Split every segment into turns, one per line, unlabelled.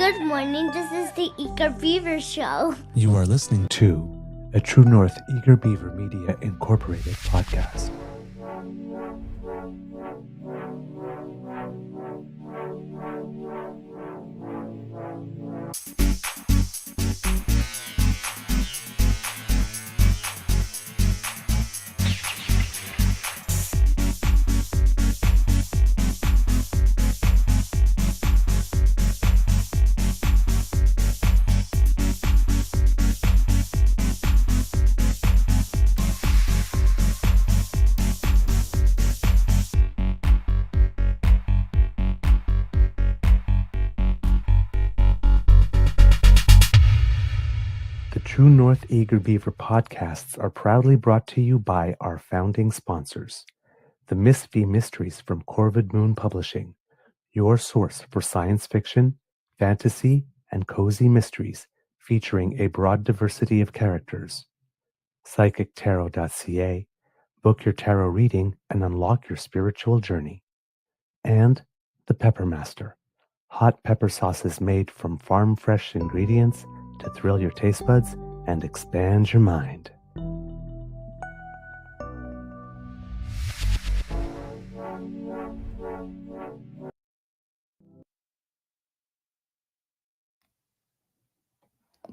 Good morning. This is the Eager Beaver Show.
You are listening to a True North Eager Beaver Media Incorporated podcast. True North Eager Beaver podcasts are proudly brought to you by our founding sponsors, the Miss V Mysteries from Corvid Moon Publishing, your source for science fiction, fantasy, and cozy mysteries featuring a broad diversity of characters. PsychicTarot.ca, book your tarot reading and unlock your spiritual journey. And the Pepper Master, hot pepper sauces made from farm-fresh ingredients to thrill your taste buds and expand your mind.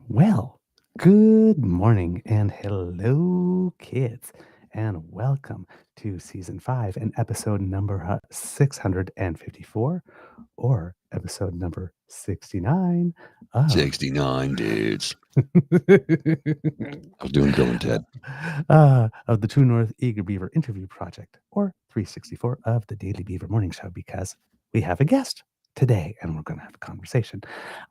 Well, good morning and hello, kids, and welcome to Season 5 and episode number 654, or episode number 69 of...
69 dudes. I was doing Bill and Ted.
Of the True North Eager Beaver Interview Project, or 364 of the Daily Beaver Morning Show, because we have a guest today and we're going to have a conversation.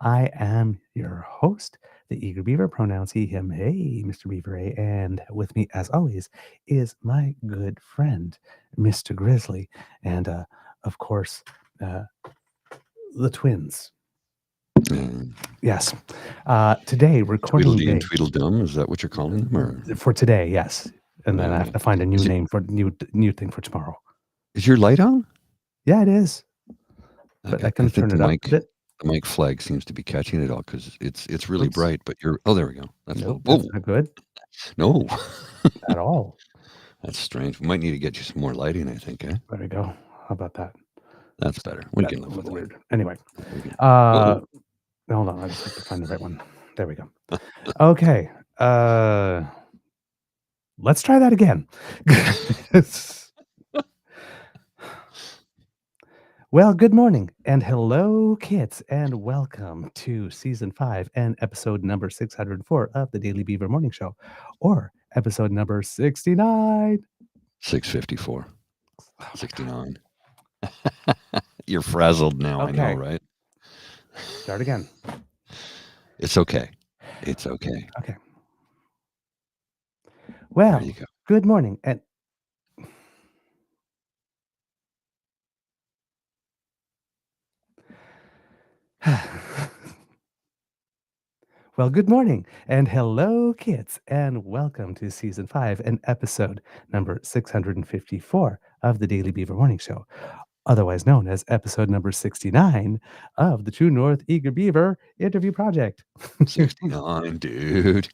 I am your host, the Eager Beaver, pronouns he, him, hey, Mr. Beaver A, and with me, as always, is my good friend, Mr. Grizzly, and of course, the twins. Yes. Today, recording
Tweedledee
day.
and Tweedledum, is that what you're calling them? Or?
For today, yes. And then I have to find a new name for new thing for tomorrow.
Is your light on?
Yeah, it is. But I can turn it up a bit.
The mic flag seems to be catching it all because it's really
Oops.
bright, but you're... Oh, there we go. That's
Nope, that's not good.
No.
At all.
That's strange. We might need to get you some more lighting, I think, eh?
There we go. How about that?
That's better. We
That's
can
a
live with
little
that.
weird. Anyway. Hold on. I just have to find the right one. There we go. Okay. Let's try that again. Well, good morning and hello, kids, and welcome to Season 5 and episode number 604 of the Daily Beaver Morning Show, or episode number 69.
654. 69. You're frazzled now,
Okay.
I know, right?
Start again.
It's okay. It's okay.
Okay. Well,
There you go.
good morning and... Well, good morning and hello, kids, and welcome to Season 5 and episode number 654 of the Daily Beaver Morning Show, otherwise known as episode number 69 of the True North Eager Beaver Interview Project.
69, dude.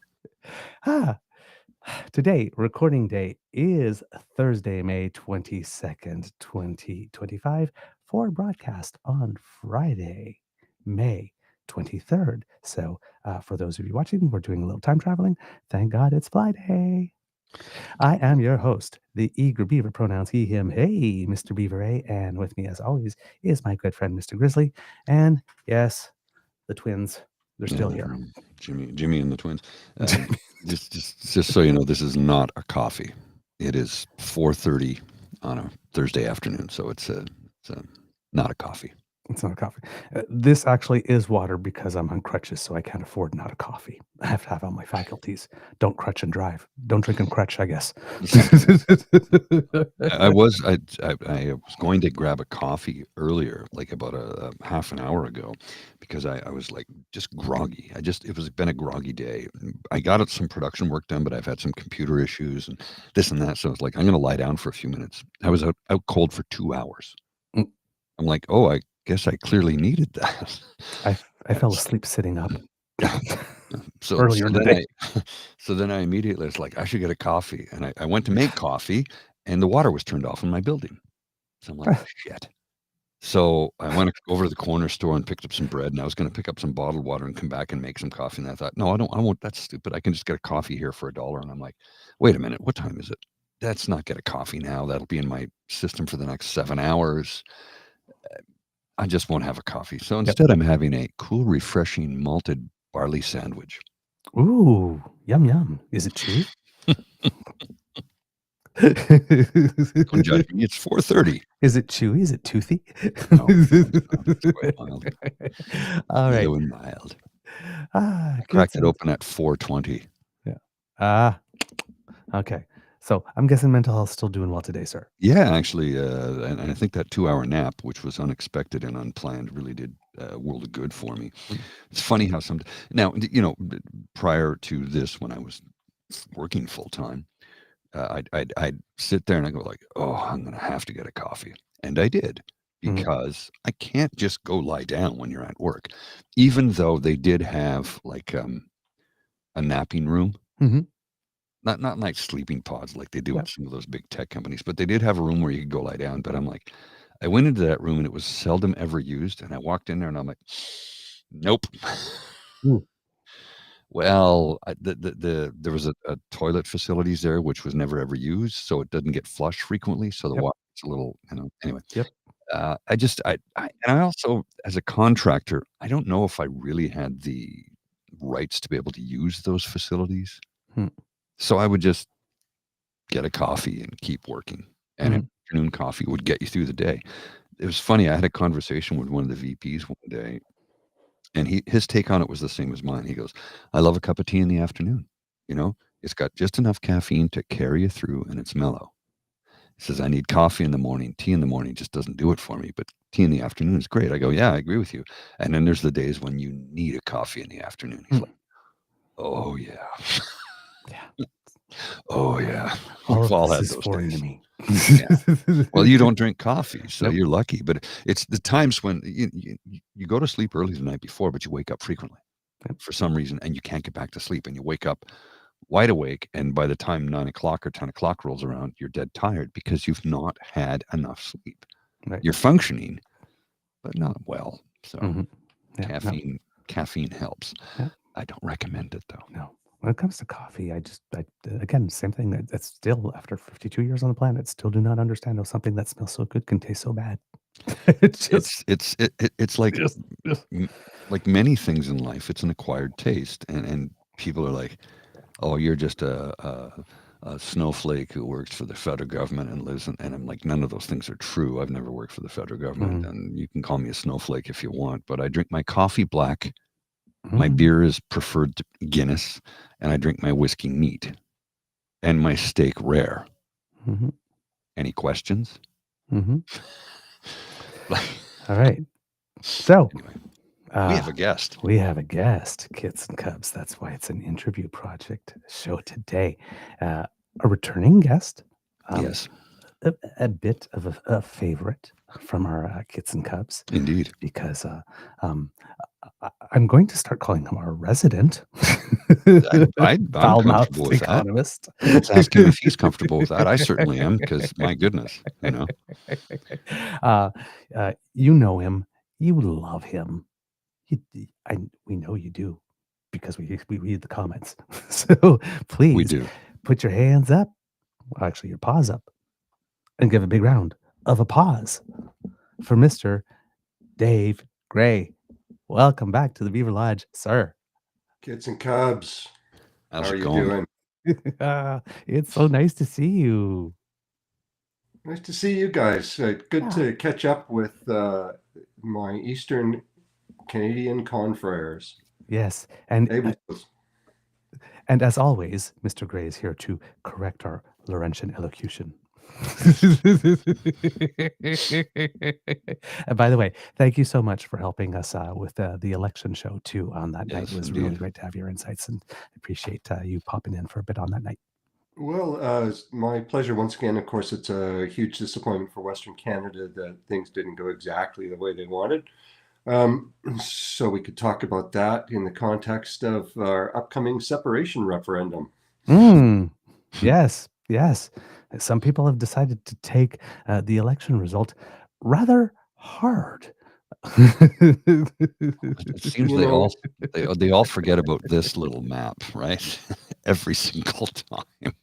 Today, recording day is Thursday, May 22nd, 2025, for broadcast on Friday, May 23rd. So for those of you watching, we're doing a little time traveling. Thank God it's Friday. I am your host, the Eager Beaver, pronouns he, him, hey, Mr. Beaver A, and with me as always is my good friend, Mr. Grizzly, and yes, the twins, they're still here.
Jimmy and the twins. Just so you know, this is not a coffee. It is 4:30 on a Thursday afternoon, so it's not a coffee.
It's not a coffee. This actually is water because I'm on crutches, so I can't afford not a coffee. I have to have all my faculties. Don't crutch and drive. Don't drink and crutch, I guess.
I was going to grab a coffee earlier, like about a half an hour ago, because I was like just groggy. It was been a groggy day. I got some production work done, but I've had some computer issues and this and that. So I was like, I'm going to lie down for a few minutes. I was out cold for 2 hours. I'm like, oh, I guess I clearly needed that.
I fell asleep sitting up
So
earlier in the day.
so then I immediately was like, I should get a coffee. And I went to make coffee, and the water was turned off in my building. So I'm like, shit. So I went over to the corner store and picked up some bread, and I was going to pick up some bottled water and come back and make some coffee. And I thought, no, I won't. That's stupid. I can just get a coffee here for $1. And I'm like, wait a minute, what time is it? Let's not get a coffee now. That'll be in my system for the next 7 hours. I just won't have a coffee. So instead, I'm having a cool, refreshing malted barley sandwich.
Ooh, yum yum. Is it chewy?
Don't judge me. It's 4:30.
Is it chewy? Is it toothy?
No, it's quite mild.
All right.
Low and mild.
I
Cracked it open at 4:20.
Yeah. Okay. So I'm guessing mental health still doing well today, sir.
Yeah, actually, and I think that 2-hour nap, which was unexpected and unplanned, really did a world of good for me. It's funny how now, prior to this, when I was working full time, I'd sit there and I go like, oh, I'm going to have to get a coffee. And I did, because I can't just go lie down when you're at work, even though they did have like a napping room. Not like sleeping pods like they do at some of those big tech companies, but they did have a room where you could go lie down. But I'm like, I went into that room and it was seldom ever used. And I walked in there and I'm like, nope. Well, there was a toilet facilities there, which was never ever used, so it doesn't get flushed frequently. So the water's a little, anyway. I also, as a contractor, I don't know if I really had the rights to be able to use those facilities. So I would just get a coffee and keep working. And an afternoon coffee would get you through the day. It was funny. I had a conversation with one of the VPs one day, and his take on it was the same as mine. He goes, I love a cup of tea in the afternoon. It's got just enough caffeine to carry you through, and it's mellow. He says, I need coffee in the morning. Tea in the morning just doesn't do it for me, but tea in the afternoon is great. I go, yeah, I agree with you. And then there's the days when you need a coffee in the afternoon. He's like, oh, yeah. Oh, yeah. We've all had those days.
To me.
Well, you don't drink coffee, so you're lucky. But it's the times when you go to sleep early the night before, but you wake up frequently for some reason, and you can't get back to sleep, and you wake up wide awake, and by the time 9 o'clock or 10 o'clock rolls around, you're dead tired because you've not had enough sleep. You're functioning, but not well. So caffeine helps. I don't recommend it, though.
No. When it comes to coffee, again, same thing. That's still, after 52 years on the planet, still do not understand how something that smells so good can taste so bad.
It's like like many things in life. It's an acquired taste, and people are like, "Oh, you're just a snowflake who works for the federal government and lives in," and I'm like, none of those things are true. I've never worked for the federal government, and you can call me a snowflake if you want, but I drink my coffee black. My beer is preferred to Guinness, and I drink my whiskey neat, and my steak rare. Any questions?
All right. So
anyway, we have a guest.
We have a guest, Kits and Kubs. That's why it's an interview project show today. A returning guest.
Yes.
A bit of a favorite from our Kits and Kubs.
Indeed.
Because I'm going to start calling him our resident.
I'm comfortable with
economist.
That. Let's ask him if he's comfortable with that. I certainly am, because my goodness,
you know him. You love him. We know you do, because we read the comments. So please,
we do.
Put your hands up. Well, actually, your paws up, and give a big round of applause for Mr. Dave Gray. Welcome back to the Beaver Lodge, sir.
Kits and Kubs.
How's
How are
it
you
going?
doing?
It's so nice to see you.
Nice to see you guys. Good to catch up with my Eastern Canadian confreres.
Yes, and as always, Mr. Gray is here to correct our Laurentian elocution. And by the way, thank you so much for helping us with the election show too on that night. It was really great to have your insights, and appreciate you popping in for a bit on that night.
Well, it's my pleasure once again. Of course, it's a huge disappointment for Western Canada that things didn't go exactly the way they wanted. So we could talk about that in the context of our upcoming separation referendum.
Mm, yes, yes. Some people have decided to take the election result rather hard.
It seems
You know,
they all forget about this little map, right? Every single time.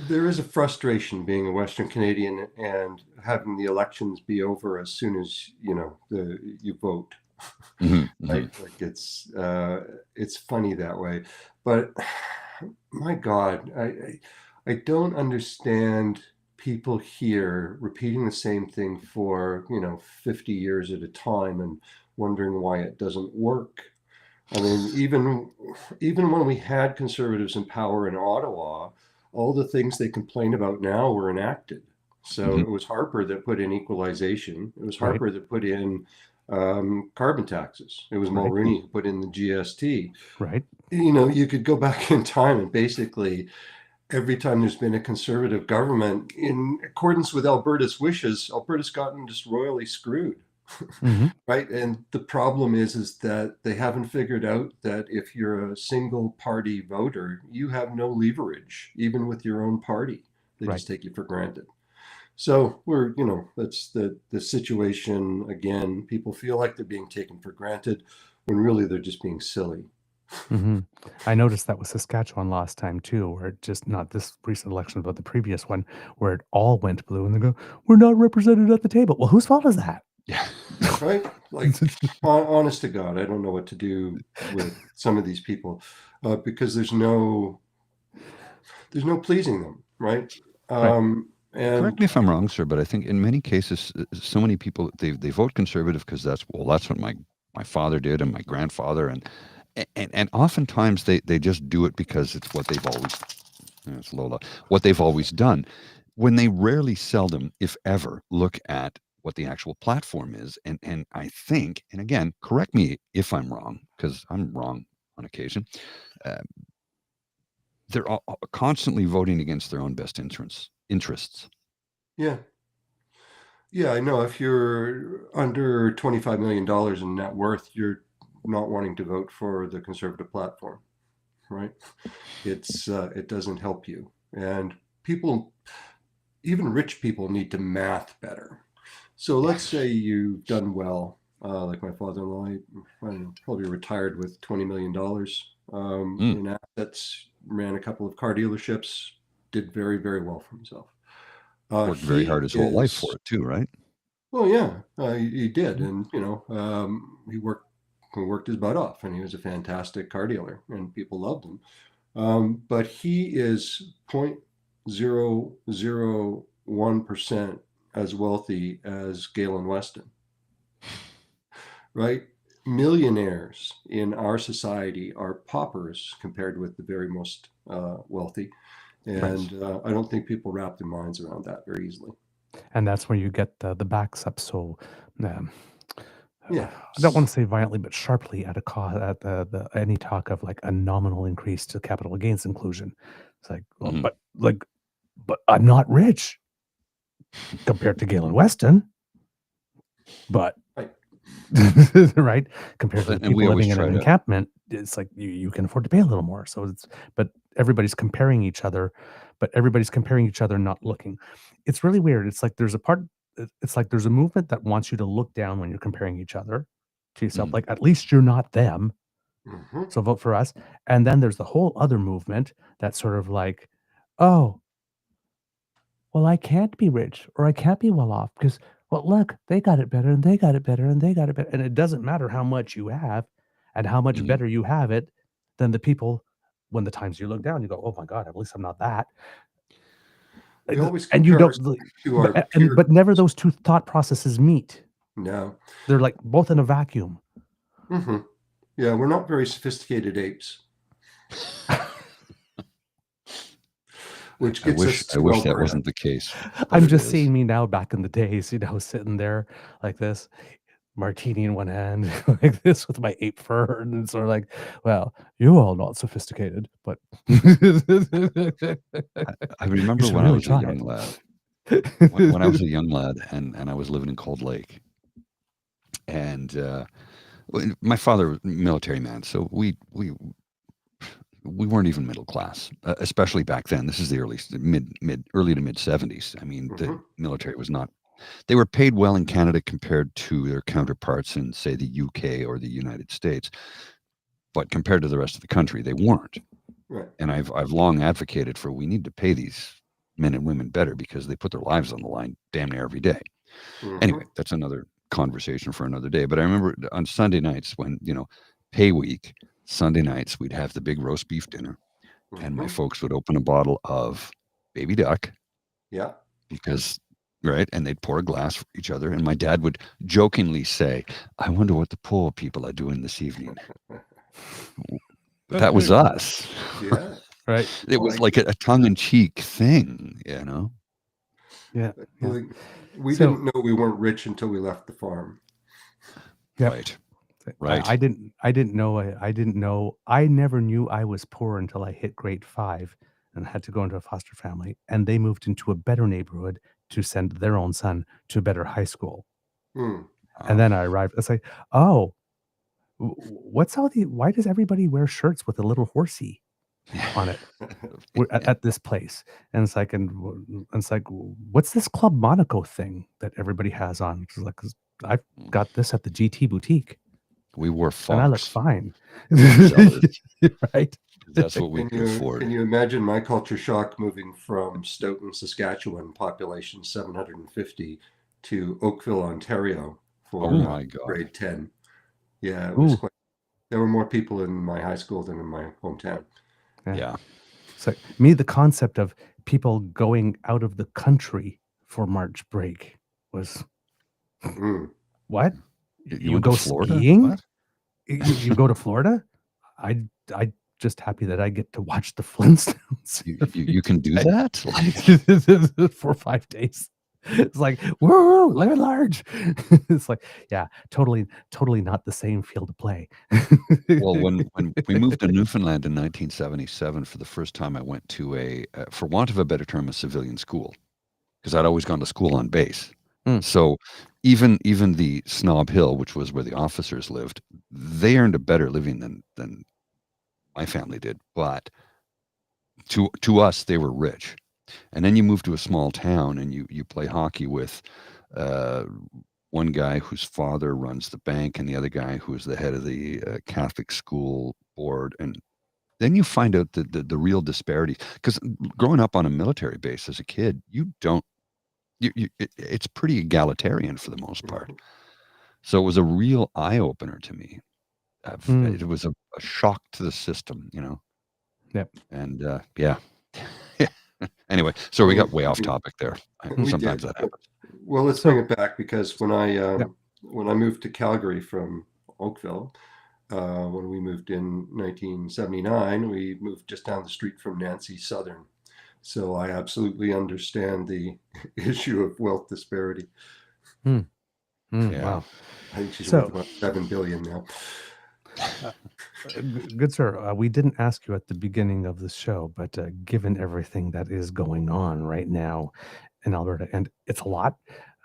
there is a frustration being a Western Canadian and having the elections be over as soon as you vote.
Mhm,
Right?
mhm.
Like it's funny that way. But my God, I don't understand people here repeating the same thing for 50 years at a time and wondering why it doesn't work. I mean, even when we had conservatives in power in Ottawa, all the things they complain about now were enacted. So
Mhm.
it was Harper that put in equalization. It was
Right,
Harper that put in carbon taxes. It was
right,
Mulroney who put in the GST.
right,
You could go back in time and basically every time there's been a conservative government, in accordance with Alberta's wishes, Alberta's gotten just royally screwed.
hmm
Right. And the problem is that they haven't figured out that if you're a single party voter, you have no leverage, even with your own party. They
right.
just take you for granted. So that's the situation again. People feel like they're being taken for granted when really they're just being silly.
hmm I noticed that with Saskatchewan last time too, where it just not this recent election, but the previous one, where it all went blue, and they go, "We're not represented at the table." Well, whose fault is that?
Yeah.
Right? Like, honest to God, I don't know what to do with some of these people because there's no pleasing them, right?
Right.
Correct
And
me if I'm wrong, sir, but I think in many cases, so many people they vote conservative because that's what my father did and my grandfather and oftentimes they just do it because it's what they've always it's Lola what they've always done. When they rarely, seldom, if ever, look at what the actual platform is, and I think, and again, correct me if I'm wrong because I'm wrong on occasion. Uh, they're constantly voting against their own best interests.
yeah, yeah, I know if you're under $25 million in net worth, you're not wanting to vote for the conservative platform, right? It doesn't help you. And people, even rich people, need to math better. So let's say you've done well, like my father-in-law, I don't know, probably retired with $20 million
Mm.
in assets, ran a couple of car dealerships, did very, very well for himself.
Worked very
He
hard his whole life for
is,
it too, right?
well, yeah, he did.
Mhm.
And, he worked his butt off and he was a fantastic car dealer and people loved him. But he is 0.001% as wealthy as Galen Weston, right? Millionaires in our society are paupers compared with the very most wealthy.
Right.
And I don't think people wrap their minds around that very easily.
And that's where you get the backs up so um,
Yeah.
I don't want to say violently, but sharply at at the any talk of like a nominal increase to capital gains inclusion. It's like, well,
Mhm.
but I'm not rich compared to Galen Weston, but
Right.
right compared to
Well,
the
and we
people
always
living in
try
an
to.
encampment, it's like you can afford to pay a little more. So it's but everybody's comparing each other, but everybody's comparing each other, not looking. It's really weird. It's like there's a part. It's like there's a movement that wants you to look down when you're comparing each other to yourself.
Mhm.
Like at least you're not them.
Hmm.
So vote for us. And then there's the whole other movement that's sort of like, oh, well, I can't be rich or I can't be well off because, well, look, they got it better and they got it better and they got it better. And it doesn't matter how much you have and how much
Mhm.
better you have it than the people when the times you look down, you go, oh my God, at least I'm not that.
We always
And you
compare
don't,
ourselves to our
but
peer
never
groups.
those two thought processes meet.
No.
They're like both in a vacuum.
Hmm. Yeah, we're not very sophisticated apes, which
I
gets
wish
us
I
to
wish that
Alberta.
wasn't the case, but
I'm
it
just
is.
seeing me now back in the days, sitting there like this. martini in one hand, like this with my ape fur, and it's sort of like, well, you all not sophisticated, but
I
you
remember
should
when I
really
was a
try
young
it.
lad. When I was a young lad, and I was living in Cold Lake, and my father was a military man, so we weren't even middle class, especially back then. This is the early to mid 70s. I mean, the
Hmm.
military was not. They were paid well in Canada compared to their counterparts in, say, the UK or the United States, but compared to the rest of the country, they weren't.
Right.
And I've long advocated for we need to pay these men and women better because they put their lives on the line damn near every day.
Hmm.
Anyway, that's another conversation for another day. But I remember on Sunday nights when, pay week, Sunday nights, we'd have the big roast beef dinner, and my
Hmm.
folks would open a bottle of baby duck
Yeah.
because, right, and they'd pour a glass for each other. And my dad would jokingly say, I wonder what the poor people are doing this evening. But that was us.
Yeah.
Right.
It
Well,
was like a tongue-in-cheek thing, you know?
Yeah. Yeah.
like, we
So
didn't know we weren't rich until we left the farm.
yep.
Right,
I
right.
didn't know. I didn't know. I never knew I was poor until I hit grade 5 and had to go into a foster family. And they moved into a better neighborhood to send their own son to a better high school.
Mm.
And then I arrived. It's like, oh, what's all the? Why does everybody wear shirts with a little horsey on it at this place? And it's like, it's like, what's this Club Monaco thing that everybody has on? It's like, 'cause I've got this at the GT boutique.
We wore
And I look
Fox.
fine.
Sellers.
Right?
That's what we
Can
could
you
afford.
can you imagine my culture shock moving from Stoughton, Saskatchewan, population 750, to Oakville, Ontario
Oh
for
my God.
grade 10? Yeah, it was
Ooh,
quite. There were more people in my high school than in my hometown.
yeah.
Yeah.
So me, the concept of people going out of the country for March break was
Mm.
what?
You
You
went to
go
Florida?
skiing?
What?
You go to Florida? I just happy that I get to watch the Flintstones
You can do
every
that? Like,
day for 5 days. It's like, whoa, live at large. It's like, yeah, totally not the same field of play.
well, when we moved to Newfoundland in 1977, for the first time, I went to for want of a better term, a civilian school, because I'd always gone to school on base.
Mm.
So even the Snob Hill, which was where the officers lived, they earned a better living than my family did. But to us, they were rich. And then you move to a small town and you play hockey with uh, one guy whose father runs the bank and the other guy who is the head of the Catholic school board. And then you find out the real disparities. Because growing up on a military base as a kid, it's pretty egalitarian for the most part. So it was a real eye opener to me.
Mm.
It was a shock to the system, you know.
Yep.
And yeah. Anyway, so we got way off topic there.
We
Sometimes
did.
that happens.
Well, let's
So-
bring it back, because when
Yep.
I moved to Calgary from Oakville, when we moved in 1979, we moved just down the street from Nancy Southern. So I absolutely understand the issue of wealth disparity.
Mm,
Yeah.
Wow.
I think she's
So-
worth about $7 billion now.
Good sir, we didn't ask you at the beginning of the show, but given everything that is going on right now in Alberta, and it's a lot,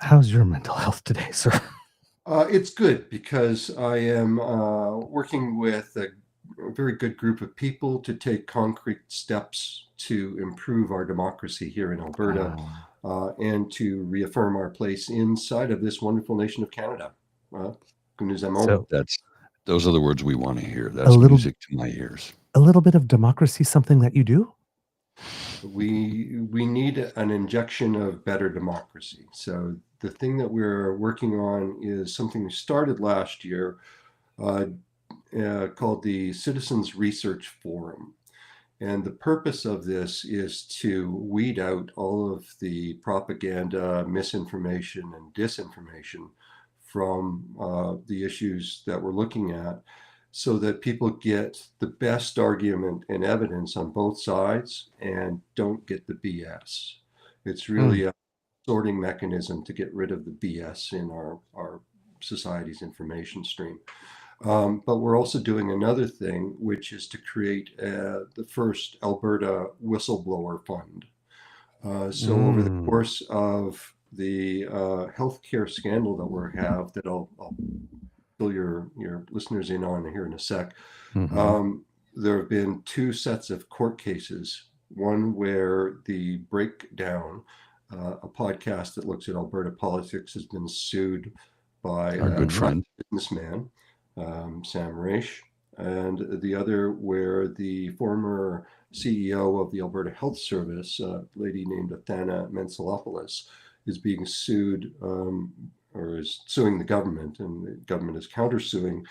how's your mental health today, sir?
It's good, because I am working with a very good group of people to take concrete steps to improve our democracy here in Alberta, and to reaffirm our place inside of this wonderful nation of Canada.
So
Those are the words we want to hear. That's
little-
music to my ears.
a little bit of democracy, something that you do?
we need an injection of better democracy. So the thing that we're working on is something we started last year, called the Citizens Research Forum. And the purpose of this is to weed out all of the propaganda, misinformation, and disinformation from the issues that we're looking at, so that people get the best argument and evidence on both sides and don't get the BS. It's really a sorting mechanism to get rid of the BS in our society's information stream. But we're also doing another thing, which is to create the first Alberta whistleblower fund. So over the course of the healthcare scandal that we have, that I'll fill your listeners in on here in a sec, there have been two sets of court cases. One where the Breakdown, a podcast that looks at Alberta politics, has been sued by
Our good friend,
businessman, Sam Raish, and the other where the former CEO of the Alberta Health Service, a lady named Athana Mensalopoulos, is being sued, or is suing the government, and the government is countersuing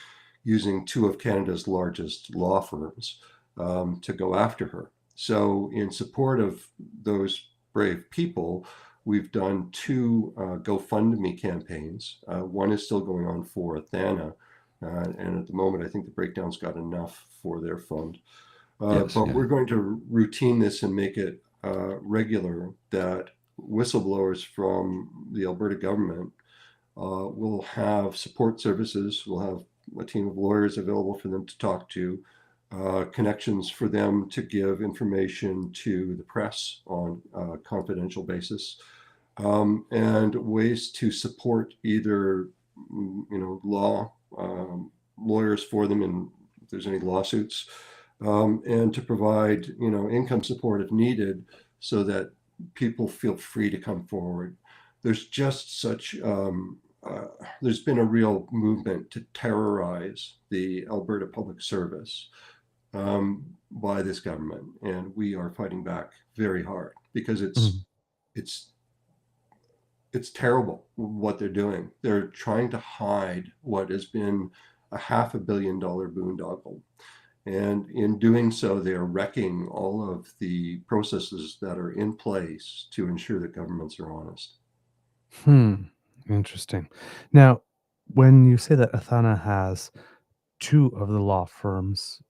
using two of Canada's largest law firms to go after her. So in support of those brave people, we've done two GoFundMe campaigns. One is still going on for Athana, and at the moment I think the Breakdown's got enough for their fund. We're going to routine this and make it regular, that whistleblowers from the Alberta government will have support services. We'll have a team of lawyers available for them to talk to, connections for them to give information to the press on a confidential basis, and ways to support either lawyers for them in if there's any lawsuits, and to provide income support if needed, so that people feel free to come forward. There's just such there's been a real movement to terrorize the Alberta Public Service by this government, and we are fighting back very hard because it's terrible what they're doing. They're trying to hide what has been a $500 million boondoggle, and in doing so, they are wrecking all of the processes that are in place to ensure that governments are honest.
Interesting. Now, when you say that Athana has two of the law firms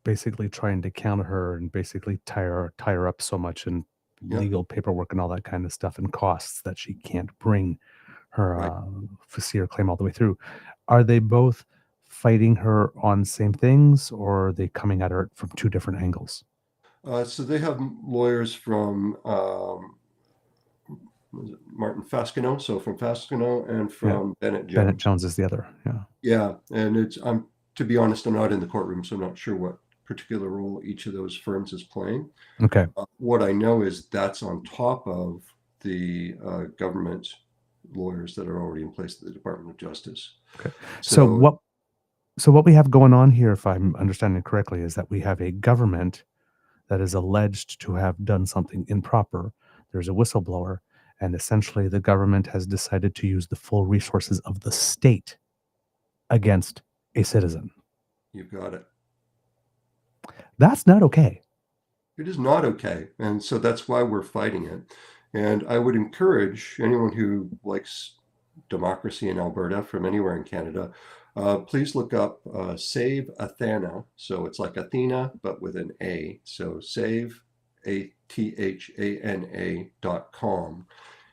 basically trying to counter her and basically tie her up so much in legal paperwork and all that kind of stuff and costs that she can't bring her FCR claim all the way through, are they both fighting her on same things, or are they coming at her from two different angles?
So they have lawyers from Martin Fasquino, so from Fasquino, and from Bennett Jones.
Bennett Jones is the other.
Yeah, and to be honest, I'm not in the courtroom, so I'm not sure what particular role each of those firms is playing.
Okay.
What I know is that's on top of the government lawyers that are already in place at the Department of Justice.
Okay. So what we have going on here, if I'm understanding correctly, is that we have a government that is alleged to have done something improper. There's a whistleblower, and essentially the government has decided to use the full resources of the state against a citizen.
You've got it.
That's not okay.
It is not okay. And so that's why we're fighting it. And I would encourage anyone who likes democracy in Alberta from anywhere in Canada, please look up Save Athana. So it's like Athena, but with an A. So save, ATHANA.com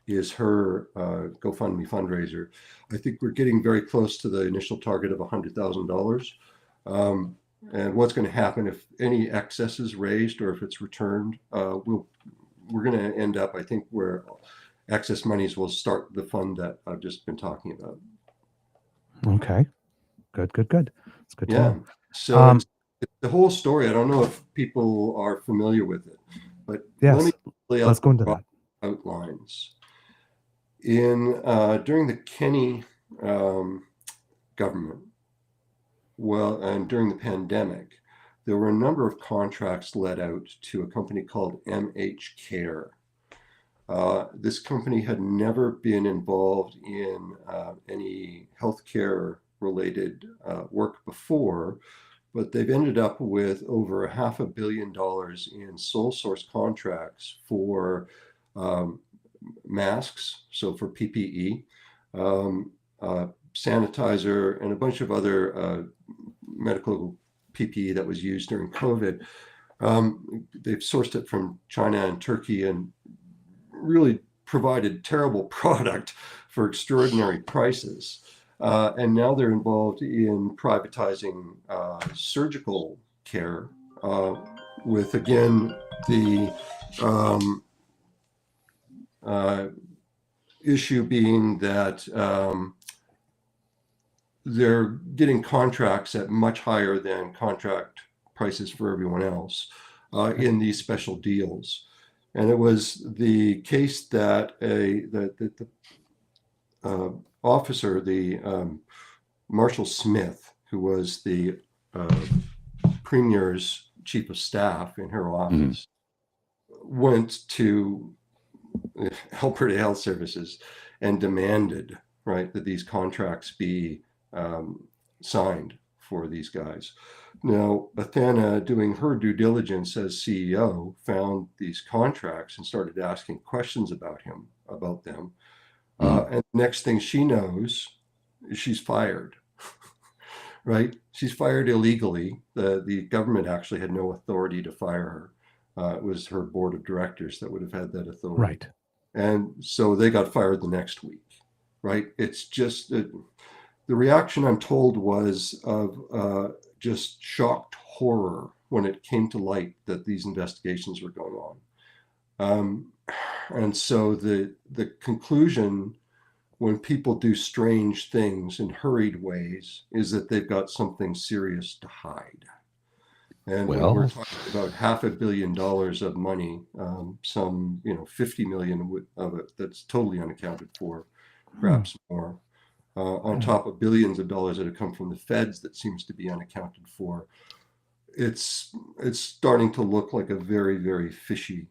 is her GoFundMe fundraiser. I think we're getting very close to the initial target of $100,000. And what's going to happen if any excess is raised or if it's returned, we're going to end up, I think, where excess monies will start the fund that I've just been talking about.
Okay. Good. It's good to know.
So it's the whole story. I don't know if people are familiar with it, but
yes,
let me lay out
let's go into that.
Outlines. During the Kenney government, and during the pandemic, there were a number of contracts let out to a company called MH Care. This company had never been involved in any healthcare related work before, but they've ended up with over $500 million in sole source contracts for masks, so for PPE, sanitizer, and a bunch of other medical PPE that was used during COVID. They've sourced it from China and Turkey and really provided terrible product for extraordinary prices. And now they're involved in privatizing surgical care with, again, the issue being that they're getting contracts at much higher than contract prices for everyone else in these special deals. And it was the case that the officer, the Marshall Smith, who was the Premier's chief of staff in her office, went to Alberta Health Services and demanded, right, that these contracts be signed for these guys. Now, Athena, doing her due diligence as CEO, found these contracts and started asking questions about them. And the next thing she knows, she's fired, right? She's fired illegally. The government actually had no authority to fire her. It was her board of directors that would have had that authority.
Right.
And so they got fired the next week, right? It's just the reaction, I'm told, was of just shocked horror when it came to light that these investigations were going on. And so the conclusion, when people do strange things in hurried ways, is that they've got something serious to hide. And when we're talking about $500 million of money, some 50 million of it that's totally unaccounted for, perhaps more, on top of billions of dollars that have come from the feds that seems to be unaccounted for. It's starting to look like a very, very fishy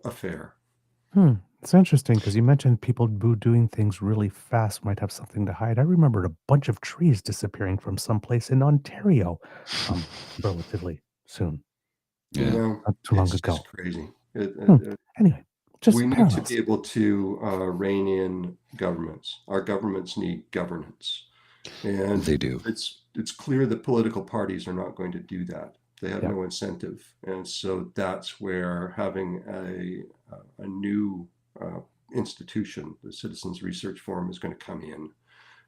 affair.
It's interesting because you mentioned people who doing things really fast might have something to hide. I remembered a bunch of trees disappearing from someplace in Ontario relatively soon.
Yeah.
Not too long
it's
ago.
Just crazy.
Anyway, just
we need
parallels.
to be able to rein in governments. Our governments need governance. And
They do.
It's clear that political parties are not going to do that. They have no incentive. And so that's where having a new institution, the Citizens Research Forum, is going to come in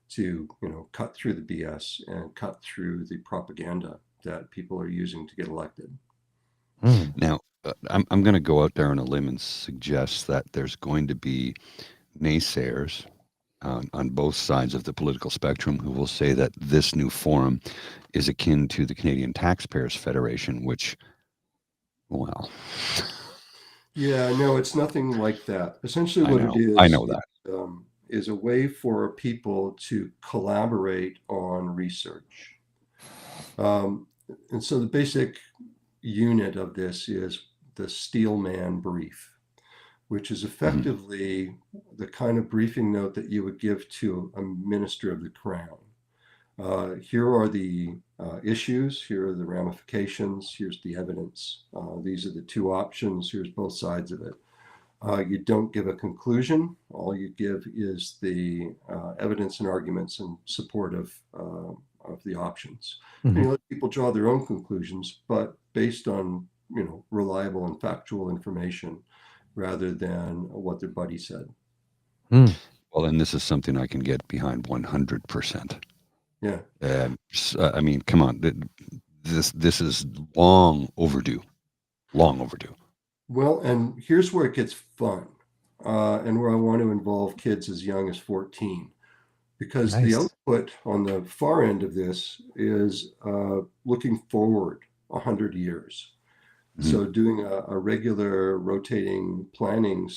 to cut through the BS and cut through the propaganda that people are using to get elected.
Now, I'm going to go out there on a limb and suggest that there's going to be naysayers on both sides of the political spectrum who will say that this new forum is akin to the Canadian Taxpayers Federation, which, well...
Yeah, no, it's nothing like that. Essentially what it is,
I know that.
is a way for people to collaborate on research. And so the basic unit of this is the Steelman brief, which is effectively the kind of briefing note that you would give to a minister of the Crown. Here are the issues, here are the ramifications, here's the evidence. These are the two options, here's both sides of it. You don't give a conclusion, all you give is the evidence and arguments in support of the options. And you let people draw their own conclusions, but based on reliable and factual information rather than what their buddy said.
Well, and this is something I can get behind 100%.
Yeah.
I mean, come on. This is long overdue. Long overdue.
Well, and here's where it gets fun, and where I want to involve kids as young as 14, because the output on the far end of this is looking forward 100 years. So doing a regular rotating planning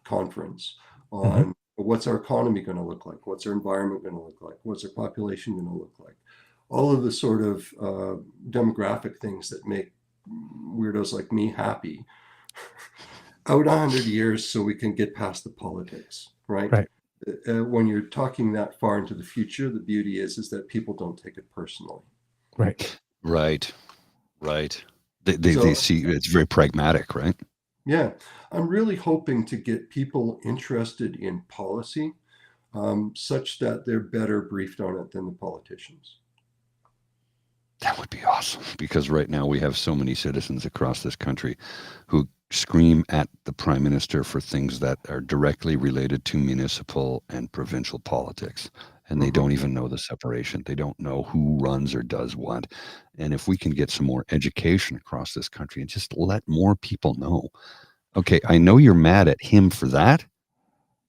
conference on what's our economy going to look like? What's our environment going to look like? What's our population going to look like? All of the sort of demographic things that make weirdos like me happy out 100 years so we can get past the politics, right? When you're talking that far into the future, the beauty is that people don't take it personally.
Right. They see it's very pragmatic, right?
Yeah, I'm really hoping to get people interested in policy such that they're better briefed on it than the politicians.
That would be awesome, because right now we have so many citizens across this country who scream at the Prime Minister for things that are directly related to municipal and provincial politics. And they
Mm-hmm.
don't even know the separation. They don't know who runs or does what. And if we can get some more education across this country and just let more people know, okay, I know you're mad at him for that,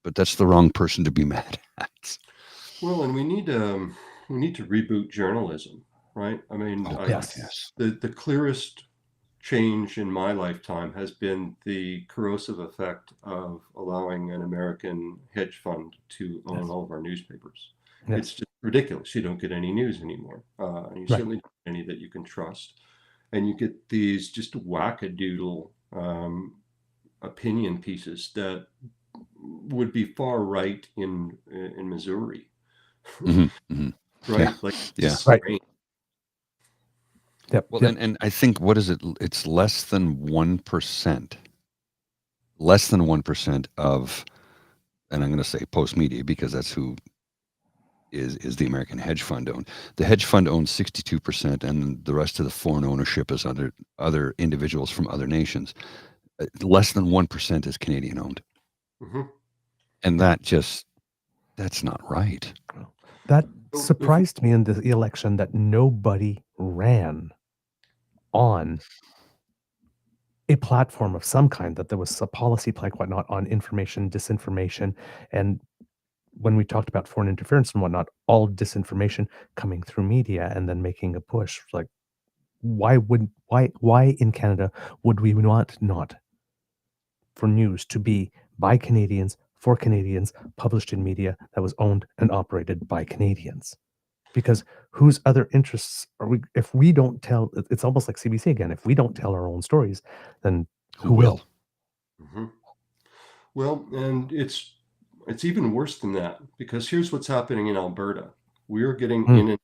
but that's the wrong person to be mad at.
Well, and we need to reboot journalism, right? I mean,
Oh, God,
Yes.
yes.
the clearest change in my lifetime has been the corrosive effect of allowing an American hedge fund to own
Yes.
all of our newspapers.
Yes.
It's just ridiculous. You don't get any news anymore. And you
Right.
certainly don't get any that you can trust. And you get these just wackadoodle opinion pieces that would be far right in Missouri,
Mhm, mhm.
right?
Yeah.
Like,
Yeah.
Right.
strange.
Yep.
Well,
Yep.
and I think, what is it? It's less than 1%. Less than 1% of, and I'm going to say Post Media because that's who is the American hedge fund owned. The hedge fund owns 62%, and the rest of the foreign ownership is other individuals from other nations. Less than 1% is Canadian owned,
Mm-hmm.
and that's not right.
That
So if
surprised me in the election that nobody ran on a platform of some kind, that there was a policy like whatnot on information, disinformation, and when we talked about foreign interference and whatnot, all disinformation coming through media and then making a push. Like, why in Canada would we not for news to be by Canadians for Canadians, published in media that was owned and operated by Canadians? Because whose other interests are we? If we don't tell, it's almost like CBC again. If we don't tell our own stories, then
Who
who will?
will?
Mm-hmm. Well, and it's even worse than that, because here's what's happening in Alberta. We're getting
Mm.
in and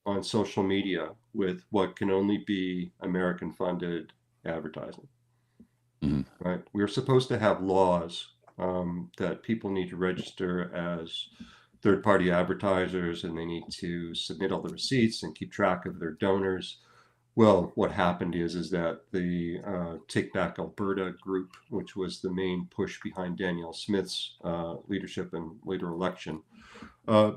on social media with what can only be American funded advertising,
Mhm.
right? We're supposed to have laws that people need to register as third party advertisers, and they need to submit all the receipts and keep track of their donors. Well, what happened is that the Take Back Alberta group, which was the main push behind Danielle Smith's leadership and later election,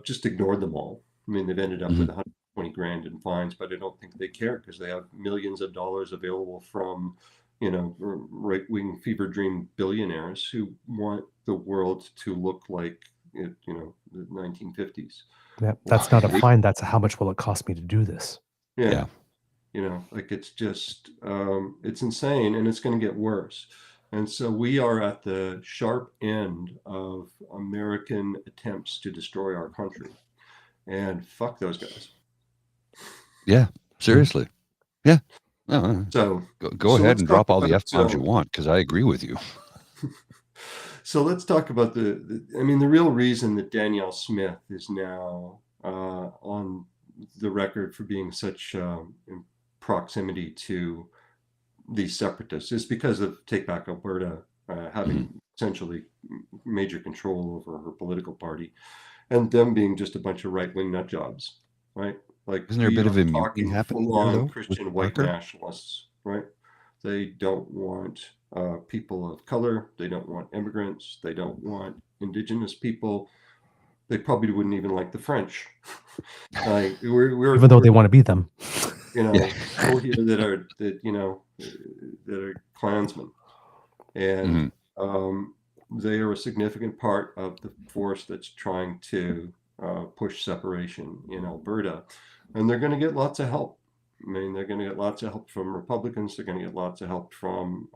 just ignored them all. I mean, they've ended up with
Mhm.
120 grand in fines, but I don't think they care, because they have millions of dollars available from, right-wing fever dream billionaires who want the world to look like it, the 1950s.
Yeah, that's not a
Right?
fine. That's how much will it cost me to do this?
Yeah.
Yeah.
Like, it's just, it's insane, and it's going to get worse. And so we are at the sharp end of American attempts to destroy our country. And fuck those guys.
Yeah. Seriously. Yeah. No,
So,
go ahead
let's
and
talk
drop all the
about,
F-bombs you want, because I agree with you.
so let's talk about I mean, the real reason that Danielle Smith is now on the record for being such in proximity to these separatists is because of Take Back Alberta having essentially major control over her political party, and them being just a bunch of right-wing nut jobs, right? Like,
Isn't there a
we
bit
are
of a muting
talking
happening there,
full-on
though, with
Christian white
Parker?
nationalists, right? They don't want people of color. They don't want immigrants. They don't want Indigenous people. They probably wouldn't even like the French. Like,
Even though they want to be them.
Yeah.
people here that are Klansmen, and
Mhm.
they are a significant part of the force that's trying to push separation in Alberta, and they're going to get lots of help. I mean, they're going to get lots of help from Republicans. They're going to get lots of help from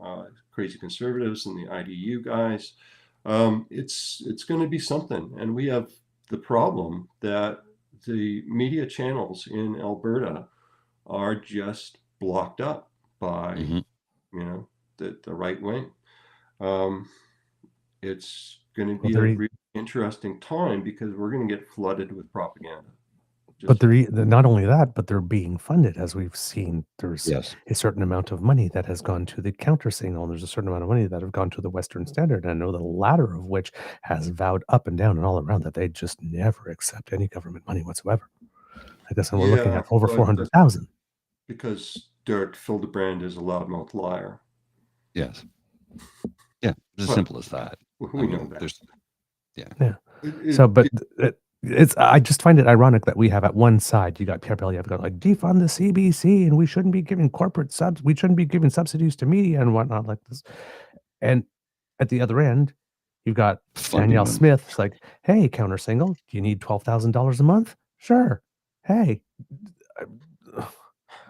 crazy conservatives and the IDU guys. It's going to be something, and we have the problem that the media channels in Alberta are just blocked up by
Mhm.
the right wing. Um, it's going to
Well,
be a
they're
really interesting time, because we're going to get flooded with propaganda.
but
Just
they're not only that, but they're being funded, as we've seen. There's
Yes.
a certain amount of money that has gone to the counter signal. There's a certain amount of money that have gone to the Western Standard. And I know the latter of which has vowed up and down and all around that they just never accept any government money whatsoever. I guess, and we're looking
yeah,
at over
but
400,000.
because Dirk Hildebrand is a loudmouth liar.
Yes. Yeah. It's as
Well,
simple as that.
We know that.
There's, yeah.
Yeah.
It-
So, but it's I just find it ironic that we have at one side you got Pierre Poilievre going like defund the CBC and we shouldn't be giving corporate subs, we shouldn't be giving subsidies to media and whatnot like this. And at the other end, you've got
Funding
Danielle
them.
Smith. It's like, hey, counter single, do you need $12,000 a month? Sure. Hey,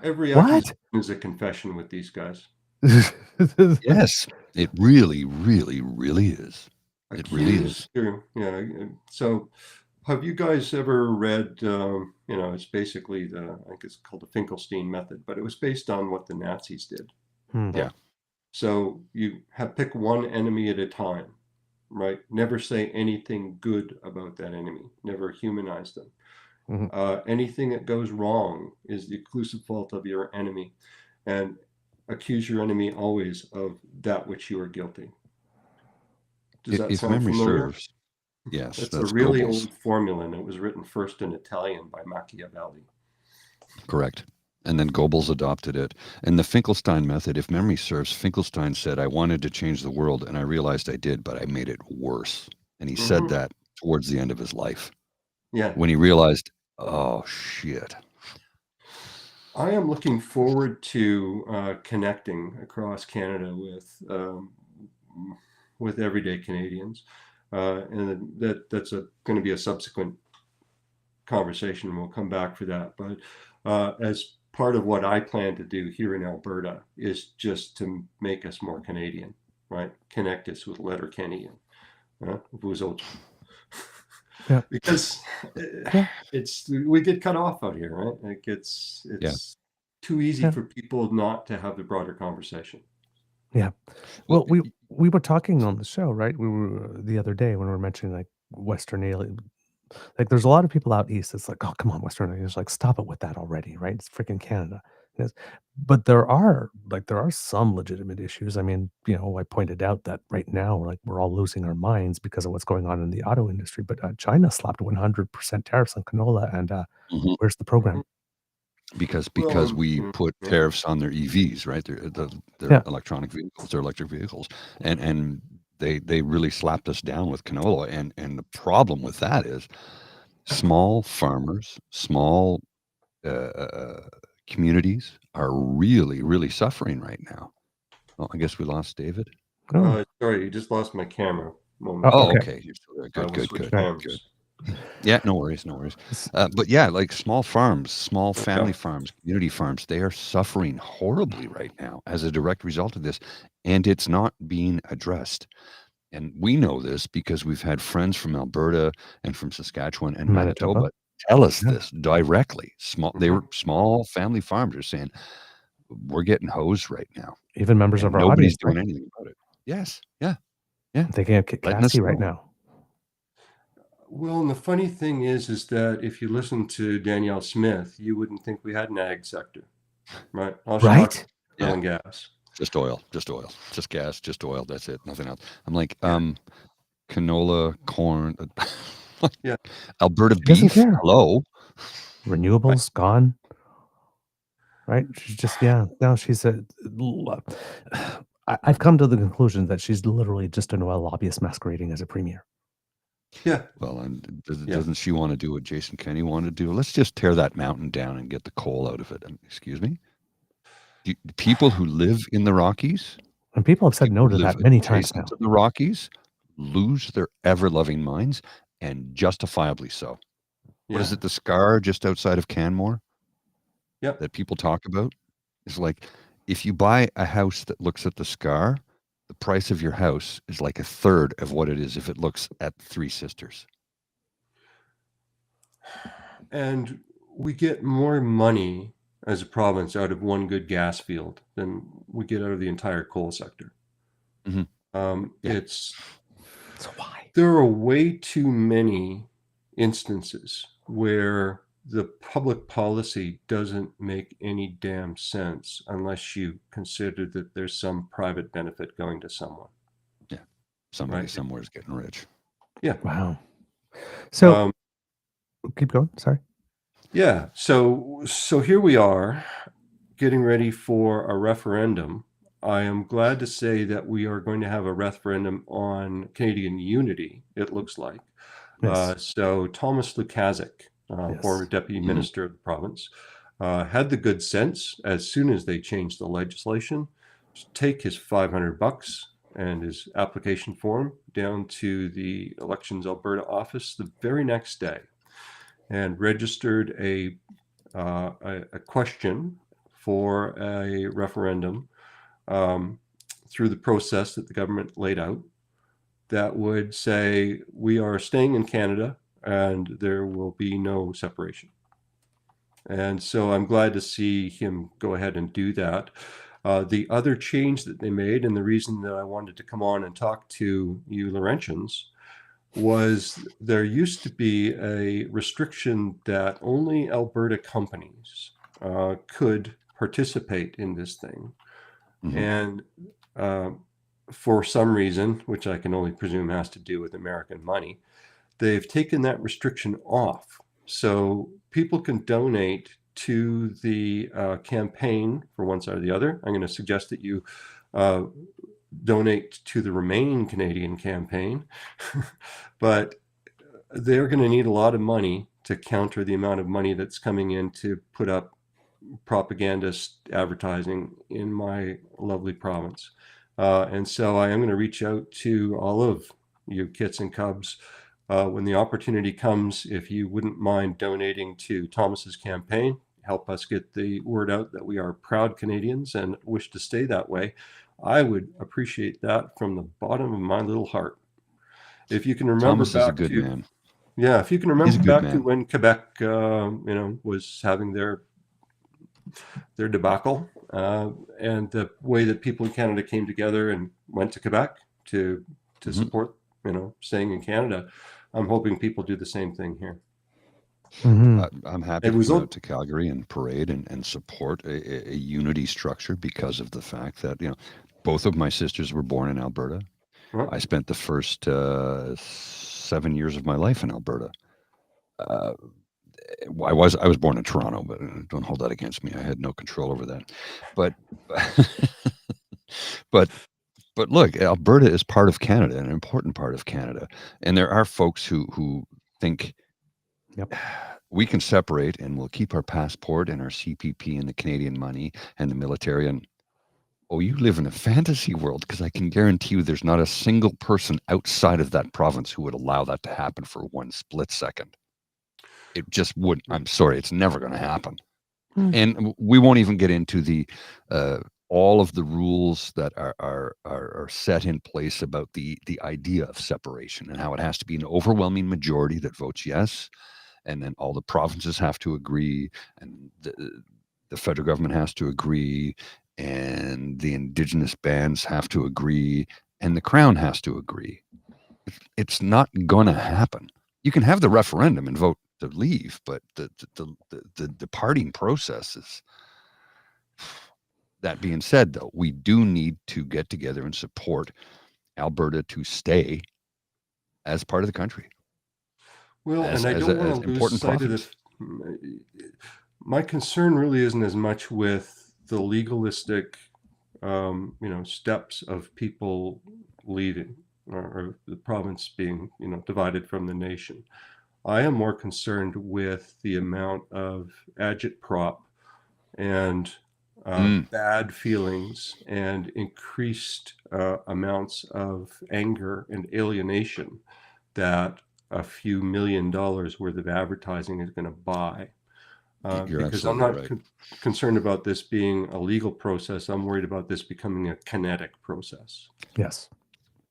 Every
what?
accusation is a confession with these guys.
Yes. It really, really, really is. It really is.
True. Yeah. So, have you guys ever read? It's basically I think it's called the Finkelstein method, but it was based on what the Nazis did.
Yeah.
So you pick one enemy at a time, right? Never say anything good about that enemy. Never humanize them.
Mhm.
Anything that goes wrong is the exclusive fault of your enemy, and accuse your enemy always of that which you are guilty. Does that
If
sound
memory
familiar?
serves, yes,
It's
that's
a really
Goebbels.
old formula, and it was written first in Italian by Machiavelli.
Correct. And then Goebbels adopted it. And the Finkelstein method, if memory serves, Finkelstein said, I wanted to change the world, and I realized I did, but I made it worse. And he said that towards the end of his life.
Yeah.
When he realized, oh, shit.
I am looking forward to connecting across Canada with everyday Canadians, and that's going to be a subsequent conversation. We'll come back for that. But as part of what I plan to do here in Alberta is just to make us more Canadian, right? Connect us with Letterkenny and vous autres.
Yeah.
Because we get cut off out here, right? Like it's too easy for people not to have the broader conversation.
Yeah. Well, we were talking on the show, right? We were the other day when we were mentioning like Western alien. Like there's a lot of people out east. It's like, oh, come on, Western aliens. Like, stop it with that already, right? It's freaking Canada. Yes. But there are some legitimate issues. I mean, I pointed out that right now, like we're all losing our minds because of what's going on in the auto industry. But China slapped 100% tariffs on canola, and where's the program?
Because we put tariffs on their EVs, right? Their electronic vehicles, their electric vehicles, and they really slapped us down with canola. And the problem with that is small farmers, small communities are really, really suffering right now. Oh, I guess we lost David.
Oh,
sorry, you just lost my camera.
Oh, okay. You're still there. Good. Yeah, no worries. But yeah, like small farms, small family farms, community farms, they are suffering horribly right now as a direct result of this, and it's not being addressed. And we know this because we've had friends from Alberta and from Saskatchewan and Manitoba tell us this directly. They were small family farms are saying, we're getting hosed right now.
Even members of our
nobody's
audience,
doing anything about it. Yes. Yeah.
They can't get Cassie right now.
Well, and the funny thing is that if you listen to Danielle Smith, you wouldn't think we had an ag sector, right?
Right?
Oil and gas.
Just oil, just gas, just oil. That's it. Nothing else. I'm like, canola, corn, Alberta beef. Hello.
Renewables gone. Right? She's just now she's I've come to the conclusion that she's literally just an oil lobbyist masquerading as a premier.
Yeah.
Well, and doesn't she want to do what Jason Kenney wanted to do? Let's just tear that mountain down and get the coal out of it. Excuse me? People who live in the Rockies,
and people have said no to that many times now.
The Rockies lose their ever-loving minds, and justifiably so. Yeah. What is it, the scar just outside of Canmore?
Yeah.
That people talk about? It's like, if you buy a house that looks at the scar, the price of your house is like a third of what it is if it looks at Three Sisters.
And we get more money as a province out of one good gas field than we get out of the entire coal sector.
So why?
There are way too many instances where the public policy doesn't make any damn sense unless you consider that there's some private benefit going to someone.
Yeah. Somebody somewhere is getting rich.
Yeah.
Wow. So keep going. Sorry.
Yeah. So here we are. getting ready for a referendum. I am glad to say that we are going to have a referendum on Canadian unity, it looks like. So Thomas Lukaszuk, former deputy minister of the province, had the good sense, as soon as they changed the legislation, to take his $500 and his application form down to the Elections Alberta office the very next day and registered a question for a referendum through the process that the government laid out that would say we are staying in Canada and there will be no separation. And so I'm glad to see him go ahead and do that. The other change that they made, and the reason that I wanted to come on and talk to you Laurentians, was there used to be a restriction that only Alberta companies could participate in this thing. And for some reason, which I can only presume has to do with American money, they've taken that restriction off. So people can donate to the campaign for one side or the other. I'm going to suggest that you donate to the Remain Canadian campaign, but they're going to need a lot of money to counter the amount of money that's coming in to put up propagandist advertising in my lovely province. And so I am going to reach out to all of you kits and Kubs when the opportunity comes, if you wouldn't mind donating to Thomas's campaign, help us get the word out that we are proud Canadians and wish to stay that way. I would appreciate that from the bottom of my little heart. If you can remember
Thomas is a good man.
Yeah, if you can remember back to
man.
when Quebec, was having their debacle, and the way that people in Canada came together and went to Quebec to support, staying in Canada. I'm hoping people do the same thing here.
I'm happy to go out to Calgary and parade and support a unity structure because of the fact that, both of my sisters were born in Alberta. I spent the first 7 years of my life in Alberta. I was born in Toronto, but don't hold that against me. I had no control over that. But but look, Alberta is part of Canada, an important part of Canada, and there are folks who think we can separate and we'll keep our passport and our CPP and the Canadian money and the military. And you live in a fantasy world, because I can guarantee you there's not a single person outside of that province who would allow that to happen for one split second. It just wouldn't. I'm sorry, it's never going to happen. And we won't even get into the all of the rules that are set in place about the idea of separation and how it has to be an overwhelming majority that votes yes, and then all the provinces have to agree, and the federal government has to agree, and the Indigenous bands have to agree, and the Crown has to agree. It's not going to happen. You can have the referendum and vote to leave, but the departing process is. That being said, though, we do need to get together and support Alberta to stay as part of the country.
Well, and I don't want to lose sight of this. My concern really isn't as much with the legalistic, steps of people leaving or the province being, divided from the nation. I am more concerned with the amount of agitprop and bad feelings and increased amounts of anger and alienation that a few $1 million worth of advertising is going to buy. Because I'm not concerned about this being a legal process. I'm worried about this becoming a kinetic process.
Yes.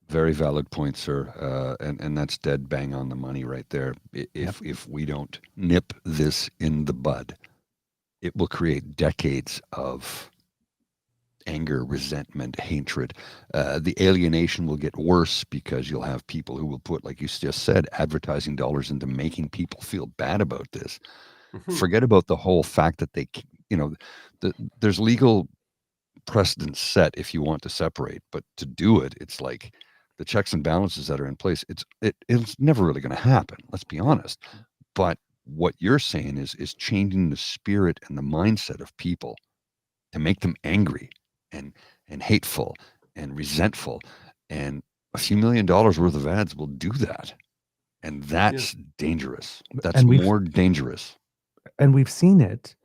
Very valid point, sir. And that's dead bang on the money right there. If we don't nip this in the bud, it will create decades of anger, resentment, hatred. The alienation will get worse because you'll have people who will put, like you just said, advertising dollars into making people feel bad about this. Forget about the whole fact that there's legal precedent set if you want to separate, but to do it, it's like the checks and balances that are in place. It's never really going to happen. Let's be honest. But what you're saying is changing the spirit and the mindset of people to make them angry and hateful and resentful. And a few $1 million worth of ads will do that. And that's dangerous. That's
And we've-
more dangerous.
And we've seen it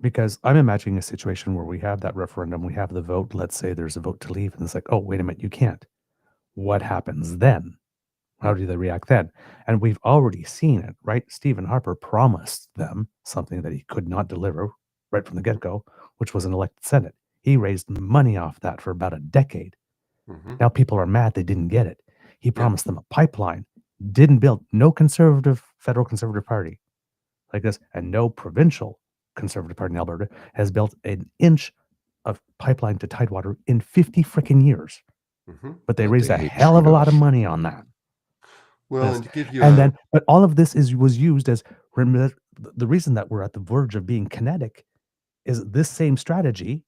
because I'm imagining a situation where we have that referendum, we have the vote. Let's say there's a vote to leave, and it's like, oh, wait a minute, you can't. What happens then? How do they react then? And we've already seen it, right? Stephen Harper promised them something that he could not deliver right from the get-go, which was an elected Senate. He raised money off that for about a decade.
Mhm.
Now people are mad they didn't get it. He promised them a pipeline, didn't build. No federal conservative party like this, and no provincial conservative party in Alberta has built an inch of pipeline to Tidewater in 50 freaking years.
Mhm.
But they
But
raised
they
a
hate
hell of a lot of
trade-off.
money on that.
Well,
Yes.
and to give you
And then, but all of this was used as the reason that we're at the verge of being kinetic is this same strategy,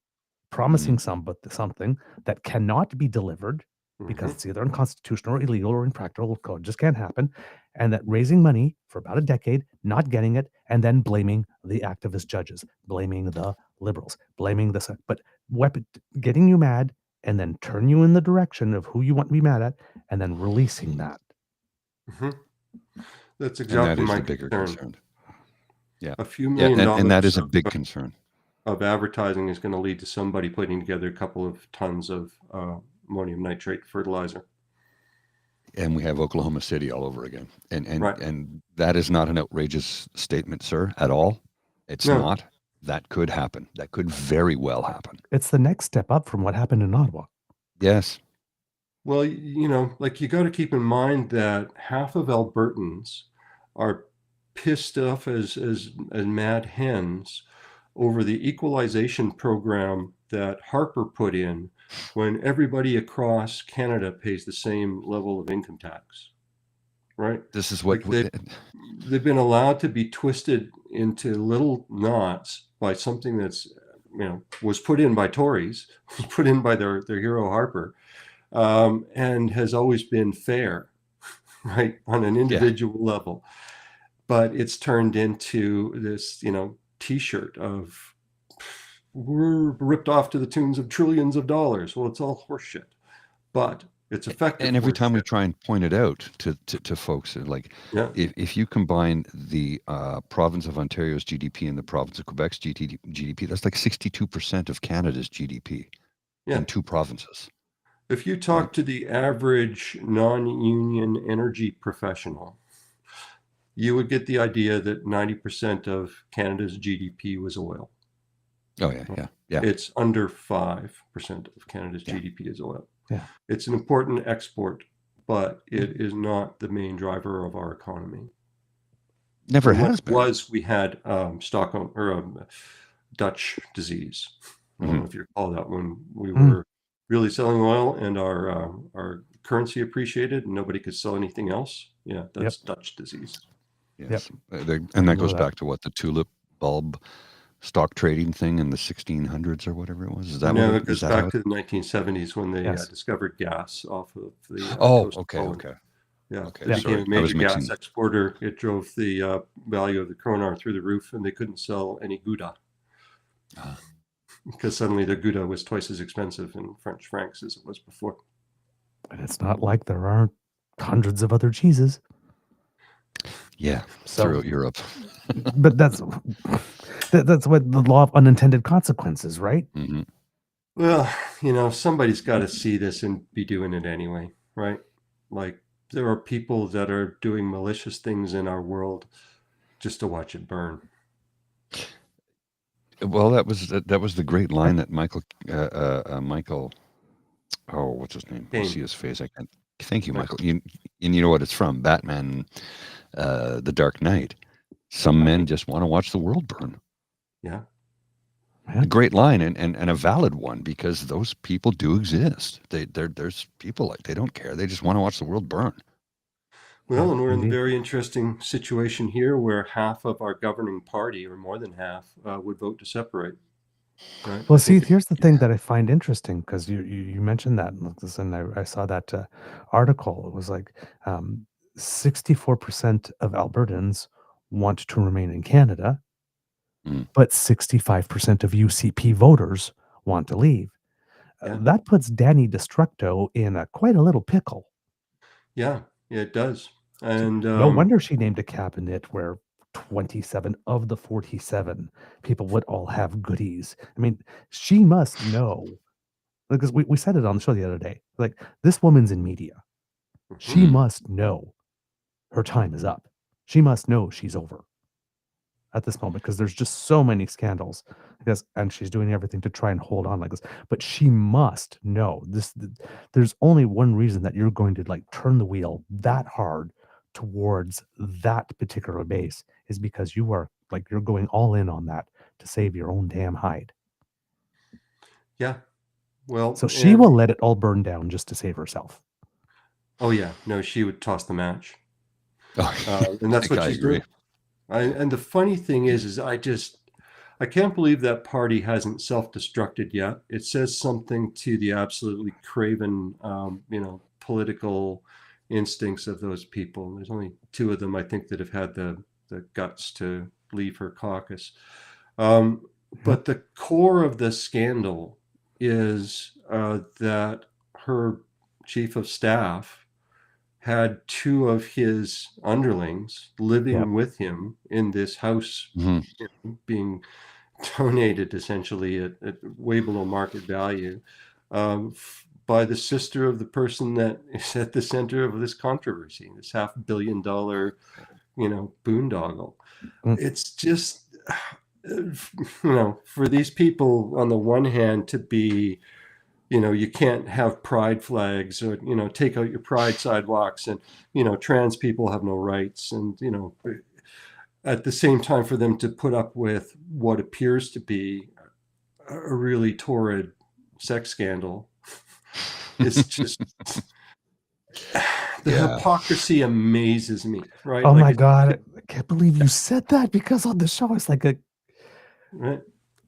promising something that cannot be delivered because it's either unconstitutional or illegal or impractical. It just can't happen. And that raising money for about a decade, not getting it, and then blaming the activist judges, blaming the liberals, blaming but getting you mad and then turn you in the direction of who you want to be mad at, and then releasing that.
Mhm. That's
And
exactly
that is
my
the bigger concern. Yeah.
A few
Yeah,
million
and that
dollars
is a big concern.
of advertising is going to lead to somebody putting together a couple of tons of ammonium nitrate fertilizer.
And we have Oklahoma City all over again.
Right.
And that is not an outrageous statement, sir, at all. It's
No.
not. That could happen. That could very well happen.
It's the next step up from what happened in Ottawa.
Yes.
Well, you got to keep in mind that half of Albertans are pissed off as mad hens over the equalization program that Harper put in when everybody across Canada pays the same level of income tax. Right?
This is what
they've been allowed to be twisted into little knots by something that's was put in by Tories, was put in by their hero Harper. And has always been fair, right, on an individual level. But it's turned into this, T-shirt of we're ripped off to the tunes of trillions of dollars. Well, it's all horseshit, but it's effective.
And every time we try and point it out to folks, like if you combine the province of Ontario's GDP and the province of Quebec's GDP, that's like 62% of Canada's GDP in two provinces.
If you talk to the average non-union energy professional, you would get the idea that 90% of Canada's GDP was oil.
Oh, yeah.
It's under 5% of Canada's GDP is oil. Yeah. It's an important export, but it is not the main driver of our economy.
Never has been.
We had Stockholm or Dutch disease. I don't know if you recall that when we were really selling oil and our currency appreciated and nobody could sell anything else. Yeah, that's Dutch disease.
Yes. And that goes back to what, the tulip bulb stock trading thing in the 1600s or whatever it was? Is that
no, it goes back to the 1970s when they discovered gas off of the coast of Poland. Yeah, it became a major gas exporter. It drove the value of the kroner through the roof, and they couldn't sell any Gouda. Because suddenly the Gouda was twice as expensive in French francs as it was before.
And it's not like there aren't hundreds of other cheeses.
Yeah, throughout Europe.
But that's what the law of unintended consequences, right?
Mm-hmm.
Well, somebody's got to see this and be doing it anyway, right? Like there are people that are doing malicious things in our world just to watch it burn.
Well, that was the great line that Michael, what's his name? I see his face. I can't. Thank you, Michael. You know what it's from? Batman, The Dark Knight. Some men just want to watch the world burn.
Yeah.
A great line and a valid one, because those people do exist. There's people like, they don't care. They just want to watch the world burn.
Well, and we're in a very interesting situation here where half of our governing party, or more than half, would vote to separate. Right?
Well, see, here's the thing that I find interesting, because you mentioned that, and I saw that article. It was like 64% of Albertans want to remain in Canada, but 65% of UCP voters want to leave.
Yeah.
That puts Danny Destructo in quite a little pickle.
Yeah, it does. And
No wonder she named a cabinet where 27 of the 47 people would all have goodies. I mean, she must know, because we said it on the show the other day, like, this woman's in media. She
Mhm.
must know her time is up. She must know she's over at this moment, because there's just so many scandals, and she's doing everything to try and hold on like this. But she must know this. There's only one reason that you're going to like turn the wheel that hard towards that particular base, is because you're going all in on that to save your own damn hide.
yeah, well,
So she
and
will let it all burn down just to save herself.
oh yeah, no, she would toss the match,
Oh,
and that's what
I
she's
agree.
doing. And the funny thing is I can't believe that party hasn't self-destructed yet. It says something to the absolutely craven, political instincts of those people. There's only two of them, I think, that have had the guts to leave her caucus. But the core of the scandal is that her chief of staff had two of his underlings living
Yep.
with him in this house,
Mhm.
being donated essentially at way below market value, by the sister of the person that is at the center of this controversy, this $500 million, boondoggle.
Mm.
It's just, for these people on the one hand to be, you can't have pride flags, or, take out your pride sidewalks, and, trans people have no rights. And, at the same time, for them to put up with what appears to be a really torrid sex scandal, it's just, the
Yeah.
hypocrisy amazes me, right?
Oh
Like,
my God. I can't believe you said that, because on the show, it's like
right?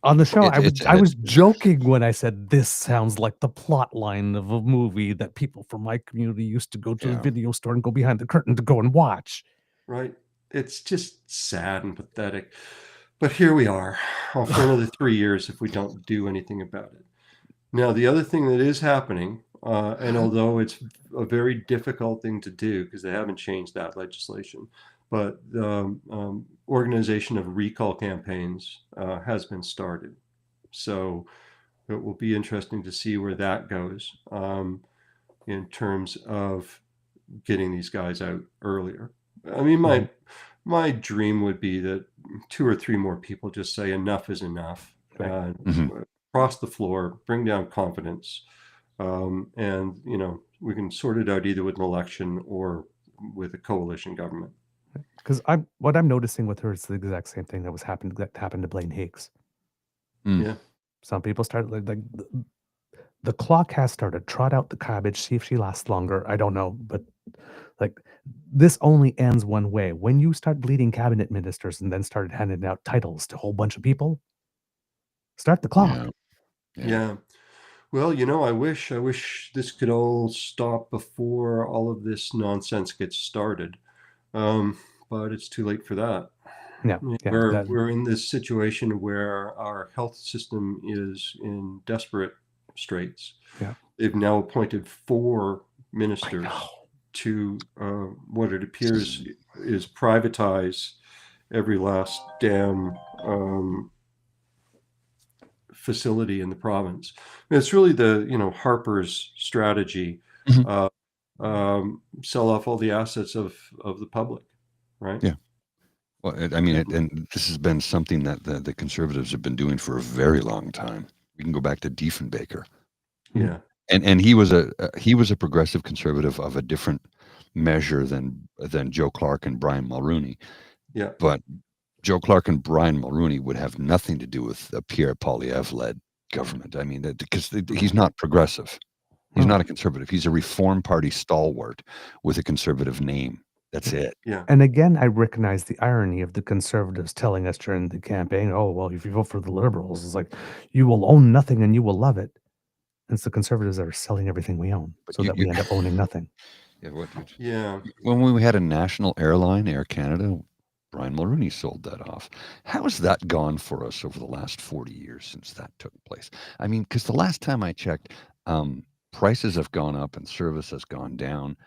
on the show,
It's
I was joking when I said this sounds like the plot line of a movie that people from my community used to go to the
Yeah.
video store and go behind the curtain to go and watch.
Right. It's just sad and pathetic. But here we are, for another 3 years if we don't do anything about it. Now, the other thing that is happening, and although it's a very difficult thing to do because they haven't changed that legislation, but the organization of recall campaigns has been started. So it will be interesting to see where that goes, in terms of getting these guys out earlier. I mean, my dream would be that 2 or 3 more people just say enough is enough,
Right.
across the floor, bring down confidence, and we can sort it out either with an election or with a coalition government.
Because what I'm noticing with her is the exact same thing that happened to Blaine Higgs.
Mm.
Yeah,
Some people started like the clock has started. Trot out the cabbage, see if she lasts longer. I don't know, but like, this only ends one way. When you start bleeding cabinet ministers and then started handing out titles to a whole bunch of people, start the clock.
Yeah.
yeah. Well, I wish this could all stop before all of this nonsense gets started, but it's too late for that.
Yeah.
We're in this situation where our health system is in desperate straits.
Yeah.
They've now appointed 4
I
ministers
know.
to what it appears is privatize every last damn facility in the province. And it's really the Harper's strategy,
Mhm.
sell off all the assets of the public, right?
Yeah. Well, I mean, and this has been something that the Conservatives have been doing for a very long time. We can go back to Diefenbaker,
Yeah,
and he was a progressive conservative of a different measure than Joe Clark and Brian Mulroney.
yeah.
But Joe Clark and Brian Mulroney would have nothing to do with a Pierre Poilievre-led government. I mean, because he's not progressive. He's
Oh.
not a conservative. He's a Reform Party stalwart with a conservative name. That's it.
Yeah.
And again, I recognize the irony of the Conservatives telling us during the campaign, oh, well, if you vote for the Liberals, it's like, you will own nothing and you will love it. And it's the Conservatives that are selling everything we own,
But
so that we end up owning nothing.
Yeah,
Yeah.
when we had a national airline, Air Canada, Brian Mulroney sold that off. How has that gone for us over the last 40 years since that took place? I mean, because the last time I checked, prices have gone up and service has gone down.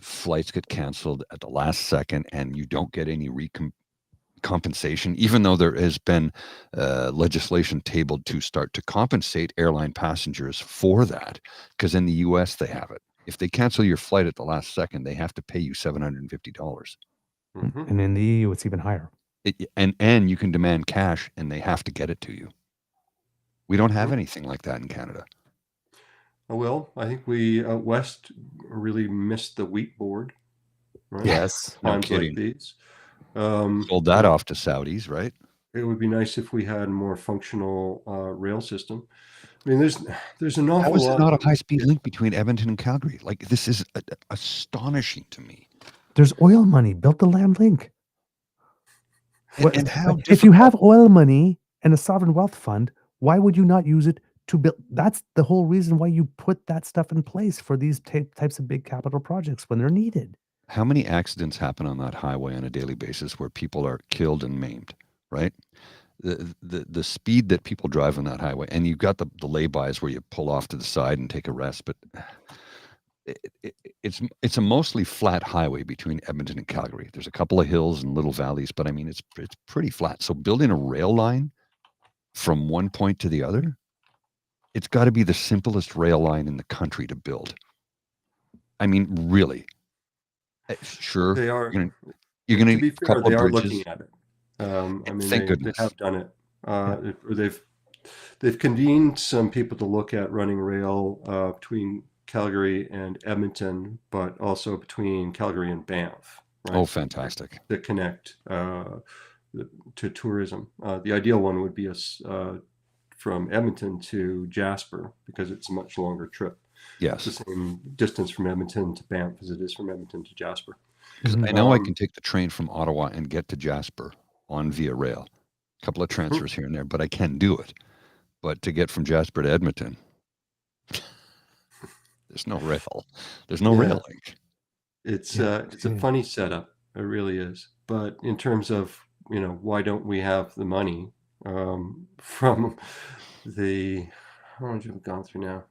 Flights get canceled at the last second, and you don't get any compensation, even though there has been legislation tabled to start to compensate airline passengers for that. Because in the U.S. they have it. If they cancel your flight at the last second, they have to pay you $750.
And in the EU, it's even higher.
And you can demand cash, and they have to get it to you. We don't have anything like that in Canada.
Well, I think we out west really missed the wheat board. Right?
Yes.
No
Times
kidding.
like these.
Sold that off to Saudis, right?
It would be nice if we had a more functional rail system. I mean, there's an awful
How is
lot.
there not a high-speed link between Edmonton and Calgary? Like, this is astonishing to me.
There's oil money. Build the land link.
And how
if you have oil money and a sovereign wealth fund, why would you not use it to build? That's the whole reason why you put that stuff in place for these types of big capital projects when they're needed.
How many accidents happen on that highway on a daily basis where people are killed and maimed, right? The speed that people drive on that highway, and you've got the laybys where you pull off to the side and take a rest, but it's a mostly flat highway between Edmonton and Calgary. There's a couple of hills and little valleys, but I mean it's pretty flat. So building a rail line from one point to the other, it's got to be the simplest rail line in the country to build. I mean, really. Sure,
They are.
You're going
to be fair,
couple
they are
bridges.
looking at it. I mean,
Thank
they
goodness.
have done it. They've convened some people to look at running rail between Calgary and Edmonton, but also between Calgary and Banff. Right?
Oh, fantastic!
To connect to tourism. The ideal one would be from Edmonton to Jasper, because it's a much longer trip.
Yes.
It's the same distance from Edmonton to Banff as it is from Edmonton to Jasper.
Because I know I can take the train from Ottawa and get to Jasper on via rail. A couple of transfers here and there, but I can do it. But to get from Jasper to Edmonton, there's no rail. There's no rail link.
It's a funny setup. It really is. But in terms of, why don't we have the money from the, how much have we gone through now?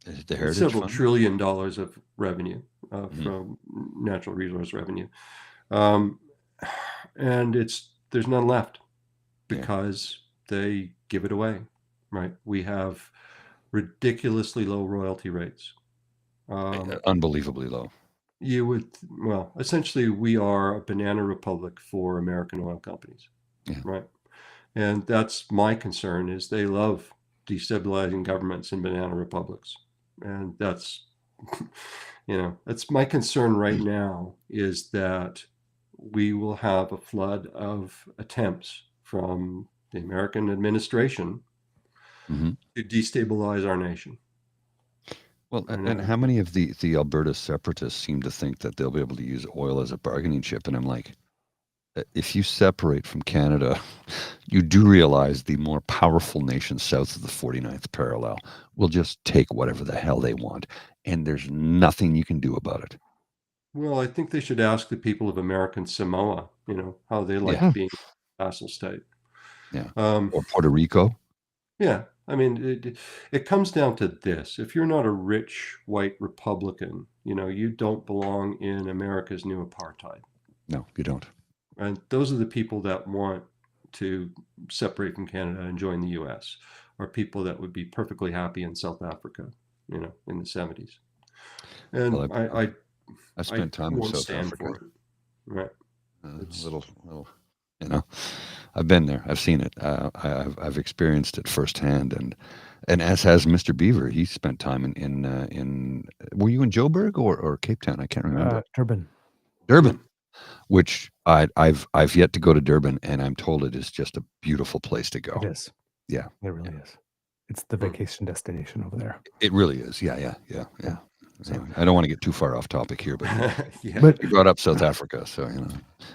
Is it the Heritage
Several
Fund?
$1 trillion of revenue from natural resource revenue. And there's none left because they give it away, right? We have ridiculously low royalty rates.
Unbelievably low.
Essentially we are a banana republic for American oil companies, right? And that's my concern, is they love destabilizing governments in banana republics. And that's, that's my concern right now, is that we will have a flood of attempts from the American administration to destabilize our nation.
Well, and how many of the Alberta separatists seem to think that they'll be able to use oil as a bargaining chip? And I'm like, if you separate from Canada, you do realize the more powerful nations south of the 49th parallel will just take whatever the hell they want, and there's nothing you can do about it.
Well, I think they should ask the people of American Samoa, how they like being a vassal state.
Yeah. Or Puerto Rico.
Yeah. I mean, it comes down to this. If you're not a rich white Republican, you don't belong in America's new apartheid.
No, you don't.
And those are the people that want to separate from Canada and join the U.S., are people that would be perfectly happy in South Africa, in the 70s. And
well, I spent time in South Africa.
For it. Right.
A little, I've been there. I've seen it. I've experienced it firsthand, and as has Mr. Beaver. He spent time in. Were you in Joburg or Cape Town? I can't remember. Durban, which I've yet to go to Durban, and I'm told it is just a beautiful place to go.
It is.
Yeah,
it really is. It's the vacation destination over there.
It really is. Yeah. So, I don't want to get too far off topic here, but
but
you brought up South Africa, so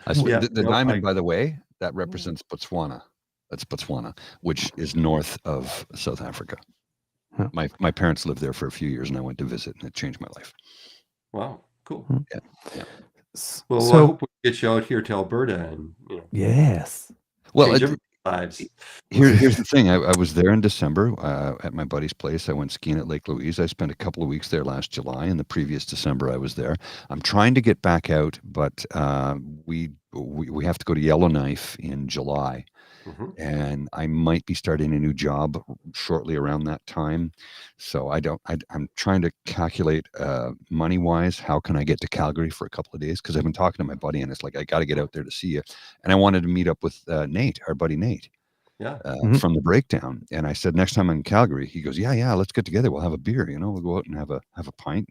the diamond, by the way, that represents Botswana. That's Botswana, which is north of South Africa.
Huh.
My parents lived there for a few years, and I went to visit, and it changed my life.
Wow, cool.
Yeah.
Well, I hope we get you out here to Alberta and
Yes.
Well,
change everybody's lives.
here's the thing. I was there in December at my buddy's place. I went skiing at Lake Louise. I spent a couple of weeks there last July, and the previous December I was there. I'm trying to get back out, but we have to go to Yellowknife in July,
Mhm.
and I might be starting a new job shortly around that time. So I'm trying to calculate money wise, how can I get to Calgary for a couple of days? Because I've been talking to my buddy, and it's like I got to get out there to see you. And I wanted to meet up with Nate, our buddy Nate,
Yeah.
Mhm.
from the Breakdown. And I said, next time I'm in Calgary, he goes, yeah, let's get together. We'll have a beer. We'll go out and have a pint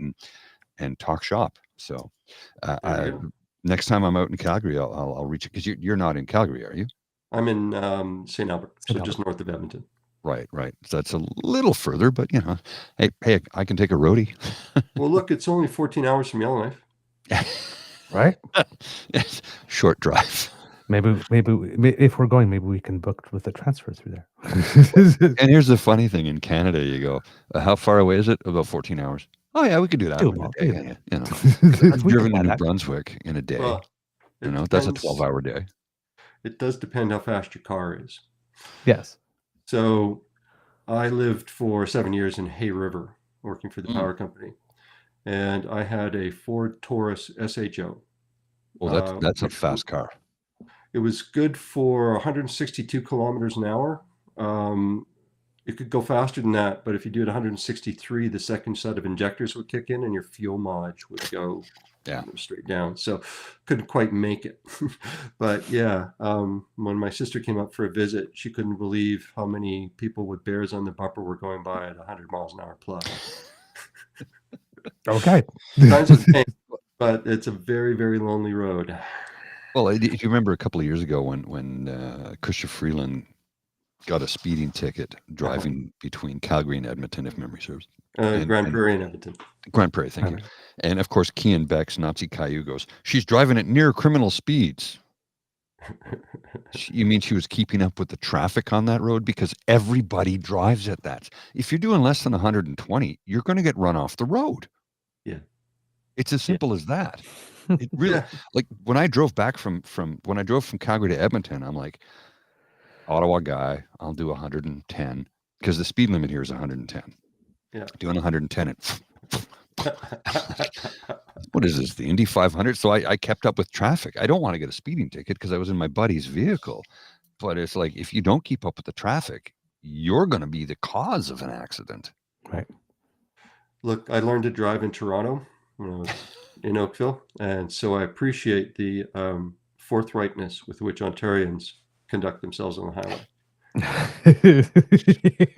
and talk shop. So
There you go.
next time I'm out in Calgary, I'll reach it, because you're not in Calgary, are you?
I'm in St. Albert, so
St.
just north of Edmonton.
Right. So that's a little further, but hey, I can take a roadie.
Well, look, it's only 14 hours from Yellowknife.
Right?
Yes, short drive.
Maybe if we're going, maybe we can book with a transfer through there.
And here's the funny thing: in Canada, you go, how far away is it? About 14 hours. Oh yeah, we could do that in
Doable,
a day.
doable.
I've
We can
driven
buy
to New
that.
Brunswick in a day.
Well, it
That's a
depends.
12-hour day.
It does depend how fast your car is.
Yes.
So I lived for 7 years in Hay River, working for the power company, and I had a Ford Taurus SHO.
Well, that's a
which
fast car.
It was good for 162 kilometers an hour. It could go faster than that, but if you do it 163, the second set of injectors would kick in and your fuel mileage would go straight down. So couldn't quite make it. But yeah, when my sister came up for a visit, she couldn't believe how many people with bears on the bumper were going by at 100 miles an hour plus.
Okay.
Times of pain, but it's a very, very lonely road.
Well, if you remember a couple of years ago when Christopher Freeland got a speeding ticket driving between Calgary and Edmonton, if memory serves.
Grand Prairie and Edmonton.
Grand Prairie, thank you. And of course, Kian Beck's Nazi Caillou goes, she's driving at near criminal speeds. You mean she was keeping up with the traffic on that road? Because everybody drives at that. If you're doing less than 120, you're going to get run off the road.
Yeah.
It's as simple as that. It really, like when I drove back from Calgary to Edmonton, I'm like, Ottawa guy, I'll do 110 because the speed limit here is 110.
Yeah.
Doing 110 and what is this, the Indy 500? So I kept up with traffic. I don't want to get a speeding ticket because I was in my buddy's vehicle. But it's like, if you don't keep up with the traffic, you're going to be the cause of an accident.
Right.
Look, I learned to drive in Toronto when I was in Oakville. And so I appreciate the forthrightness with which Ontarians conduct themselves on the highway.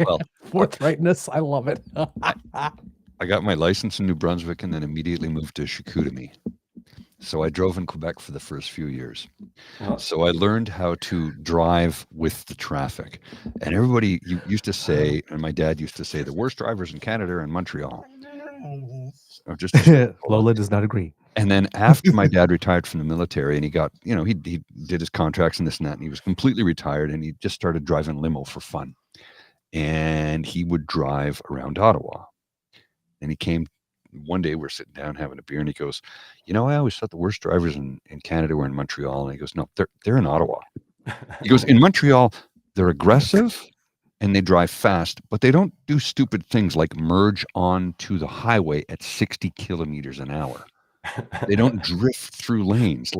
Well,
forthrightness, I love it.
I got my license in New Brunswick and then immediately moved to Chicoutimi. So I drove in Quebec for the first few years. So I learned how to drive with the traffic. And everybody used to say, and my dad used to say, the worst drivers in Canada are in Montreal.
Lola does not agree.
And then after my dad retired from the military and he got, he did his contracts and this and that, and he was completely retired and he just started driving limo for fun. And he would drive around Ottawa. And he came one day, we're sitting down having a beer and he goes, I always thought the worst drivers in Canada were in Montreal. And he goes, no, they're in Ottawa. He goes, in Montreal, they're aggressive and they drive fast, but they don't do stupid things like merge onto the highway at 60 kilometers an hour. They don't drift through lanes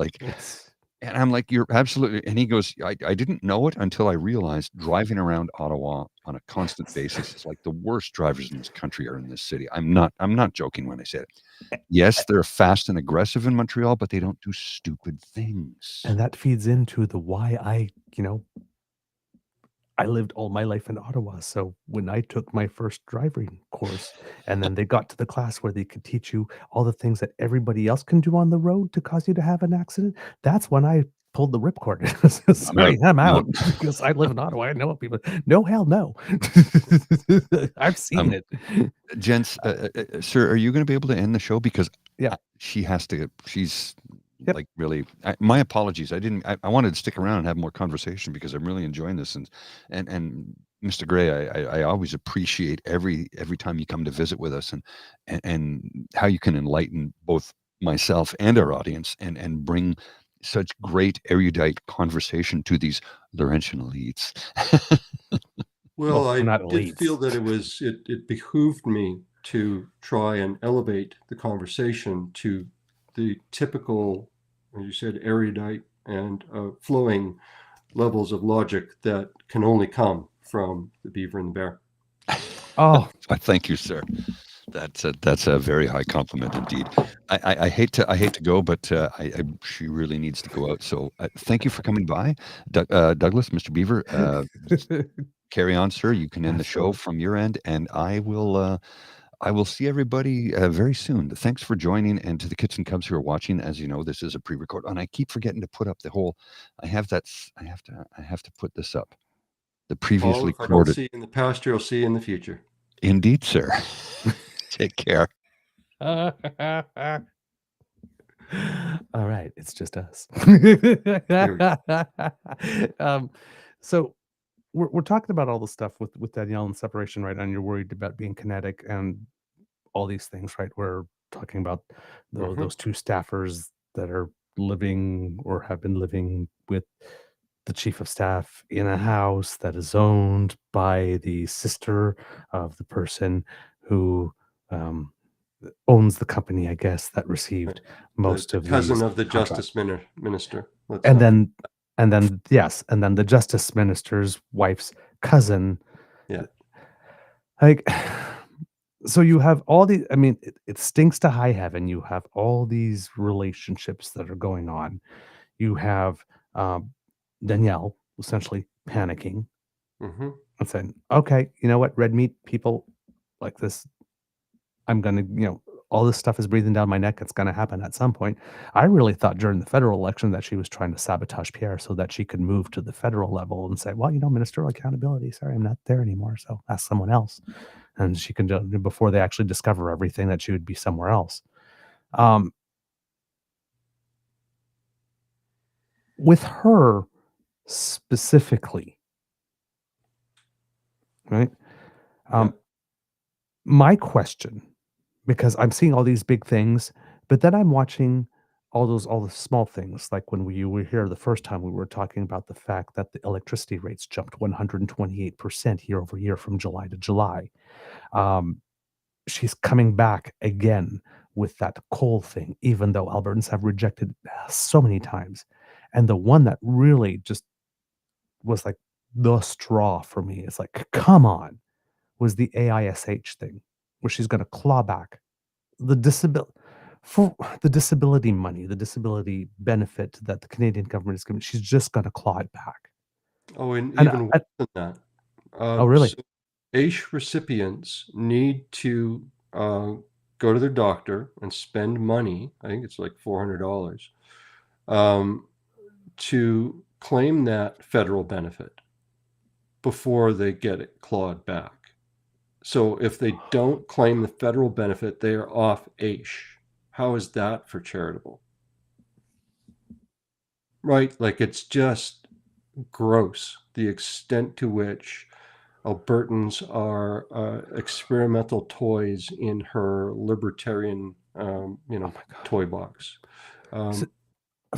and I'm like, you're absolutely. And he goes, I didn't know it until I realized driving around Ottawa on a constant basis is like the worst drivers in this country are in this city. I'm not joking when I say it. Yes, they're fast and aggressive in Montreal, but they don't do stupid things.
And that feeds into the why I lived all my life in Ottawa. So when I took my first driving course and then they got to the class where they could teach you all the things that everybody else can do on the road to cause you to have an accident, that's when I pulled the ripcord. Sorry, I'm out because I live in Ottawa. I know what people. No, hell no. I've seen it.
Gents, sir, are you going to be able to end the show? Because she has to. She's like really. My apologies. I wanted to stick around and have more conversation because I'm really enjoying this. And Mr. Gray, I always appreciate every time you come to visit with us and how you can enlighten both myself and our audience and bring such great erudite conversation to these Laurentian elites.
Well, I
not
did feel
elites.
that it behooved me to try and elevate the conversation to the typical, as you said, erudite and flowing levels of logic that can only come from the beaver and the bear.
Oh,
Thank you, sir. That's a very high compliment indeed. I hate to go, but she really needs to go out. So thank you for coming by, Douglas, Mr. Beaver. Carry on, sir. You can end the show from your end, and I will see everybody very soon. Thanks for joining, and to the Kits and Cubs who are watching. As you know, this is a pre-record, and I keep forgetting to put up the whole. I have to put this up. The previously
Paul, if I don't
recorded.
see you in the past, you'll see you in the future.
Indeed, sir. Take care.
all right, it's just us. So we're talking about all the stuff with Danielle and separation, right? And you're worried about being kinetic and all these things, right? We're talking about those two staffers that are living or have been living with the chief of staff in a house that is owned by the sister of the person who owns the company, I guess, that received most
the
of
cousin
these
of the
contracts.
justice minister.
And then the justice minister's wife's cousin.
Yeah.
Like, so you have all these, I mean, it stinks to high heaven. You have all these relationships that are going on. You have Danielle essentially panicking
Mm-hmm.
and saying, okay, you know what, red meat people like this, I'm going to, all this stuff is breathing down my neck. It's going to happen at some point. I really thought during the federal election that she was trying to sabotage Pierre so that she could move to the federal level and say, well, ministerial accountability, sorry, I'm not there anymore. So ask someone else. And she can do, before they actually discover everything, that she would be somewhere else. With her specifically, right? My question, because I'm seeing all these big things, but then I'm watching all the small things. Like when we were here the first time, we were talking about the fact that the electricity rates jumped 128% year over year from July to July. She's coming back again with that coal thing, even though Albertans have rejected so many times. And the one that really just was like the straw for me, it's like, come on, was the AISH thing, where she's going to claw back the disability money, the disability benefit that the Canadian government is giving. She's just going to claw it back.
Oh, and even worse than that.
Oh, really?
So AISH recipients need to go to their doctor and spend money. I think it's like $400 to claim that federal benefit before they get it clawed back. So if they don't claim the federal benefit, they are off AISH. How is that for charitable? Right? Like, it's just gross, the extent to which Albertans are experimental toys in her libertarian, toy box.
So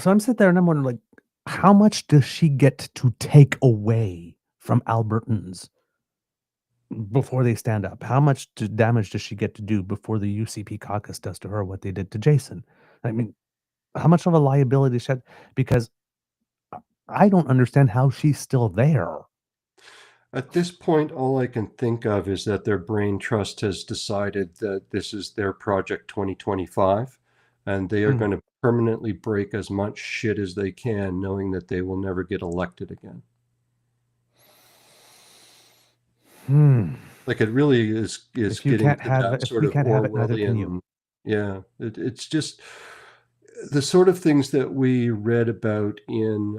I'm sitting there and I'm wondering, like, how much does she get to take away from Albertans before they stand up? How much damage does she get to do before the UCP caucus does to her what they did to Jason? I mean, how much of a liability she had? Because I don't understand how she's still there.
At this point, all I can think of is that their brain trust has decided that this is their project 2025, and they are going to permanently break as much shit as they can, knowing that they will never get elected again. Like, it really is getting to that sort of Orwellian. Yeah, it's just the sort of things that we read about in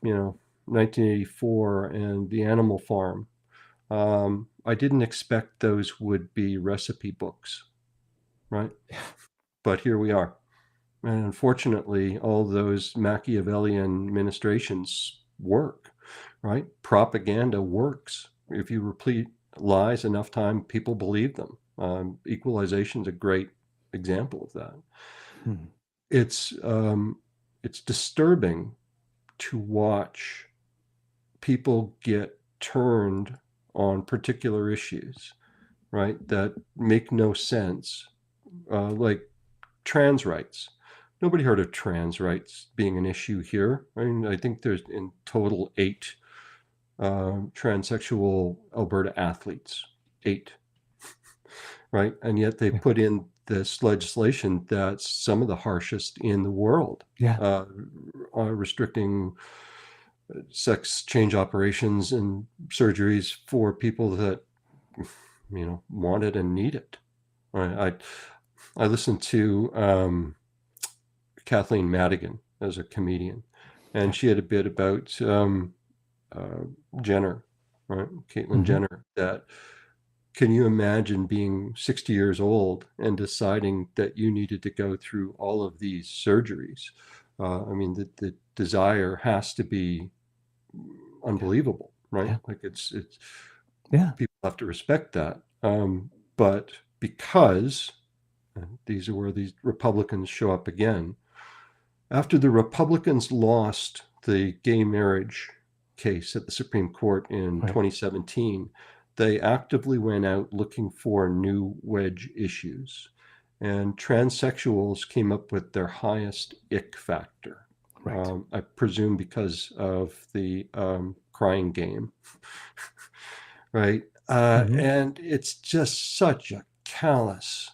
1984 and The Animal Farm. I didn't expect those would be recipe books, right? But here we are. And unfortunately, all those Machiavellian ministrations work, right? Propaganda works. If you repeat lies enough time, people believe them. Equalization is a great example of that. it's disturbing to watch people get turned on particular issues, right, that make no sense, like trans rights. Nobody heard of trans rights being an issue here. I mean, I think there's in total 8 transsexual Alberta athletes. 8, right? And yet they put in this legislation that's some of the harshest in the world, restricting sex change operations and surgeries for people that want it and need it. I listened to Kathleen Madigan as a comedian, and she had a bit about Jenner, right? Caitlyn Jenner. That can you imagine being 60 years old and deciding that you needed to go through all of these surgeries? I mean, the desire has to be unbelievable, right?
Yeah.
Like it's
Yeah.
people have to respect that. But because these are where these Republicans show up again. After the Republicans lost the gay marriage case at the Supreme Court in 2017, they actively went out looking for new wedge issues. And transsexuals came up with their highest ick factor.
Right.
I presume because of the crying game, right? And it's just such a callous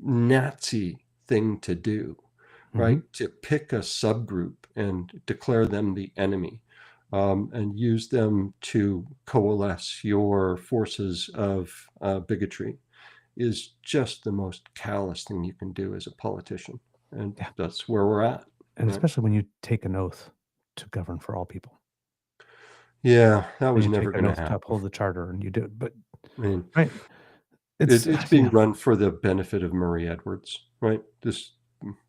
Nazi thing to do, right? To pick a subgroup and declare them the enemy, and use them to coalesce your forces of bigotry is just the most callous thing you can do as a politician. And that's where we're at.
And especially when you take an oath to govern for all people.
Yeah, that was
you
never
take an
going
oath
to
to
happen.
uphold the charter, and you do it. But
I mean,
right,
it's being run for the benefit of Murray Edwards, right?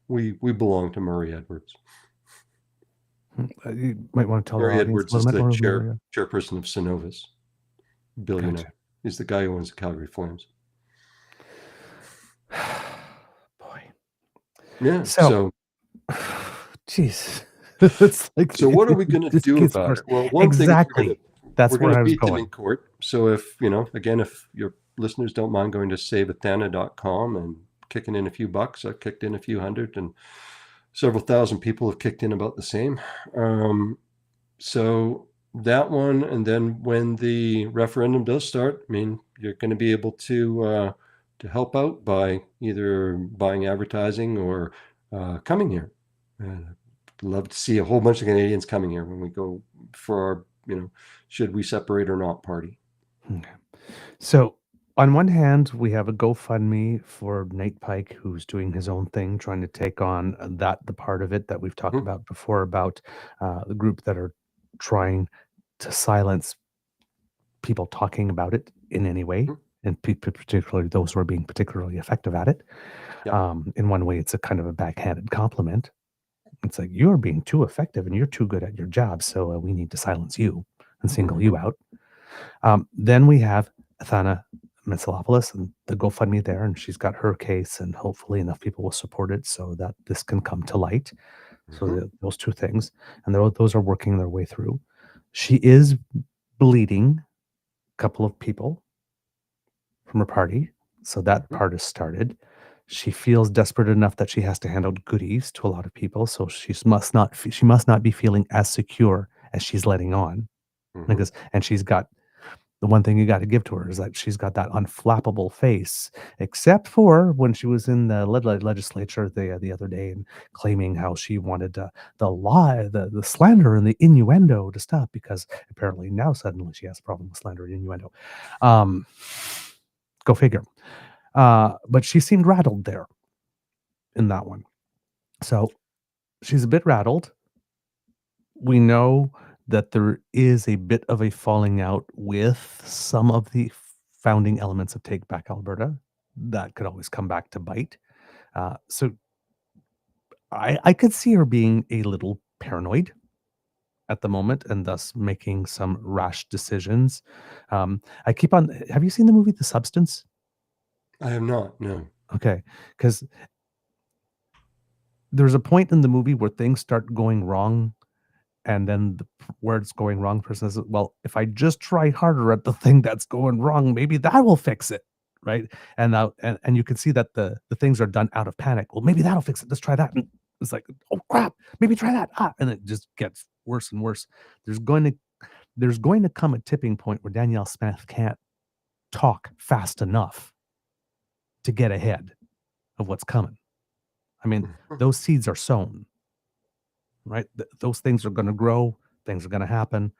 We belong to Murray Edwards.
You might want to tell
Murray
our audience
Edwards
a
is
little
the
bit more.
chairperson of Synovus, billionaire.
Gotcha.
He's the guy who owns the Calgary Flames.
Boy.
Yeah.
So, jeez. It's like,
so what are we going to do about it? Well, one thing is we're going to beat them in court. So if, again, if your listeners don't mind going to saveathena.com and kicking in a few bucks, I've kicked in a few hundred, and several thousand people have kicked in about the same. So that one, and then when the referendum does start, I mean, you're going to be able to help out by either buying advertising or coming here. Love to see a whole bunch of Canadians coming here when we go for our, should we separate or not party.
Okay. So on one hand, we have a GoFundMe for Nate Pike, who's doing his own thing, trying to take on the part of it that we've talked about before, about the group that are trying to silence people talking about it in any way, and particularly those who are being particularly effective at it. In one way, it's a kind of a backhanded compliment. It's like, you're being too effective and you're too good at your job, so we need to silence you and single you out. Then we have Athana Metsalopoulos and the GoFundMe there, and she's got her case, and hopefully enough people will support it so that this can come to light. So those two things, and those are working their way through. She is bleeding a couple of people from her party, so that part is started. She feels desperate enough that she has to hand out goodies to a lot of people, so she must not be feeling as secure as she's letting on. And she's got the one thing you got to give to her is that she's got that unflappable face, except for when she was in the legislature the other day and claiming how she wanted the lie, the slander and the innuendo to stop, because apparently now suddenly she has a problem with slander and innuendo. Go figure. But she seemed rattled there in that one. So she's a bit rattled. We know that there is a bit of a falling out with some of the founding elements of Take Back Alberta. That could always come back to bite. So I could see her being a little paranoid at the moment and thus making some rash decisions. Have you seen the movie The Substance?
I have not, no.
Okay, because there's a point in the movie where things start going wrong, and then where it's going wrong, the person says, well, if I just try harder at the thing that's going wrong, maybe that will fix it, right? And now, and you can see that the things are done out of panic. Well, maybe that'll fix it. Let's try that. And it's like, oh crap, maybe try that. And it just gets worse and worse. There's going to come a tipping point where Danielle Smith can't talk fast enough to get ahead of what's coming. I mean, those seeds are sown, right? Those things are going to grow. Things are going to happen.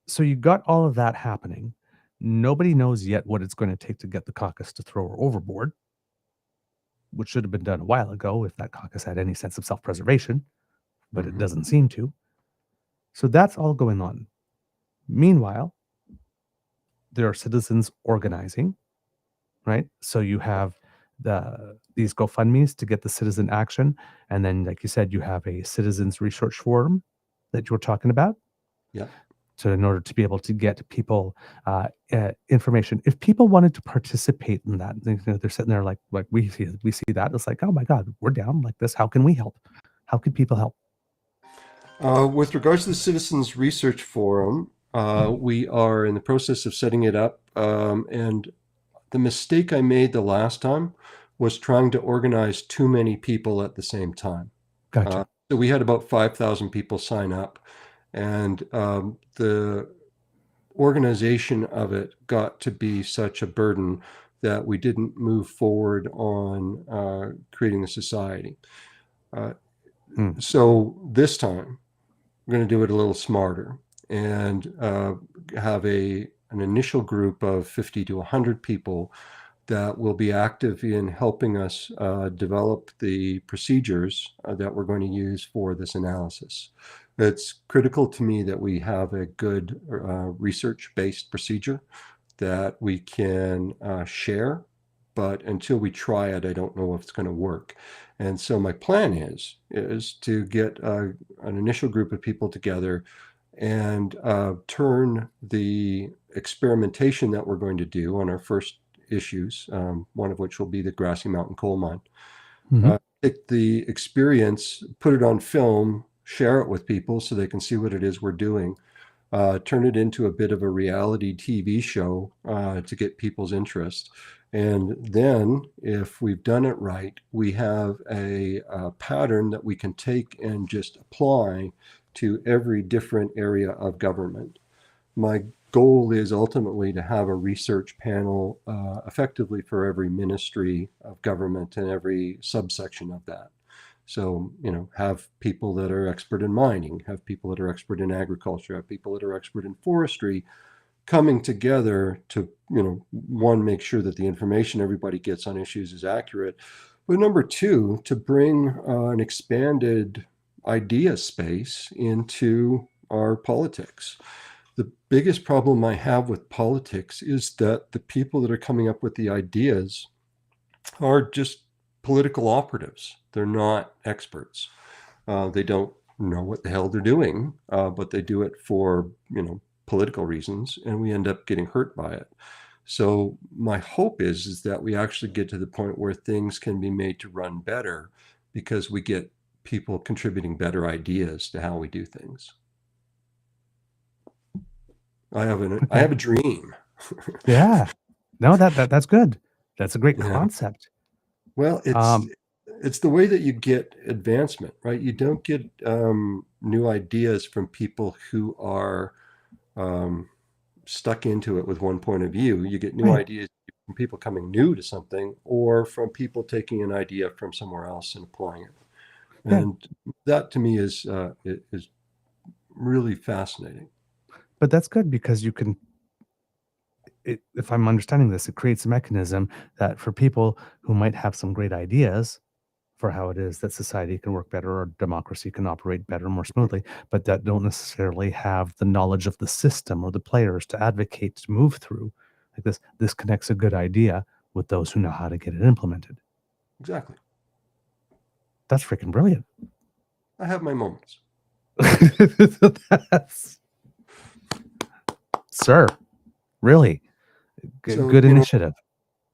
So you got all of that happening. Nobody knows yet what it's going to take to get the caucus to throw her overboard, which should have been done a while ago if that caucus had any sense of self-preservation, but it doesn't seem to. So that's all going on. Meanwhile, there are citizens organizing, right? So you have these GoFundMes to get the citizen action. And then, like you said, you have a citizens research forum that you were talking about.
Yeah.
So in order to be able to get people information, if people wanted to participate in that, they're sitting there like we see that. It's like, oh my God, we're down like this. How can we help? How can people help?
With regards to the Citizens Research Forum, we are in the process of setting it up. And the mistake I made the last time was trying to organize too many people at the same time.
Gotcha.
So we had about 5,000 people sign up, and the organization of it got to be such a burden that we didn't move forward on creating the society. So this time, we're going to do it a little smarter and have an initial group of 50 to 100 people that will be active in helping us develop the procedures that we're going to use for this analysis. It's critical to me that we have a good research-based procedure that we can share, but until we try it, I don't know if it's going to work. And so my plan is to get an initial group of people together and turn the experimentation that we're going to do on our first issues, one of which will be the Grassy Mountain coal mine. Take the experience, put it on film, share it with people so they can see what it is we're doing, turn it into a bit of a reality TV show to get people's interest. And then if we've done it right, we have a pattern that we can take and just apply to every different area of government. My goal is ultimately to have a research panel effectively for every ministry of government and every subsection of that. So, have people that are expert in mining, have people that are expert in agriculture, have people that are expert in forestry, coming together to, one, make sure that the information everybody gets on issues is accurate. But number two, to bring an expanded idea space into our politics. The biggest problem I have with politics is that the people that are coming up with the ideas are just political operatives. They're not experts. They don't know what the hell they're doing, but they do it for, political reasons, and we end up getting hurt by it. So my hope is that we actually get to the point where things can be made to run better because we get people contributing better ideas to how we do things. I have a dream.
Yeah. No, that's good. That's a great concept.
Well, it's the way that you get advancement, right? You don't get new ideas from people who are stuck into it with one point of view. You get new ideas from people coming new to something, or from people taking an idea from somewhere else and applying it. And that to me is really fascinating.
But that's good because you can, if I'm understanding this, it creates a mechanism that for people who might have some great ideas for how it is that society can work better or democracy can operate better, more smoothly, but that don't necessarily have the knowledge of the system or the players to advocate to move through. Like this connects a good idea with those who know how to get it implemented.
Exactly.
That's freaking brilliant.
I have my moments.
Sir, really good initiative.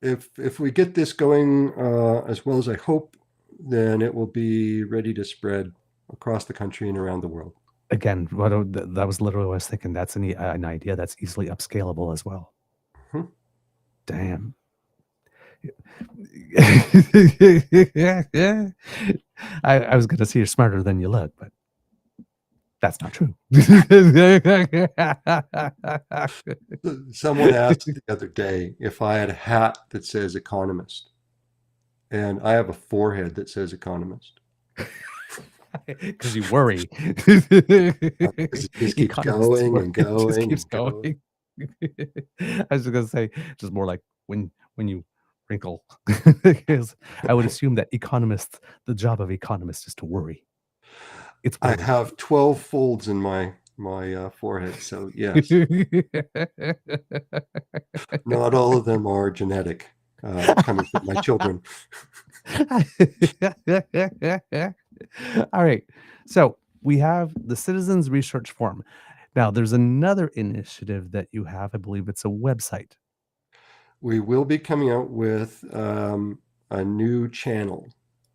If we get this going as well as I hope, then it will be ready to spread across the country and around the world.
Again, that was literally what I was thinking. That's an idea that's easily upscalable as well.
Mhm.
Damn. I was going to say you're smarter than you look, but that's not true.
Someone asked the other day if I had a hat that says Economist, and I have a forehead that says Economist.
Because you worry.
It just keeps
Economists
going
worry.
and
It just
going
keeps
and going.
going. I was just gonna say, just more like when you wrinkle. Because I would assume that the job of economist is to worry. It's
I
worry.
have 12 folds in my forehead, so yes, not all of them are genetic, coming from my children.
All right. So we have the Citizens Research Forum. Now, there's another initiative that you have. I believe it's a website.
We will be coming out with a new channel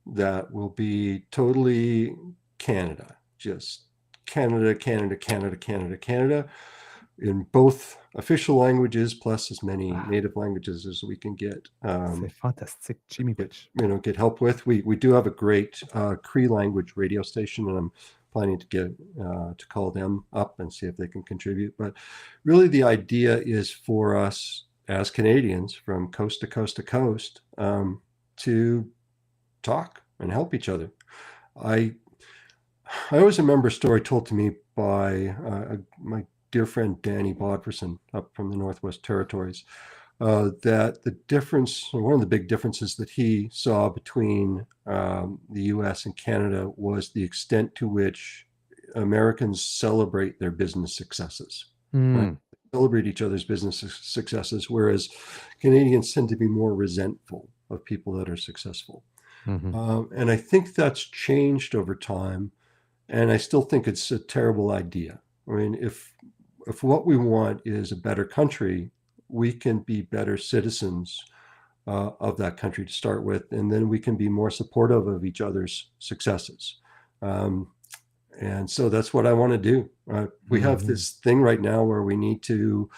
that will be totally Canada, just Canada, Canada, Canada, Canada, Canada, in both official languages plus as many native languages as we can get.
C'est fantastique, Jimmy Witch.
Get help with. We do have a great Cree language radio station, and I'm planning to get to call them up and see if they can contribute. But really, the idea is for us as Canadians from coast to coast to coast to talk and help each other. I always remember a story told to me by my dear friend Danny Bodferson up from the Northwest Territories, that the difference, or one of the big differences that he saw between the US and Canada was the extent to which Americans celebrate their business successes. Right? Celebrate each other's business successes, whereas Canadians tend to be more resentful of people that are successful. And I think that's changed over time, and I still think it's a terrible idea. I mean, if what we want is a better country, we can be better citizens of that country to start with, and then we can be more supportive of each other's successes. And so that's what I want to do. We have this thing right now where we need to,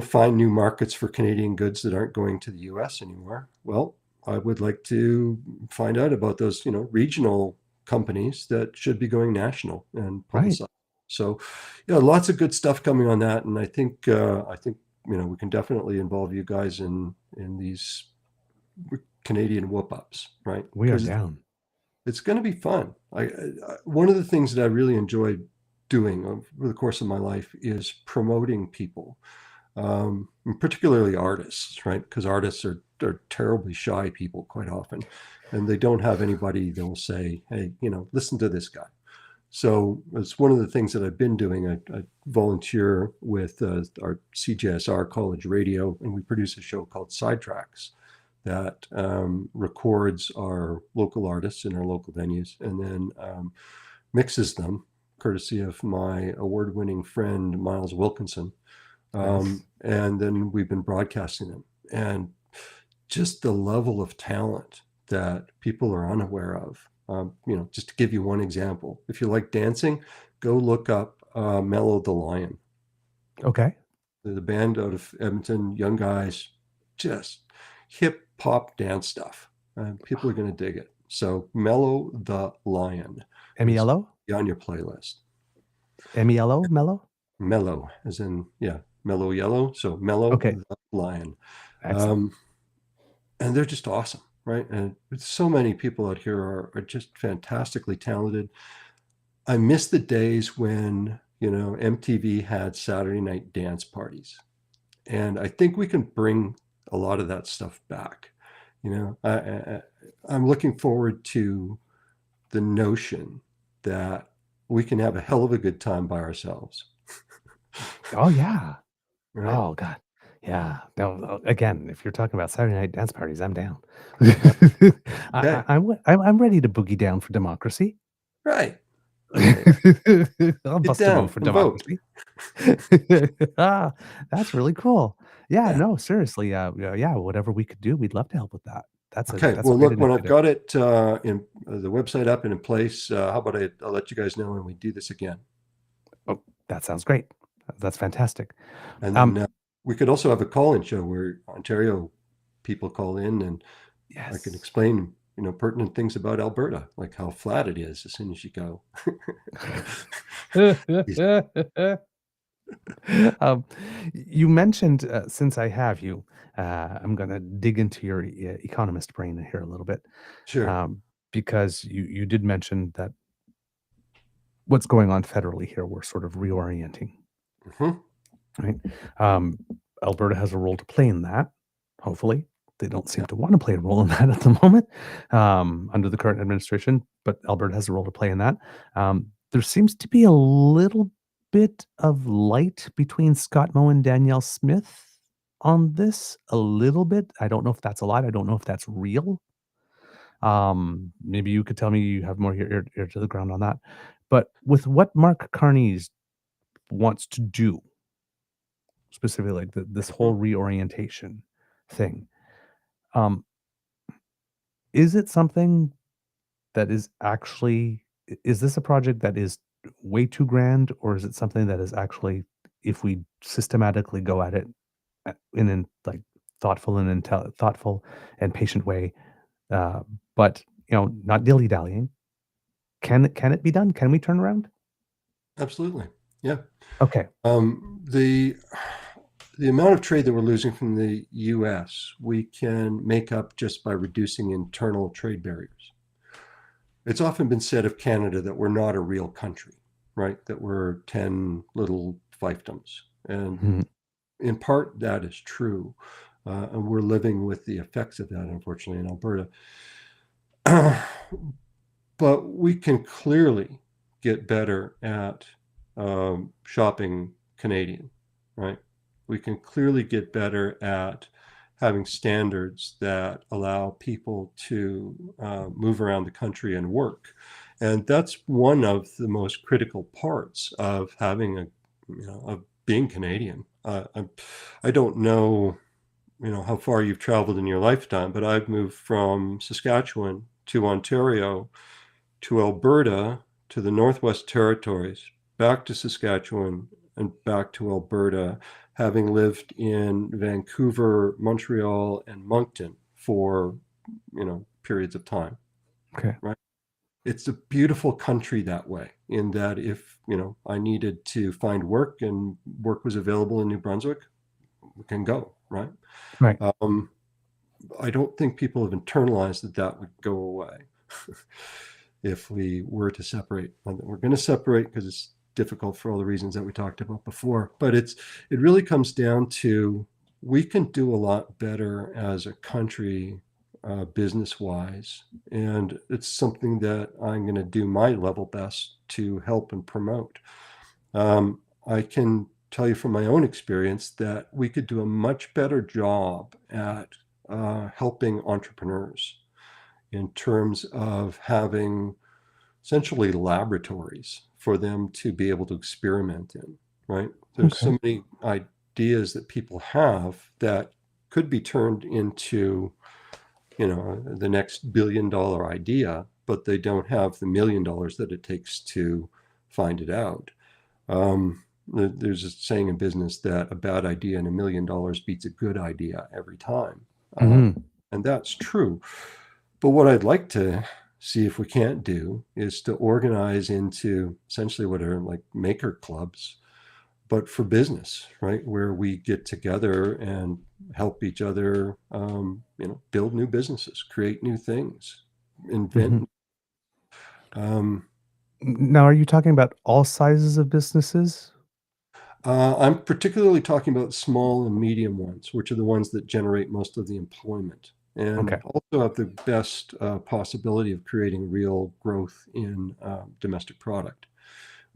find new markets for Canadian goods that aren't going to the US anymore. Well, I would like to find out about those, regional companies that should be going national and publicize. Right. So, lots of good stuff coming on that, and I think we can definitely involve you guys in these Canadian whoop-ups, right?
We are down.
It's going to be fun. One of the things that I really enjoyed doing over the course of my life is promoting people, particularly artists, right? Because artists are terribly shy people quite often, and they don't have anybody that will say, hey, listen to this guy. So it's one of the things that I've been doing. I volunteer with our CJSR College Radio, and we produce a show called Sidetracks that records our local artists in our local venues and then mixes them, courtesy of my award-winning friend, Miles Wilkinson. Nice. And then we've been broadcasting them. And just the level of talent that people are unaware of. Just to give you one example, if you like dancing, go look up Mellow the Lion.
Okay.
The band out of Edmonton, young guys, just hip hop dance stuff. People are going to dig it. So Mellow the Lion.
M-E-L-O?
On your playlist.
M-E-L-O? Mellow?
Mellow, as in, mellow yellow. So Mellow the Lion. And they're just awesome. Right. And so many people out here are just fantastically talented. I miss the days when, MTV had Saturday night dance parties. And I think we can bring a lot of that stuff back. I'm looking forward to the notion that we can have a hell of a good time by ourselves.
Oh, yeah.
Right?
Oh, God. Yeah. No, again, if you're talking about Saturday night dance parties, I'm down. I'm ready to boogie down for democracy.
Right.
I'll bust a move for democracy. That's really cool. Yeah. No, seriously. Yeah. Whatever we could do, we'd love to help with that. That's
Okay.
a
Well,
great
look, when I've
initiative.
got it in the website up and in place, how about I'll let you guys know when we do this again.
Oh, that sounds great. That's fantastic.
And then we could also have a call-in show where Ontario people call in, and I can
Yes.
explain, pertinent things about Alberta, like how flat it is as soon as you go.
You mentioned, since I have you, I'm going to dig into your economist brain here a little bit,
Sure.
because you did mention that what's going on federally here, we're sort of reorienting,
hmm
right? Alberta has a role to play in that, hopefully. They don't seem
Yeah.
to want to play a role in that at the moment, under the current administration, but Alberta has a role to play in that. There seems to be a little bit of light between Scott Moe and Danielle Smith on this, a little bit. I don't know if that's a lot. I don't know if that's real. Maybe you could tell me you have more ear to the ground on that. But with what Mark Carney wants to do, specifically like this whole reorientation thing, is it something that is actually, is this a project that is way too grand, or is it something that is actually, if we systematically go at it in an like thoughtful and patient way, but not dilly dallying, can it be done? Can we turn around?
Absolutely. Yeah.
Okay.
The amount of trade that we're losing from the U.S., we can make up just by reducing internal trade barriers. It's often been said of Canada that we're not a real country, right? That we're 10 little fiefdoms. And
Mhm.
in part, that is true. And we're living with the effects of that, unfortunately, in Alberta. But we can clearly get better at shopping Canadian, right? We can clearly get better at having standards that allow people to move around the country and work. And that's one of the most critical parts of having of being Canadian. I don't know, how far you've traveled in your lifetime, but I've moved from Saskatchewan to Ontario to Alberta to the Northwest Territories, back to Saskatchewan, and back to Alberta, having lived in Vancouver, Montreal, and Moncton for, periods of time.
Okay.
Right. It's a beautiful country that way, in that if, I needed to find work and work was available in New Brunswick, we can go, right?
Right.
I don't think people have internalized that would go away if we were to separate. We're going to separate because it's difficult for all the reasons that we talked about before. But it really comes down to, we can do a lot better as a country, business-wise, and it's something that I'm going to do my level best to help and promote. I can tell you from my own experience that we could do a much better job at helping entrepreneurs in terms of having essentially laboratories for them to be able to experiment in, right? There's so many ideas that people have that could be turned into, the next billion-dollar idea, but they don't have the $1 million that it takes to find it out. There's a saying in business that a bad idea and $1 million beats a good idea every time. And that's true. But what I'd like to see if we can't do is to organize into essentially what are like maker clubs, but for business, right? Where we get together and help each other, build new businesses, create new things, invent.
Now, are you talking about all sizes of businesses?
I'm particularly talking about small and medium ones, which are the ones that generate most of the employment, and also have the best possibility of creating real growth in domestic product,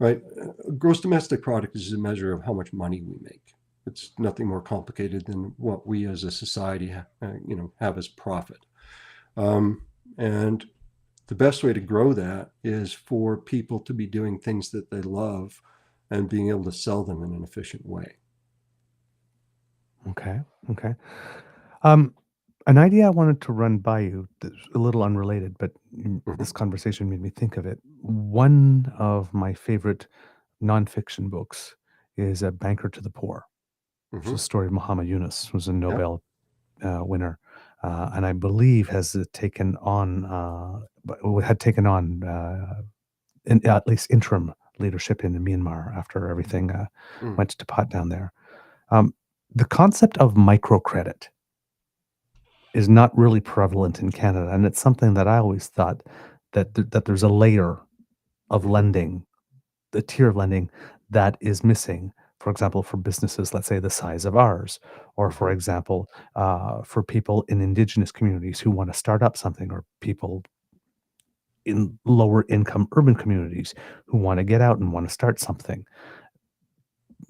right? Gross domestic product is a measure of how much money we make. It's nothing more complicated than what we as a society, have as profit. And the best way to grow that is for people to be doing things that they love and being able to sell them in an efficient way.
Okay. An idea I wanted to run by you that's a little unrelated, but this
Mhm.
conversation made me think of it. One of my favorite nonfiction books is A Banker to the Poor. It's a
Mhm.
story of Muhammad Yunus, who's a
Yeah.
Nobel winner, and I believe has taken on, had taken on at least interim leadership in Myanmar after everything
Mm.
went to pot down there. Um, the concept of microcredit is not really prevalent in Canada, and it's something that I always thought that there's a layer of
Mhm.
lending, the tier of lending that is missing. For example, for businesses, let's say the size of ours, or for
Mhm.
example, for people in Indigenous communities who want to start up something, or people in lower income urban communities who want to get out and want to start something.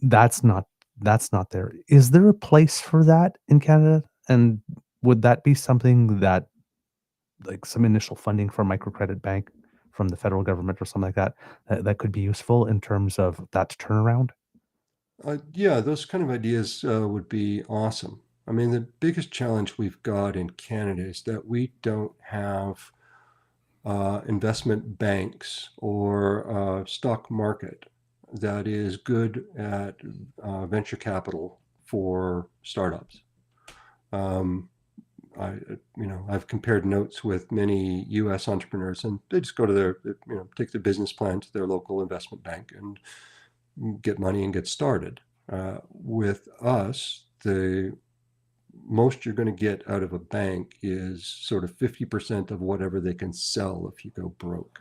That's not that's not there. Is there a place for that in Canada? And would that be something that, like, some initial funding for a microcredit bank from the federal government or something like that, that could be useful in terms of that turnaround?
Yeah, those kind of ideas would be awesome. I mean, the biggest challenge we've got in Canada is that we don't have investment banks or stock market that is good at venture capital for startups. Um, I've compared notes with many U.S. entrepreneurs, and they just go to take their business plan to their local investment bank and get money and get started. With us, the most you're going to get out of a bank is sort of 50% of whatever they can sell if you go broke,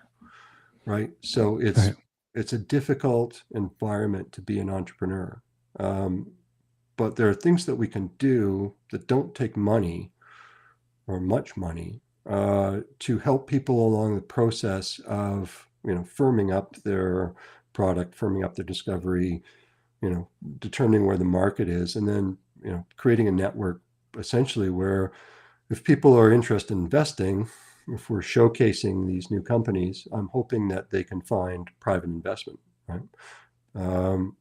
right? So it's
Right.
it's a difficult environment to be an entrepreneur. Um, but there are things that we can do that don't take money or much money to help people along the process of firming up their product, firming up their discovery, determining where the market is, and then creating a network essentially where if people are interested in investing, if we're showcasing these new companies, I'm hoping that they can find private investment, right? Um,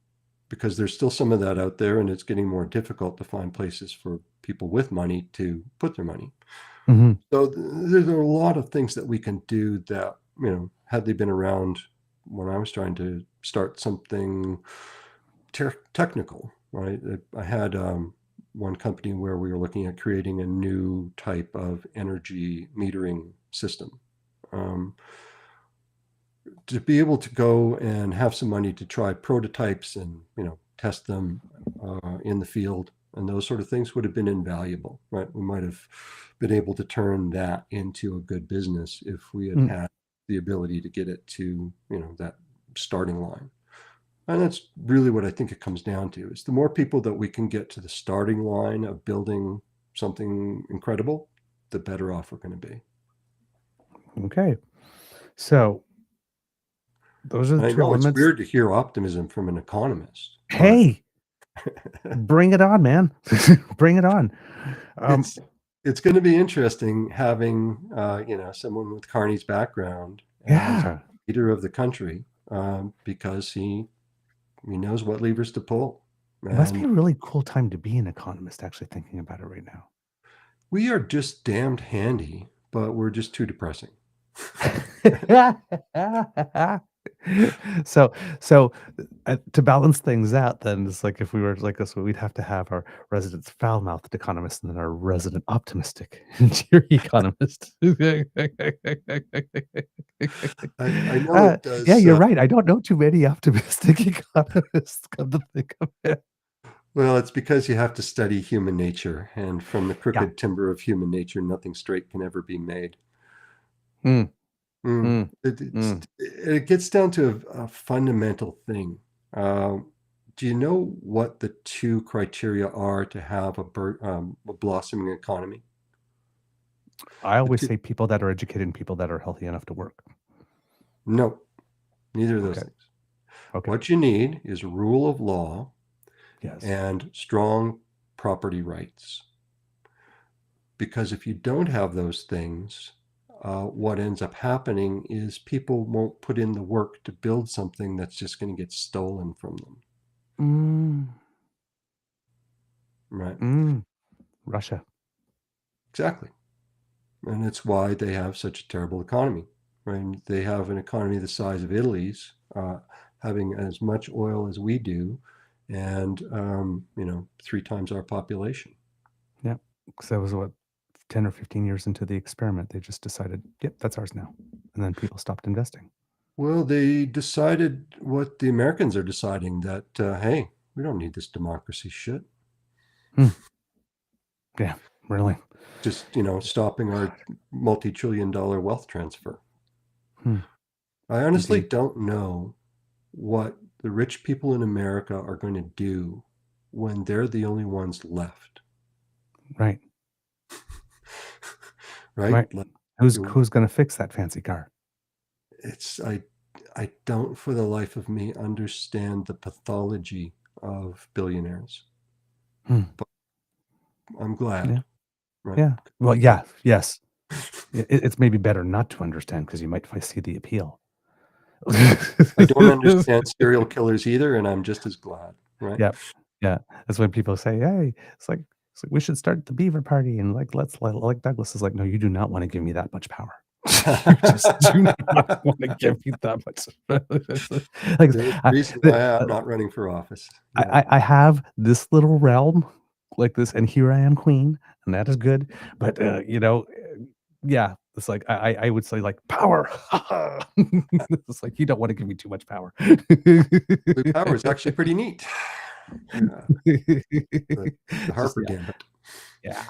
because there's still some of that out there, and it's getting more difficult to find places for people with money to put their money.
Mhm.
So there's a lot of things that we can do that, had they been around when I was trying to start something technical, right? I had one company where we were looking at creating a new type of energy metering system. Um, to be able to go and have some money to try prototypes and test them in the field and those sort of things would have been invaluable, right? We might have been able to turn that into a good business if we had
Mm.
had the ability to get it to that starting line. And that's really what I think it comes down to is the more people that we can get to the starting line of building something incredible, the better off we're going to be.
Okay. So those are the
And I
two
know it's
elements.
weird to hear optimism from an economist, but
Hey, bring it on, man. Bring it on. Um,
it's it's going to be interesting having someone with Carney's background as
yeah.
leader of the country because he knows what levers to pull.
It must be
And
a really cool time to be an economist, actually thinking about it right now.
we are just damned handy, but we're just too depressing.
So so, to balance things out, then it's like if we were like this, we'd have to have our resident foul-mouthed economist and then our resident optimistic and cheery economist.
I know it
Yeah,
does.
you're right. I don't know too many optimistic economists, come to think of it.
Well, it's because you have to study human nature, and from the
Yeah.
crooked timber of human nature, nothing straight can ever be made.
Mm,
Mm.
mm, mm.
It gets down to a fundamental thing. Do you know what the two criteria are to have a blossoming economy?
I
The
always
two,
say people that are educated and people that are healthy enough to work.
no, neither of those
Okay.
things.
Okay.
What you need is rule of law
Yes.
and strong property rights. Because if you don't have those things, what ends up happening is people won't put in the work to build something that's just going to get stolen from them,
Mm,
right?
mm. Russia.
Exactly. And it's why they have such a terrible economy, right? They have an economy the size of Italy's, having as much oil as we do, and 3 times our population.
Yeah. Because that was what, 10 or 15 years into the experiment, they just decided, yep, that's ours now. And then people stopped investing.
Well, they decided what the Americans are deciding, that hey, we don't need this democracy shit.
Yeah, really.
Just stopping our multi-trillion-dollar wealth transfer. I honestly
Indeed.
don't know what the rich people in America are going to do when they're the only ones left.
Right.
Right?
Right. Who's going to fix that fancy car?
I don't for the life of me understand the pathology of billionaires. But I'm glad.
Yeah.
Right?
Yeah. Well, yeah. Yes. It's maybe better not to understand because you might see the appeal.
I don't understand serial killers either, and I'm just as glad. Right?
Yeah. Yeah. That's when people say, hey, it's like we should start the Beaver Party, and like Douglas is like, no, you do not want to give me that much power. You just do not want to give me that much.
There's the reason why I'm not running for office.
I have this little realm like this, and here I am queen, and that is good. But yeah, it's like I would say like power. It's like you don't want to give me too much power.
Power is actually pretty neat. The Harper Gambit.
Yeah.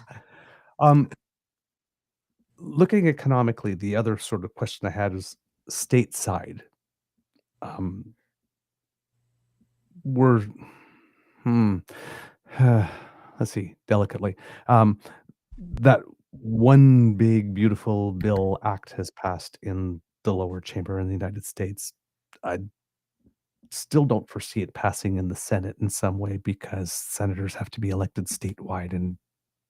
Looking economically, the other sort of question I had is stateside. We're let's see, delicately. That one big beautiful bill act has passed in the lower chamber in the United States. I still don't foresee it passing in the Senate in some way because senators have to be elected statewide, and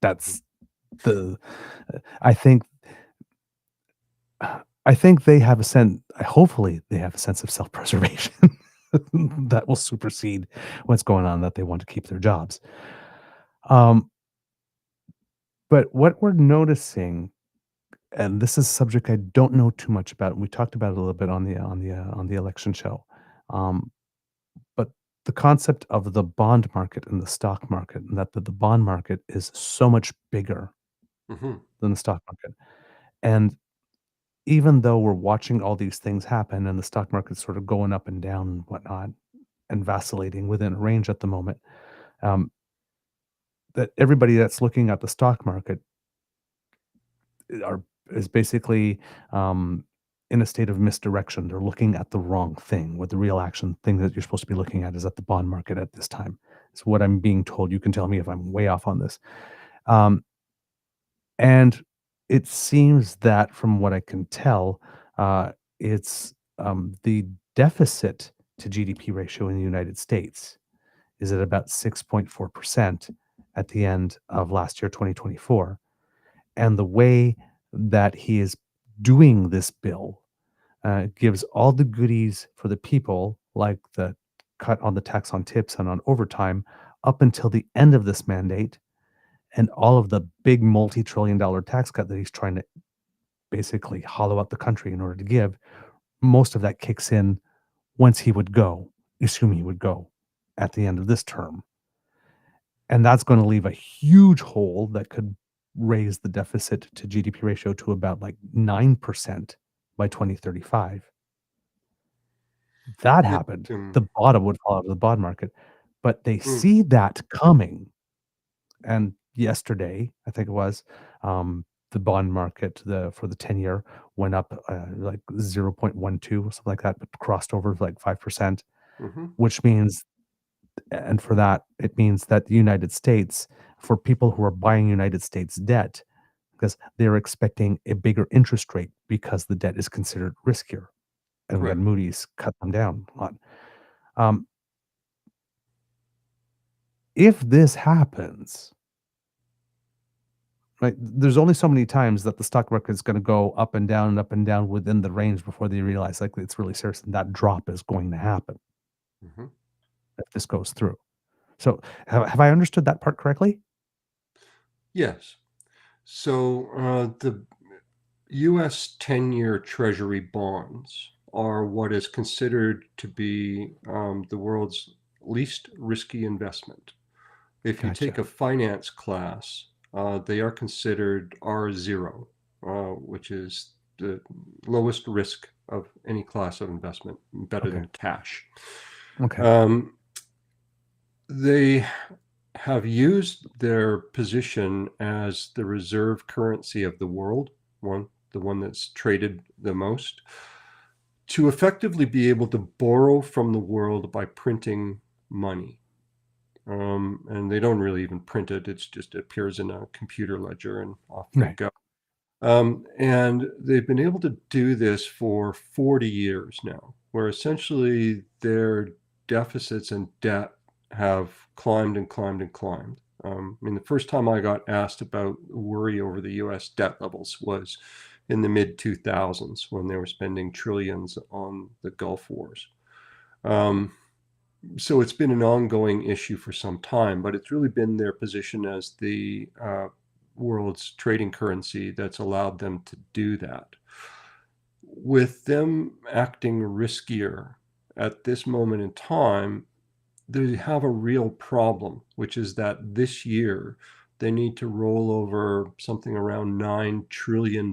that's the I think they have a sense. Hopefully, they have a sense of self-preservation that will supersede what's going on. That they want to keep their jobs. But what we're noticing, and this is a subject I don't know too much about, and we talked about it a little bit on the election show, but the concept of the bond market and the stock market, and that the bond market is so much bigger than the stock market, and even though we're watching all these things happen and the stock market's sort of going up and down and whatnot and vacillating within a range at the moment, that everybody that's looking at the stock market is basically in a state of misdirection. They're looking at the wrong thing, what the real action thing that you're supposed to be looking at is at the bond market at this time. It's what I'm being told. You can tell me if I'm way off on this. And it seems that from what I can tell, it's the deficit to GDP ratio in the United States is at about 6.4% at the end of last year, 2024. And the way that he is doing this bill gives all the goodies for the people, like the cut on the tax on tips and on overtime, up until the end of this mandate, and all of the big multi-trillion-dollar tax cut that he's trying to basically hollow out the country in order to give. Most of that kicks in once he would go, assuming he would go at the end of this term. And that's going to leave a huge hole that could raise the deficit to GDP ratio to about like 9% by 2035. That happened. The bottom would fall out of the bond market, but they see that coming. And yesterday, I think it was, the bond market for the 10-year went up like 0.12 or something like that, but crossed over like 5%, which means, and for that, it means that the United States, for people who are buying United States debt, because they're expecting a bigger interest rate because the debt is considered riskier. And we had Moody's cut them down a lot. If this happens, right, there's only so many times that the stock market is going to go up and down within the range before they realize like it's really serious, and that drop is going to happen if this goes through. So have I understood that part correctly?
Yes. So the U.S. 10-year Treasury bonds are what is considered to be the world's least risky investment. If you take
Gotcha.
a finance class, they are considered R0, which is the lowest risk of any class of investment, better
Okay.
than cash.
Okay.
They have used their position as the reserve currency of the world, the one that's traded the most, to effectively be able to borrow from the world by printing money. And they don't really even print it. It's just it appears in a computer ledger and off they
Right.
go. And they've been able to do this for 40 years now, where essentially their deficits and debt have climbed and climbed and climbed. I mean, the first time I got asked about worry over the US debt levels was in the mid 2000s when they were spending trillions on the Gulf Wars. So it's been an ongoing issue for some time, but it's really been their position as the world's trading currency that's allowed them to do that. With them acting riskier at this moment in time, they have a real problem, which is that this year they need to roll over something around $9 trillion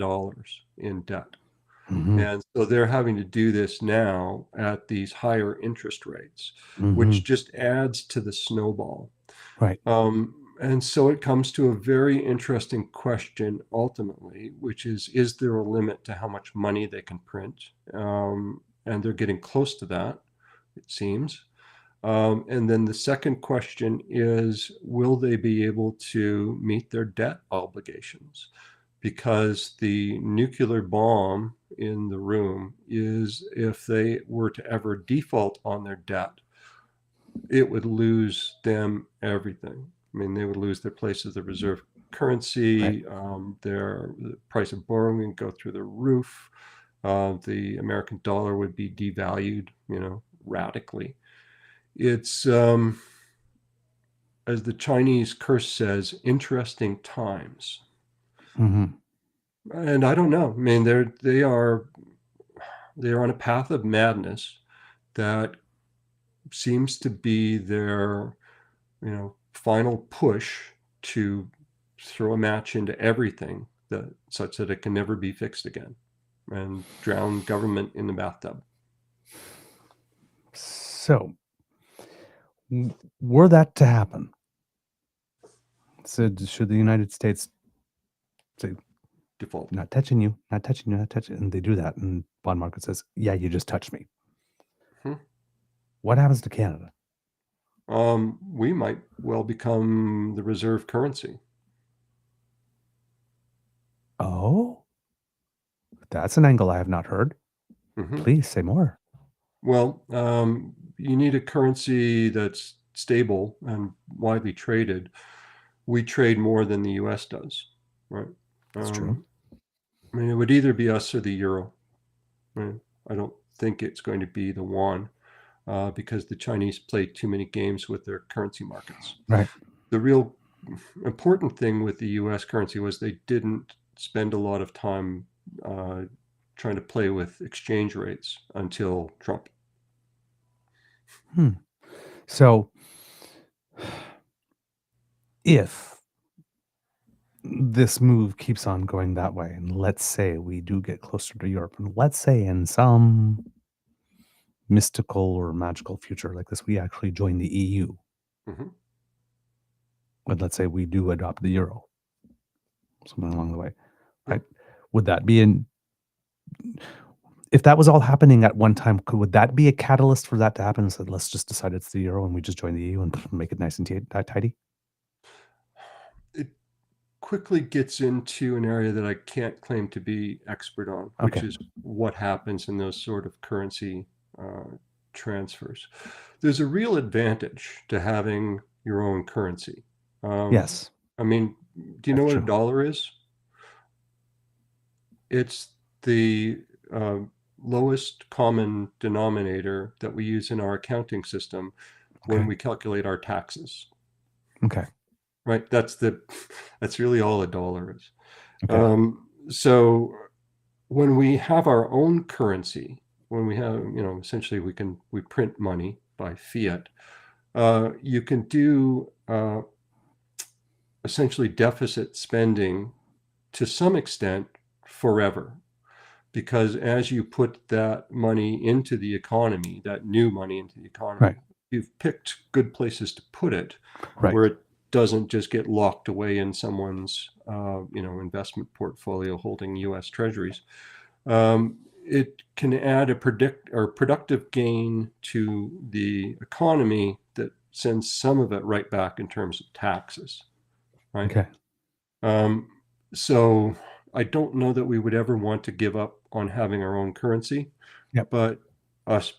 in debt.
Mm-hmm.
And so they're having to do this now at these higher interest rates,
Mm-hmm.
which just adds to the snowball.
Right.
And so it comes to a very interesting question ultimately, which is there a limit to how much money they can print? And they're getting close to that, it seems. And then the second question is, will they be able to meet their debt obligations? Because the nuclear bomb in the room is if they were to ever default on their debt, it would lose them everything. I mean, they would lose their place as the reserve currency.
Right.
The price of borrowing would go through the roof. The American dollar would be devalued, radically. It's, as the Chinese curse says, interesting times.
Mm-hmm.
And I don't know. I mean, they are on a path of madness that seems to be their, final push to throw a match into everything such that it can never be fixed again and drown government in the bathtub.
So, were that to happen, so should the United States say,
Default.
not touching you, not touching you, not touching, and they do that, and bond market says, yeah, you just touched me. What happens to Canada?
We might well become the reserve currency.
Oh, that's an angle I have not heard. Please say more.
Well, you need a currency that's stable and widely traded. We trade more than the US does, right?
That's true.
I mean, it would either be us or the euro. Right? I don't think it's going to be the yuan because the Chinese play too many games with their currency markets.
Right.
The real important thing with the US currency was they didn't spend a lot of time trying to play with exchange rates until Trump.
So, if this move keeps on going that way, and let's say we do get closer to Europe, and let's say in some mystical or magical future like this, we actually join the EU, and let's say we do adopt the euro, something along the way, right? Would that be if that was all happening at one time, would that be a catalyst for that to happen? And said, let's just decide it's the euro and we just join the EU and make it nice and tidy?
It quickly gets into an area that I can't claim to be expert on, which is what happens in those sort of currency transfers. There's a real advantage to having your own currency.
Yes.
I mean, do you know what a dollar is? It's the lowest common denominator that we use in our accounting system when we calculate our taxes.
Okay.
Right. That's really all a dollar is.
Okay.
So when we have our own currency, when we have, essentially we print money by fiat, you can do essentially deficit spending to some extent forever. Because as you put that money into the economy, that new money into the economy,
Right.
you've picked good places to put it
Right.
where it doesn't just get locked away in someone's investment portfolio holding US treasuries. It can add a productive gain to the economy that sends some of it right back in terms of taxes, right?
Okay.
So I don't know that we would ever want to give up on having our own currency,
Yep.
but us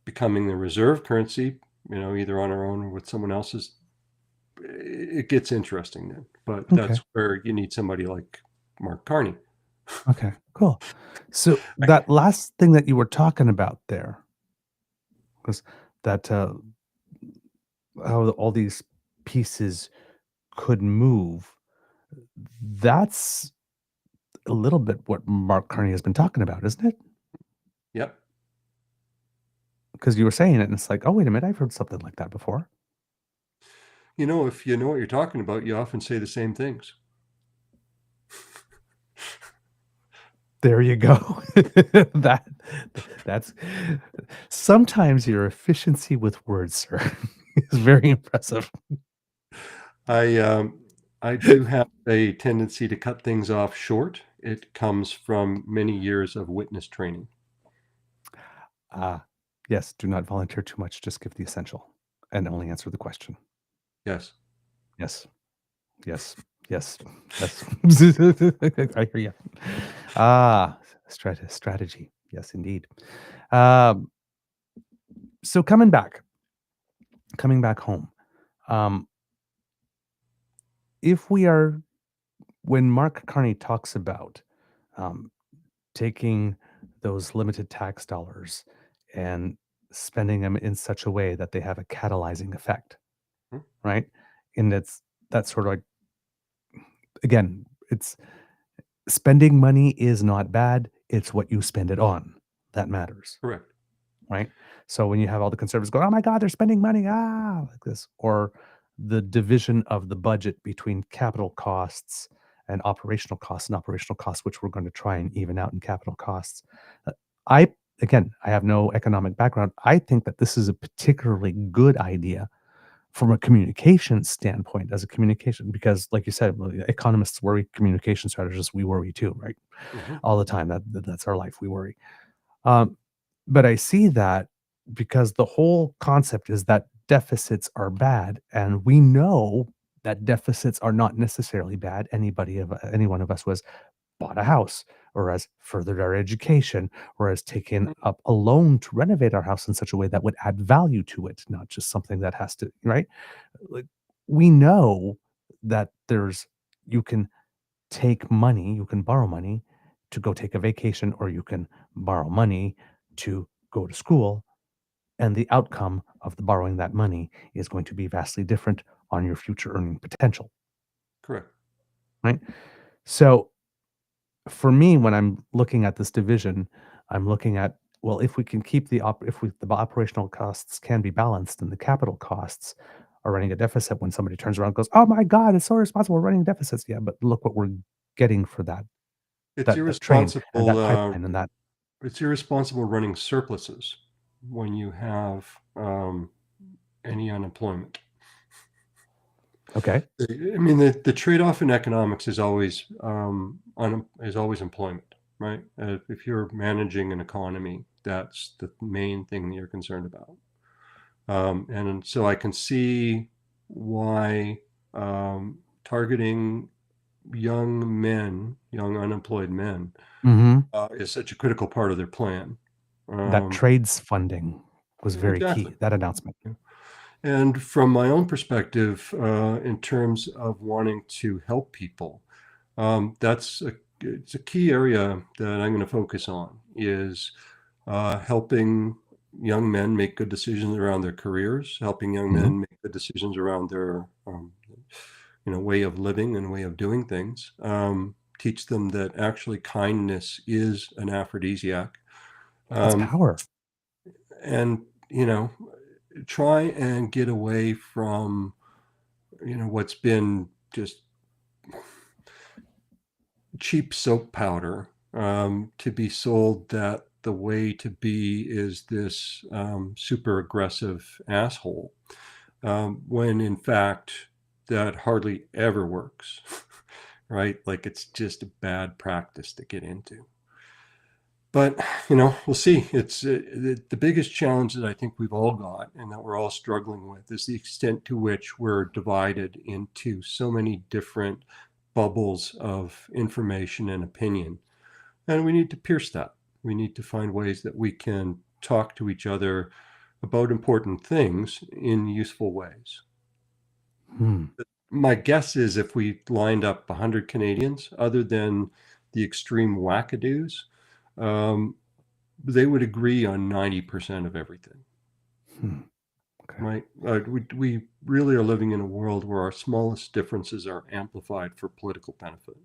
becoming the reserve currency, either on our own or with someone else's, it gets interesting then. But
Okay.
that's where you need somebody like Mark Carney.
Okay. Cool. So that last thing that you were talking about there was that how all these pieces could move. That's a little bit what Mark Carney has been talking about, isn't it?
Yep.
Because you were saying it, and it's like, oh, wait a minute, I've heard something like that before.
If you know what you're talking about, you often say the same things.
There you go. That's sometimes your efficiency with words, sir, is very impressive.
I do have a tendency to cut things off short. It comes from many years of witness training.
Yes, do not volunteer too much. Just give the essential and only answer the question.
Yes.
Yes. Yes. Yes. Yes. I hear you. Strategy. Yes, indeed. So coming back home, if we are, when Mark Carney talks about taking those limited tax dollars and spending them in such a way that they have a catalyzing effect,
Hmm.
right? And that's sort of like, again, it's spending money is not bad. It's what you spend it on that matters,
Correct.
right? So when you have all the conservatives going, "Oh my God, they're spending money," like this, or the division of the budget between capital costs and operational costs, which we're going to try and even out in capital costs. I I have no economic background. I think that this is a particularly good idea from a communication standpoint, as a communication, because like you said, economists worry, communication strategists, we worry too, right?
Mm-hmm.
All the time. That's our life. We worry. Um, but I see that because the whole concept is that deficits are bad, and we know that deficits are not necessarily bad. Any one of us was bought a house, or has furthered our education, or has taken up a loan to renovate our house in such a way that would add value to it, not just something that has to, right? Like, we know that you can take money, you can borrow money to go take a vacation, or you can borrow money to go to school. And the outcome of the borrowing that money is going to be vastly different on your future earning potential,
Correct.
right? So for me, when I'm looking at this division, I'm looking at, well, if we can keep the operational costs can be balanced and the capital costs are running a deficit, when somebody turns around and goes, "Oh my God, it's so irresponsible, we're running deficits." Yeah, but look what we're getting for that
It's
that train and
irresponsible.
that pipeline and that.
It's irresponsible running surpluses when you have any unemployment.
Okay.
I mean, the trade-off in economics is always employment, right? If you're managing an economy, that's the main thing that you're concerned about. And so I can see why targeting young unemployed men,
Mhm.
is such a critical part of their plan.
That trades funding was very
Exactly.
key, that announcement.
And from my own perspective, in terms of wanting to help people, it's a key area that I'm going to focus on, is helping young men make good decisions around their careers, helping young
Mhm.
men make good decisions around their way of living and way of doing things, teach them that actually kindness is an aphrodisiac.
That's power.
And, you know, try and get away from, you know, what's been just cheap soap powder to be sold that the way to be is this super aggressive asshole, when in fact that hardly ever works, right? Like it's just a bad practice to get into. But, you know, we'll see. It's the biggest challenge that I think we've all got and that we're all struggling with is the extent to which we're divided into so many different bubbles of information and opinion. And we need to pierce that. We need to find ways that we can talk to each other about important things in useful ways. My guess is if we lined up 100 Canadians, other than the extreme wackadoos, they would agree on 90% of everything. Okay. Right? We really are living in a world where our smallest differences are amplified for political benefit.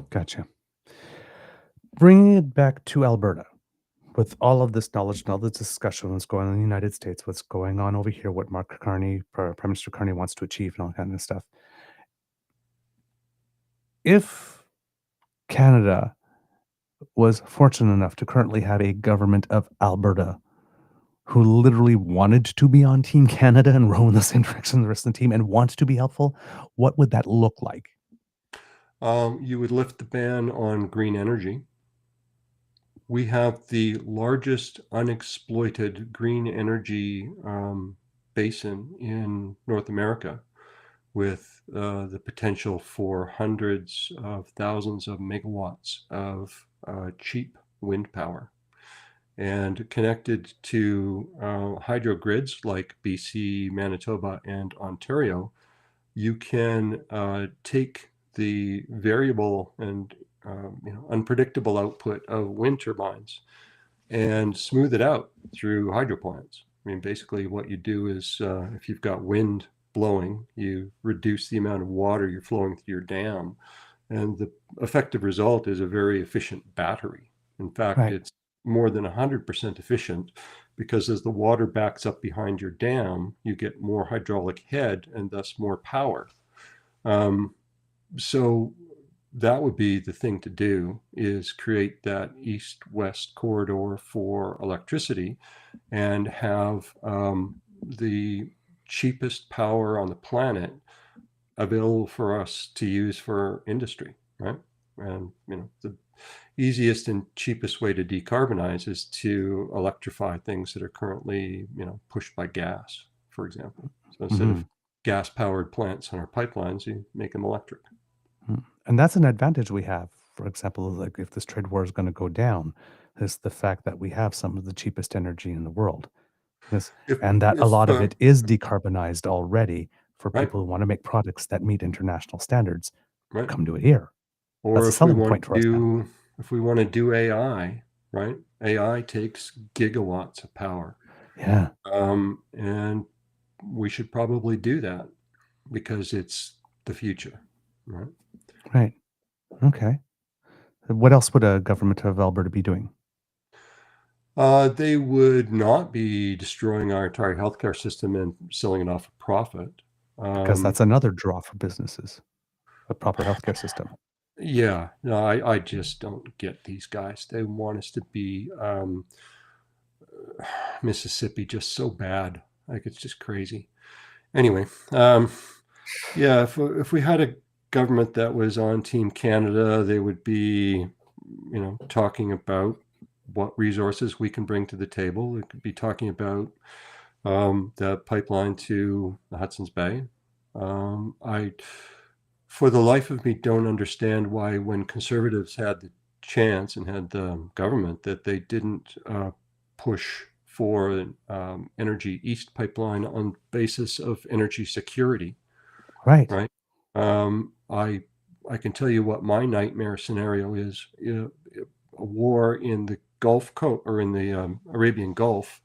Gotcha. Bringing it back to Alberta, with all of this knowledge and all this discussion, what's going on in the United States, what's going on over here, what Mark Carney, Prime Minister Carney wants to achieve, and all that kind of stuff. If Canada was fortunate enough to currently have a government of Alberta who literally wanted to be on Team Canada and row in the same direction as the rest of the team and wants to be helpful, what would that look like?
You would lift the ban on green energy. We have the largest unexploited green energy basin in North America, with the potential for hundreds of thousands of megawatts of cheap wind power. And connected to hydro grids like BC, Manitoba, and Ontario, you can take the variable and unpredictable output of wind turbines and smooth it out through hydro plants. I mean, basically what you do is if you've got wind blowing, you reduce the amount of water you're flowing through your dam. And the effective result is a very efficient battery. In fact, It's more than 100% efficient, because as the water backs up behind your dam, you get more hydraulic head and thus more power. So that would be the thing to do, is create that east-west corridor for electricity and have the cheapest power on the planet available for us to use for industry, right? And, the easiest and cheapest way to decarbonize is to electrify things that are currently, pushed by gas, for example. So instead of gas-powered plants on our pipelines, you make them electric.
And that's an advantage we have. For example, like if this trade war is going to go down, is the fact that we have some of the cheapest energy in the world. A lot of it is decarbonized already for people who want to make products that meet international standards.
Right.
Come do it here.
Or
that's a selling point for us now.
If we want to do AI, right? AI takes gigawatts of power.
Yeah.
And we should probably do that because it's the future, right?
Right. Okay. What else would a government of Alberta be doing?
They would not be destroying our entire healthcare system and selling it off a profit.
Because that's another draw for businesses, a proper healthcare system.
Yeah. No, I just don't get these guys. They want us to be Mississippi just so bad. Like, it's just crazy. Anyway, yeah, if we had a government that was on Team Canada, they would be, talking about what resources we can bring to the table. It could be talking about the pipeline to the Hudson's Bay. I, for the life of me, don't understand why, when Conservatives had the chance and had the government, that they didn't push for an Energy East pipeline on basis of energy security.
Right.
Right. I can tell you what my nightmare scenario is: a war in the Gulf Coast or in the Arabian Gulf,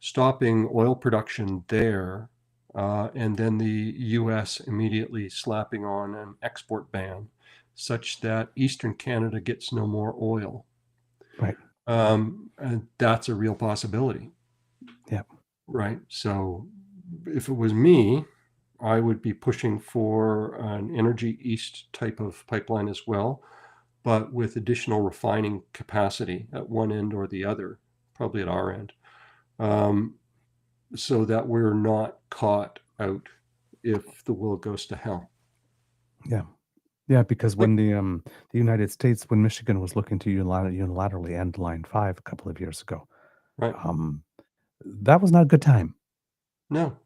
stopping oil production there, and then the U.S. immediately slapping on an export ban, such that Eastern Canada gets no more oil.
Right.
And that's a real possibility.
Yeah.
Right. So if it was me, I would be pushing for an energy east type of pipeline as well, but with additional refining capacity at one end or the other, probably at our end, so that we're not caught out if the world goes to hell.
Yeah. Yeah, because when the United States, when Michigan was looking to unilaterally end Line 5 a couple of years ago,
Right.
that was not a good time.
No.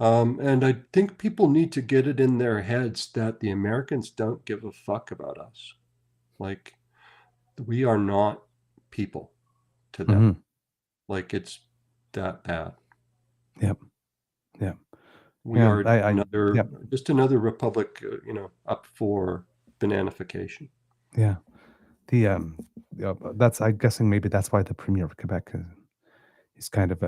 And I think people need to get it in their heads that the Americans don't give a fuck about us. Like, we are not people to them.
Mhm.
Like, it's that bad.
Yep. Yep.
We
Yeah,
are
yep.
just another republic, up for bananification.
Yeah. The that's I'm guessing maybe that's why the Premier of Quebec is kind of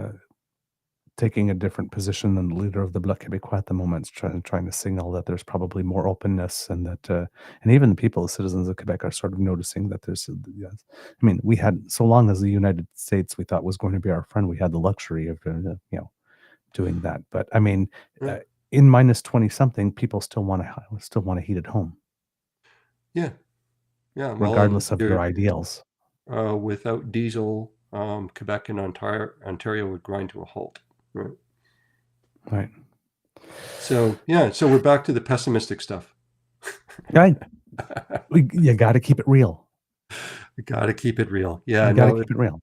taking a different position than the leader of the Bloc Québécois at the moment, trying to signal that there's probably more openness, and that and even the people, the citizens of Quebec, are sort of noticing that there's. Yes. I mean, we had, so long as the United States we thought was going to be our friend, we had the luxury of doing that. But I mean,
Right.
in minus 20 something, people still want to heat at home,
Yeah. Yeah. Well,
regardless of their ideals.
without diesel, Quebec and Ontario would grind to a halt. Right.
Right.
So we're back to the pessimistic stuff.
Right. You got to keep it real.
We got to keep it real. Yeah.
You got to keep it real.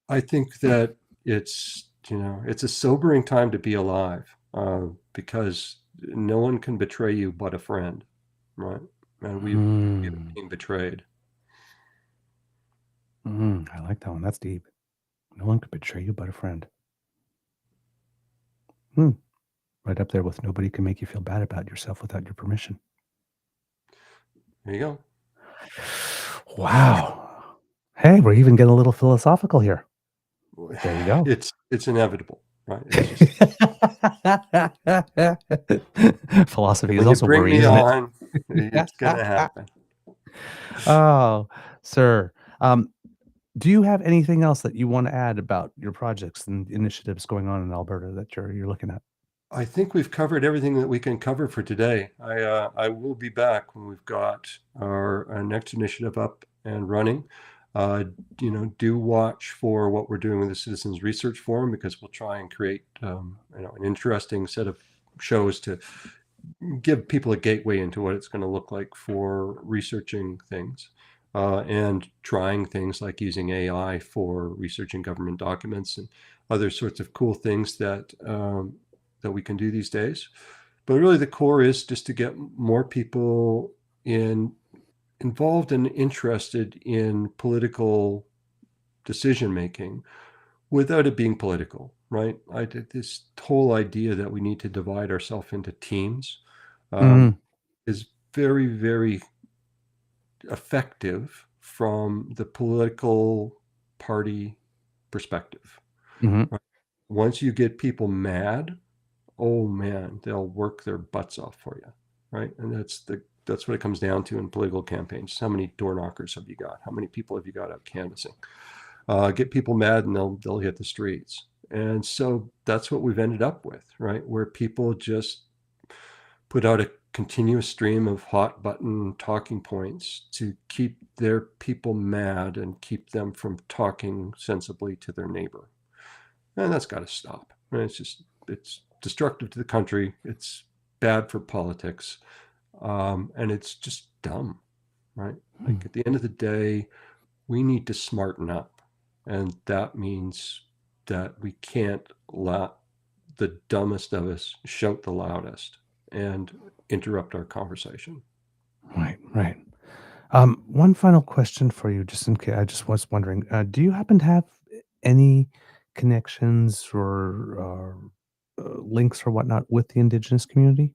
I think that it's a sobering time to be alive, because no one can betray you but a friend, right? And we've been betrayed.
I like that one. That's deep. No one could betray you but a friend. Right up there with nobody can make you feel bad about yourself without your permission.
There you go.
Wow. Hey, we're even getting a little philosophical here. There you go.
It's inevitable, right? It's just,
philosophy is
when you
also
bring
worry,
me
isn't it?
on, it's gonna happen.
Oh, sir. Do you have anything else that you want to add about your projects and initiatives going on in Alberta that you're looking at?
I think we've covered everything that we can cover for today. I will be back when we've got our next initiative up and running. Do watch for what we're doing with the Citizens Research Forum, because we'll try and create an interesting set of shows to give people a gateway into what it's going to look like for researching things, and trying things like using AI for researching government documents and other sorts of cool things that we can do these days. But really the core is just to get more people involved and interested in political decision making without it being political, right? This whole idea that we need to divide ourselves into teams is very, very effective from the political party perspective. Right? Once you get people mad, oh man, they'll work their butts off for you, right? And that's what it comes down to in political campaigns. How many door knockers have you got? How many people have you got out canvassing? Get people mad and they'll hit the streets. And so that's what we've ended up with, right? Where people just put out a continuous stream of hot button talking points to keep their people mad and keep them from talking sensibly to their neighbor. And that's got to stop. Right? It's destructive to the country. It's bad for politics. And it's just dumb, right? Like, at the end of the day, we need to smarten up. And that means that we can't let the dumbest of us shout the loudest and interrupt our conversation.
Right. One final question for you, just in case. I just was wondering, do you happen to have any connections or links or whatnot with the Indigenous community?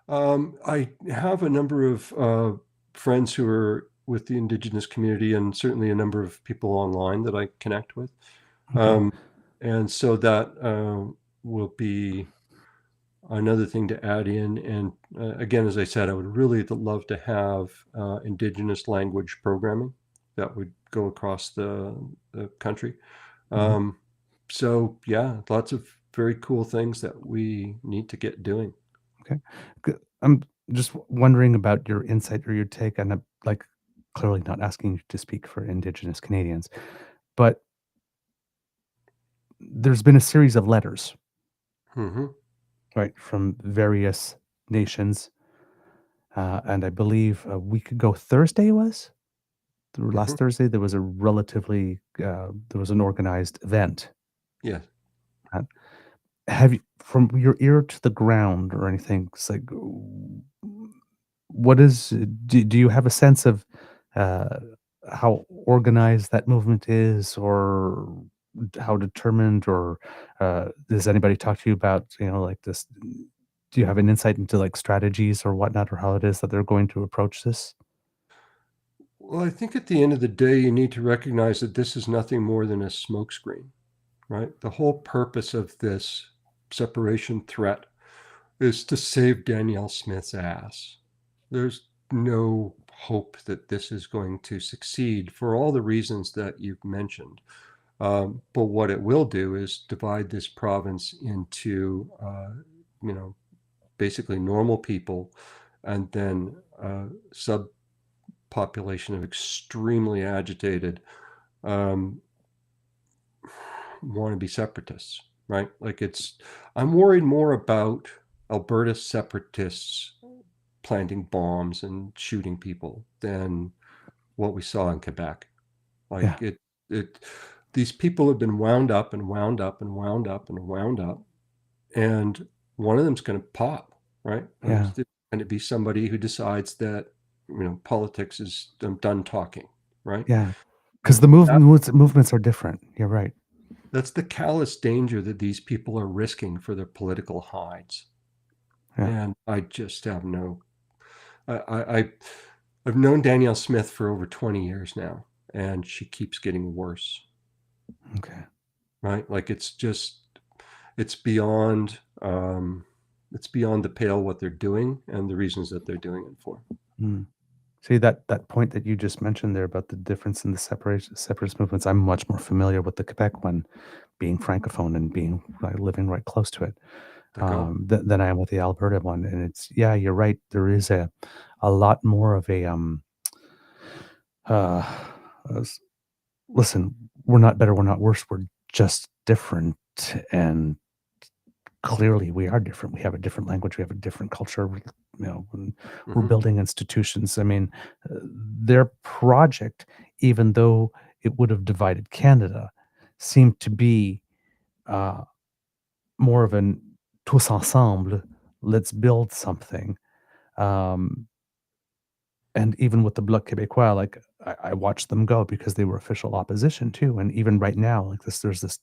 I have a number of friends who are with the Indigenous community, and certainly a number of people online that I connect with.
Okay.
And so that will be another thing to add in. And again, as I said, I would really love to have Indigenous language programming that would go across the country. So yeah, lots of very cool things that we need to get doing.
Okay. I'm just wondering about your insight or your take, and I'm like clearly not asking you to speak for Indigenous Canadians, but there's been a series of letters,
Mm-hmm.
right, from various nations, and I believe a week ago Thursday was
Mm-hmm.
last Thursday there was a relatively there was an organized event.
Yes.
uh, Have you, from your ear to the ground or anything, it's like, what is, do you have a sense of uh, how organized that movement is, or how determined, or does anybody talk to you about, like this? Do you have an insight into like strategies or whatnot, or how it is that they're going to approach this?
Well, I think at the end of the day, you need to recognize that this is nothing more than a smokescreen, right? The whole purpose of this separation threat is to save Danielle Smith's ass. There's no hope that this is going to succeed for all the reasons that you've mentioned. But what it will do is divide this province into, basically normal people and then subpopulation of extremely agitated wannabe separatists, right? I'm worried more about Alberta separatists planting bombs and shooting people than what we saw in Quebec.
Yeah,
These people have been wound up and wound up and wound up and wound up, and one of them's going to pop, right?
yeah,
It's going to be somebody who decides that politics is, I'm done talking, right?
yeah. Because
And
the movements are different. You're right.
that's the callous danger that these people are risking for their political hides.
Yeah.
And I just have no. I've known Danielle Smith for over 20 years now, and she keeps getting worse.
Okay.
Right? Like it's beyond it's beyond the pale what they're doing and the reasons that they're doing it for.
Mm. See that point that you just mentioned there about the difference in the separatist movements. I'm much more familiar with the Quebec one, being francophone and being living right close to it,
D'accord.
than I am with the Alberta one. And it's, yeah, you're right. There is a lot more of a uh, listen. We're not better. We're not worse. We're just different. And clearly we are different. We have a different language. We have a different culture. When we're
Mm-hmm.
building institutions. I mean, their project, even though it would have divided Canada, seemed to be uh, more of an tous ensemble. Let's build something. Um, and even with the Bloc Québécois, like I watched them go because they were official opposition too. And even right now, like there's this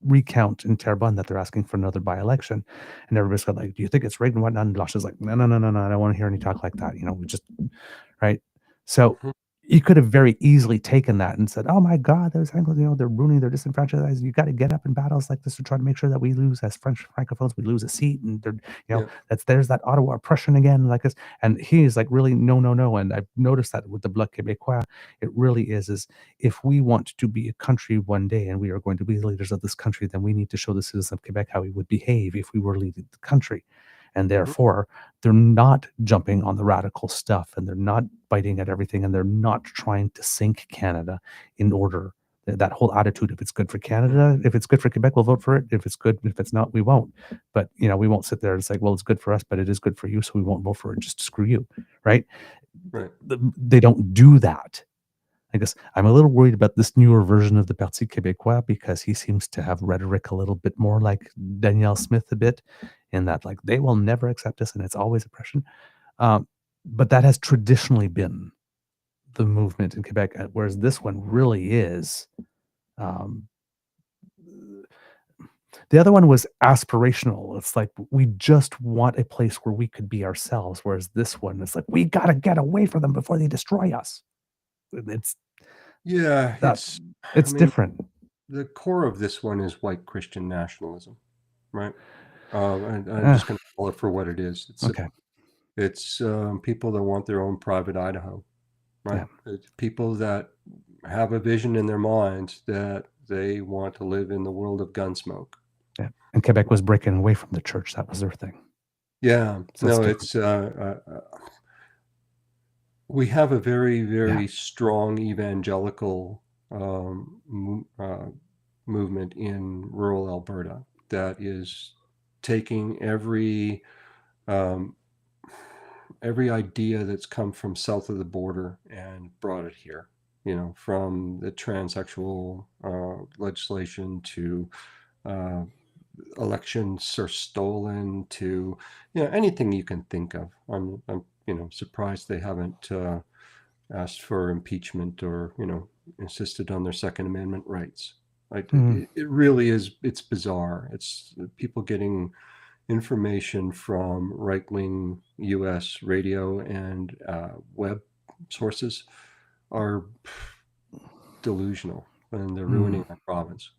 recount in Terrebonne that they're asking for another by-election, and everybody's got like, "Do you think it's rigged and whatnot?" And Josh is like, "No, no, no, no, no. I don't want to hear any talk like that. We just right." So
Mm-hmm.
you could have very easily taken that and said, "Oh my God, those Anglos, they're ruining, they're disenfranchised. You got to get up in battles like this to try to make sure that we lose as francophones, we lose a seat, and they're,
Yeah.
there's that Ottawa oppression again, like this." And he's like, "Really, no, no, no." And I've noticed that with the Bloc Québécois, it really is if we want to be a country one day and we are going to be the leaders of this country, then we need to show the citizens of Quebec how we would behave if we were leading the country. And
Mm-hmm.
therefore, they're not jumping on the radical stuff, and they're not biting at everything, and they're not trying to sink Canada in order. That whole attitude, if it's good for Canada, if it's good for Quebec, we'll vote for it. If it's good, if it's not, we won't. But we won't sit there and say, well, it's good for us, but it is good for you, so we won't vote for it. Just screw you, right?
Right.
They don't do that. I guess I'm a little worried about this newer version of the Parti Québécois because he seems to have rhetoric a little bit more like Danielle Smith a bit, in that like they will never accept us and it's always oppression. But that has traditionally been the movement in Quebec, whereas this one really is. Um, the other one was aspirational. It's like we just want a place where we could be ourselves, whereas this one is like we gotta get away from them before they destroy us. It's
Yeah.
that
I
it's
mean,
different.
the core of this one is white Christian nationalism, right? And I'm
Uh,
just going to call it for what it is.
Okay.
It's people that want their own private Idaho, right? It's people that have a vision in their minds that they want to live in the world of Gunsmoke.
Yeah. And Quebec was breaking away from the church. That was their thing.
Yeah.
So
No,
it's
we have a very, very strong evangelical movement in rural Alberta that is taking every idea that's come from south of the border and brought it here. You know, from the transsexual legislation to elections are stolen to, you know, anything you can think of. I'm you know, surprised they haven't asked for impeachment or, you know, insisted on their Second Amendment rights. Like it really is. It's bizarre. It's people getting information from right-wing U.S. radio and web sources are delusional, and they're ruining our province.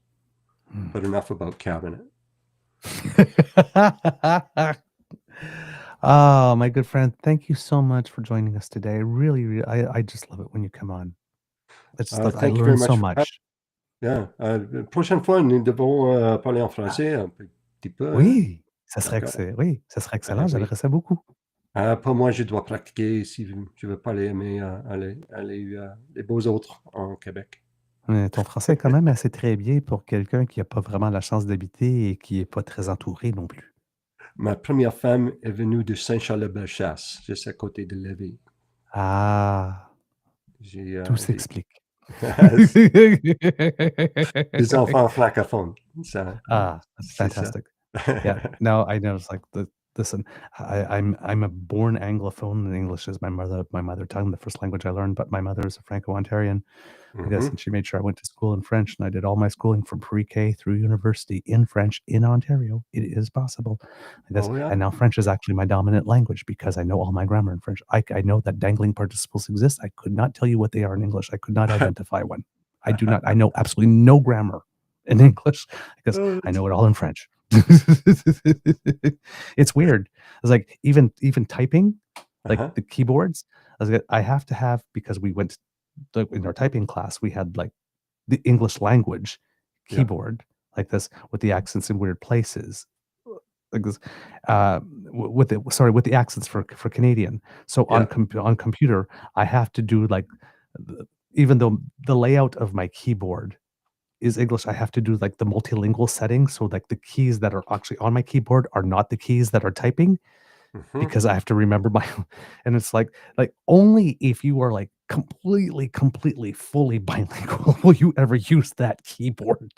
But enough about cabinet.
Oh, my good friend, thank you so much for joining us today. Really, I just love it when you come on. I
Thank you
learn
very much
so
for
much.
Yeah. Prochaine fois, nous devons parler en français un petit peu.
Oui, ça serait excellent. J'aimerais ça beaucoup.
Pour moi, je dois pratiquer si je veux parler les beaux autres en Québec.
Mais ton français est quand même assez très bien pour quelqu'un qui n'a pas vraiment la chance d'habiter et qui n'est pas très entouré non plus.
Ma première femme est venue de Saint-Charles-de-Bellechasse, juste à côté de Lévis.
Ah, tout s'explique.
Des enfants francophones.
That's fantastic. Yeah, no, I know. It's like listen, I'm a born Anglophone, and English is my mother tongue, the first language I learned. But my mother is a Franco-Ontarian, I guess, and she made sure I went to school in French, and I did all my schooling from pre-K through university in French in Ontario. It is possible, I guess. And now French is actually my dominant language because I know all my grammar in French. I know that dangling participles exist. I could not tell you what they are in English. I could not identify one. I do not. I know absolutely no grammar in English because I know it all in French. It's weird. It's like even typing, like the keyboards. I have to have, because we went in our typing class, we had like the English language keyboard like this with the accents in weird places, like this, with the accents for Canadian. So on computer, I have to do like, even though the layout of my keyboard is English, I have to do like the multilingual setting. So like the keys that are actually on my keyboard are not the keys that are typing, because I have to remember and it's like only if you are like completely, fully bilingual will you ever use that keyboard,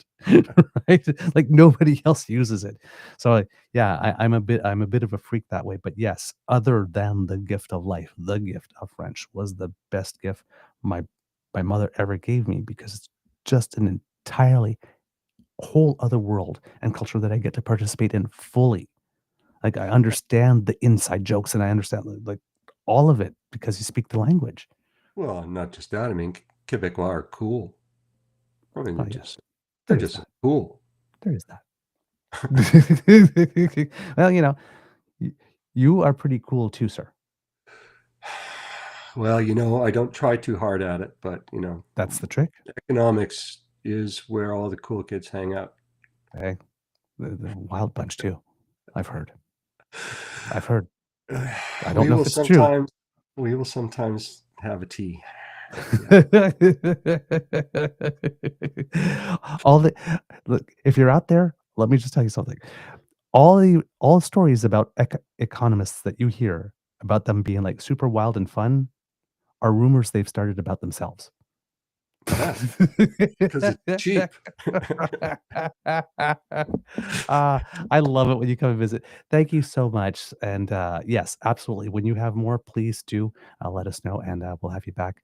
right? Like nobody else uses it. So I'm a bit of a freak that way. But yes, other than the gift of life, the gift of French was the best gift my mother ever gave me, because it's just an entirely whole other world and culture that I get to participate in fully. Like I understand the inside jokes and I understand like all of it because you speak the language.
Well, not just that. I mean, Quebecois are cool. I mean,
they're
just cool.
There is that. Well, you know, you are pretty cool too, sir.
Well, you know, I don't try too hard at it, but you know,
that's the trick.
Economics is where all the cool kids hang out.
Hey, the wild bunch too. I've heard. I don't know if it's true.
We will sometimes have a tea.
Look, if you're out there, let me just tell you something. All stories about economists that you hear about them being like super wild and fun are rumors they've started about themselves.
Because it's cheap.
I love it when you come and visit. Thank you so much. And yes, absolutely. When you have more, please do let us know, and we'll have you back.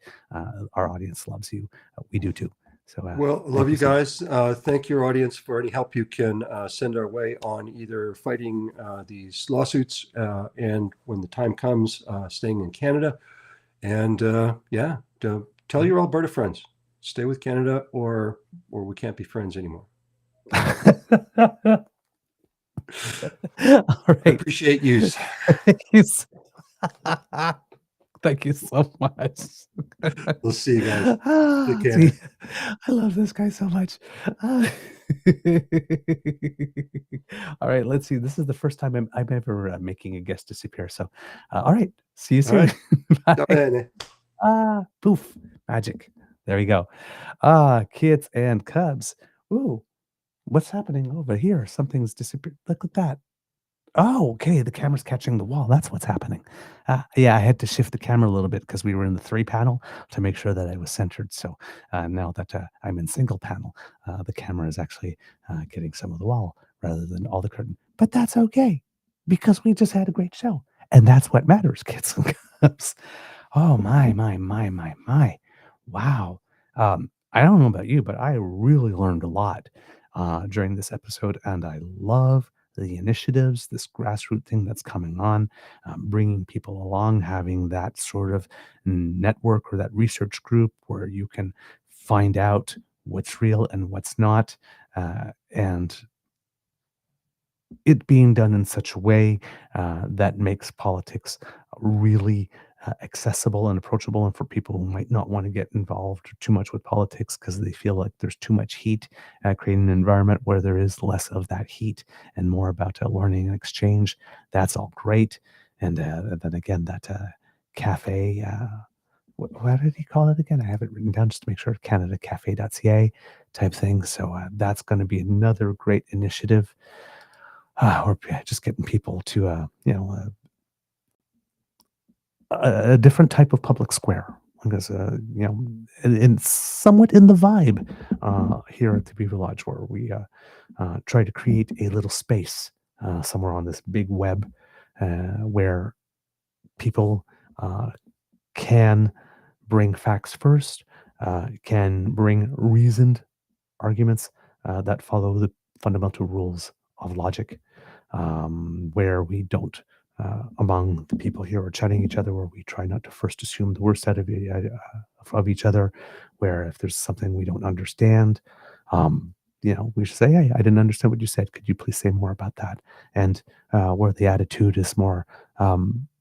Our audience loves you. We do too. So
well, love you guys. Thank your audience for any help you can send our way on either fighting these lawsuits and when the time comes, staying in Canada. And tell your Alberta friends. Stay with Canada or we can't be friends anymore.
All
I
right.
appreciate yous.
Thank you. Thank you so much.
We'll see you guys. Take care.
See, I love this guy so much. All right, let's see. This is the first time I'm ever making a guest disappear. So, all right, see you
All
soon.
right.
Bye.
Bene.
Poof, magic. There we go. Kids and Cubs. Ooh, what's happening over here? Something's disappeared. Look at that. Oh, okay. The camera's catching the wall. That's what's happening. Yeah, I had to shift the camera a little bit because we were in the 3 panel to make sure that I was centered. So now that I'm in single panel, the camera is actually getting some of the wall rather than all the curtain. But that's okay because we just had a great show. And that's what matters, kids and cubs. Oh, my. Wow. I don't know about you, but I really learned a lot during this episode. And I love the initiatives, this grassroots thing that's coming on, bringing people along, having that sort of network or that research group where you can find out what's real and what's not, and it being done in such a way that makes politics really accessible and approachable, and for people who might not want to get involved too much with politics because they feel like there's too much heat, creating an environment where there is less of that heat and more about learning and exchange. That's all great. And then again, that cafe, what did he call it again? I have it written down just to make sure, canadacafe.ca type thing. So that's going to be another great initiative. Or just getting people to, a different type of public square. Because, and somewhat in the vibe here at the Beaver Lodge, where we try to create a little space somewhere on this big web where people can bring facts first, can bring reasoned arguments that follow the fundamental rules of logic, where we don't, among the people here, are chatting each other, where we try not to first assume the worst out of each other, where if there's something we don't understand, we should say, hey, I didn't understand what you said. Could you please say more about that? And where the attitude is more,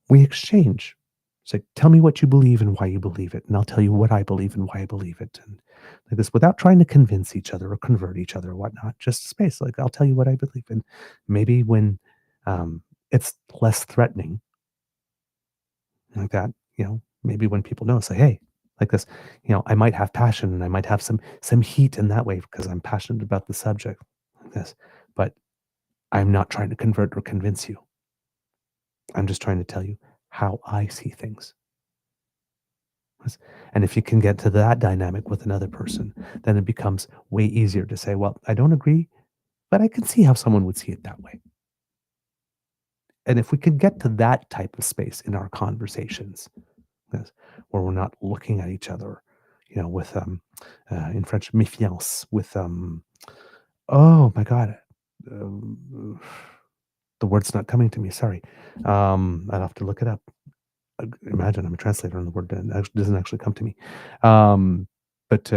we exchange. It's like, tell me what you believe and why you believe it, and I'll tell you what I believe and why I believe it. And like this, without trying to convince each other or convert each other or whatnot, just space. Like, I'll tell you what I believe. And maybe when it's less threatening like that, maybe when people know, say, hey, like this, I might have passion and I might have some heat in that way because I'm passionate about the subject like this, but I'm not trying to convert or convince you. I'm just trying to tell you how I see things. And if you can get to that dynamic with another person, then it becomes way easier to say, well, I don't agree, but I can see how someone would see it that way. And if we could get to that type of space in our conversations, yes, where we're not looking at each other, with in French, méfiance, with oh my God, um, the word's not coming to me. Sorry, I'd have to look it up. Imagine I'm a translator and the word doesn't actually come to me. But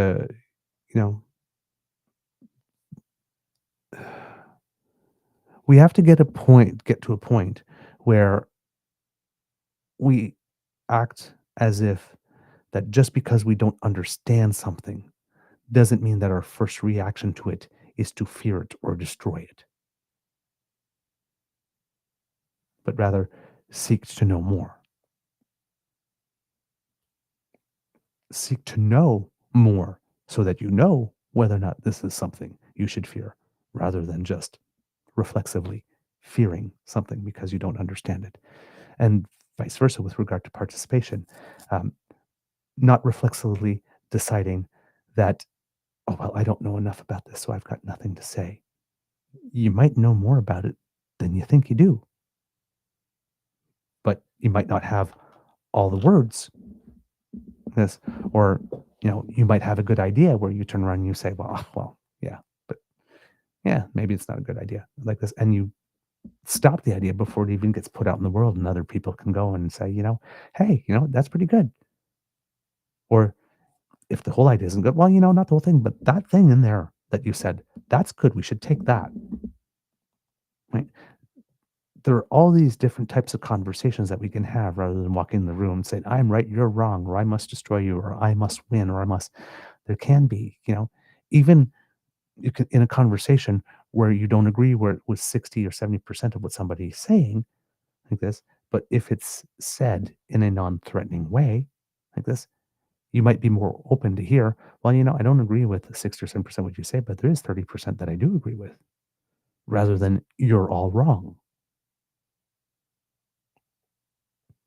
we have to get to a point where we act as if that just because we don't understand something doesn't mean that our first reaction to it is to fear it or destroy it, but rather seek to know more. Seek to know more so that you know whether or not this is something you should fear, rather than just reflexively fearing something because you don't understand it. And vice versa with regard to participation. Not reflexively deciding that, oh, well, I don't know enough about this, so I've got nothing to say. You might know more about it than you think you do, but you might not have all the words. This, or you might have a good idea where you turn around and you say, well, yeah, but yeah, maybe it's not a good idea like this, and you stop the idea before it even gets put out in the world, and other people can go and say, hey, that's pretty good. Or if the whole idea isn't good, well, not the whole thing, but that thing in there that you said, that's good. We should take that. right? There are all these different types of conversations that we can have rather than walking in the room and saying, I'm right, you're wrong, or I must destroy you, or I must win, or I must. There can be, even you can, in a conversation where you don't agree with 60 or 70% of what somebody's saying, like this, but if it's said in a non-threatening way, like this, you might be more open to hear, well, I don't agree with 60 or 7% what you say, but there is 30% that I do agree with, rather than you're all wrong.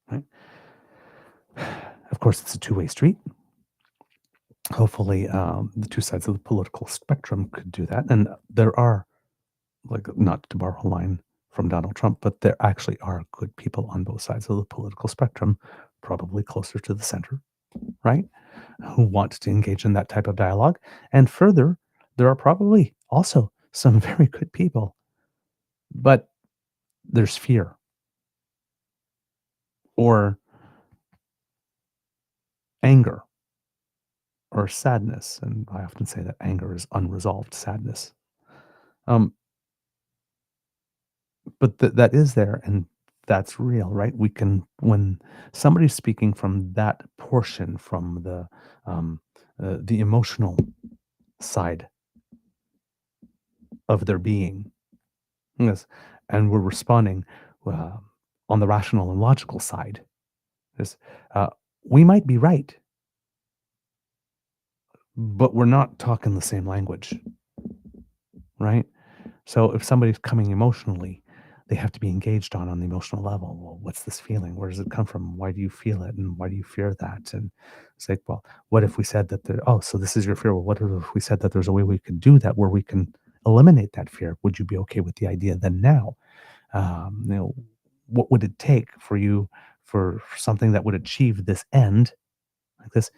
Right? Of course, it's a two-way street. Hopefully, the two sides of the political spectrum could do that. And there are, like, not to borrow a line from Donald Trump, but there actually are good people on both sides of the political spectrum, probably closer to the center, right? Who want to engage in that type of dialogue. And further, there are probably also some very good people, but there's fear or anger or sadness. And I often say that anger is unresolved sadness. Um, but that is there, and that's real, right? We can, when somebody's speaking from that portion, from the emotional side of their being, yes, and we're responding uh, on the rational and logical side, yes, uh, we might be right, but we're not talking the same language, right? So if somebody's coming emotionally, they have to be engaged on the emotional level. Well, what's this feeling? Where does it come from? Why do you feel it? And why do you fear that? And it's like, well, what if we said that so this is your fear. Well, what if we said that there's a way we could do that where we can eliminate that fear? Would you be okay with the idea then now? You know, what would it take for you for something that would achieve this end like this,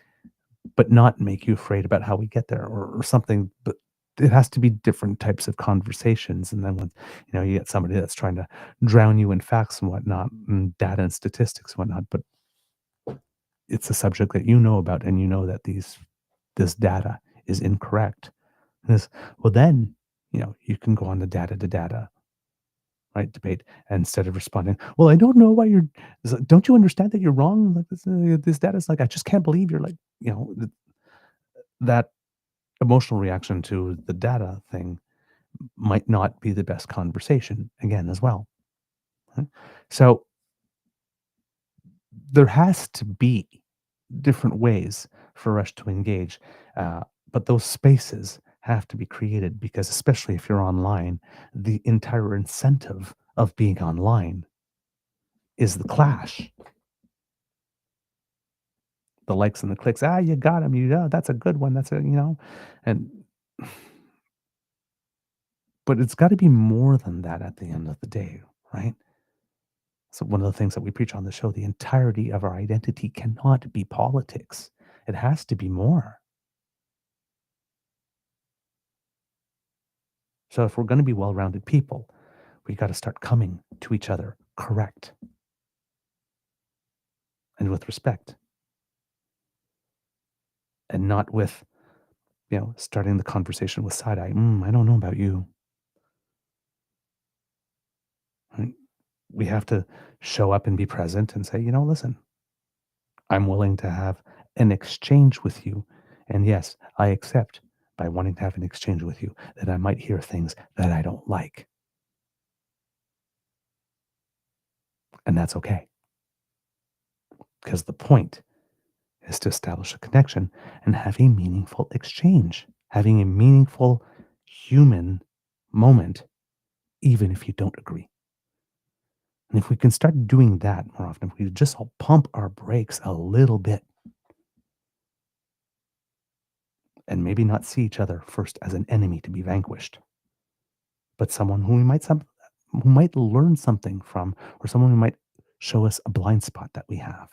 but not make you afraid about how we get there or something? But it has to be different types of conversations. And then when, you get somebody that's trying to drown you in facts and whatnot and data and statistics and whatnot, but it's a subject that you know about and you know that this data is incorrect. Well, then, you can go on the data to data, right, debate, instead of responding, well, I don't know why you're, it's like, don't you understand that you're wrong? Like this data is like, I just can't believe you're like, that emotional reaction to the data thing might not be the best conversation again as well. Right? So there has to be different ways for us to engage, uh, but those spaces have to be created because, especially if you're online, the entire incentive of being online is the clash, the likes and the clicks. Ah, you got him. That's a good one. And but it's got to be more than that at the end of the day, right? So one of the things that we preach on the show, the entirety of our identity cannot be politics. It has to be more. So if we're going to be well-rounded people, we got to start coming to each other correct and with respect, and not with, starting the conversation with side eye. I don't know about you. Right? We have to show up and be present and say, listen, I'm willing to have an exchange with you. And yes, I accept by wanting to have an exchange with you that I might hear things that I don't like. And that's okay. Because the point is to establish a connection and have a meaningful exchange, having a meaningful human moment, even if you don't agree. And if we can start doing that more often, if we just all pump our brakes a little bit and maybe not see each other first as an enemy to be vanquished, but someone who might learn something from, or someone who might show us a blind spot that we have.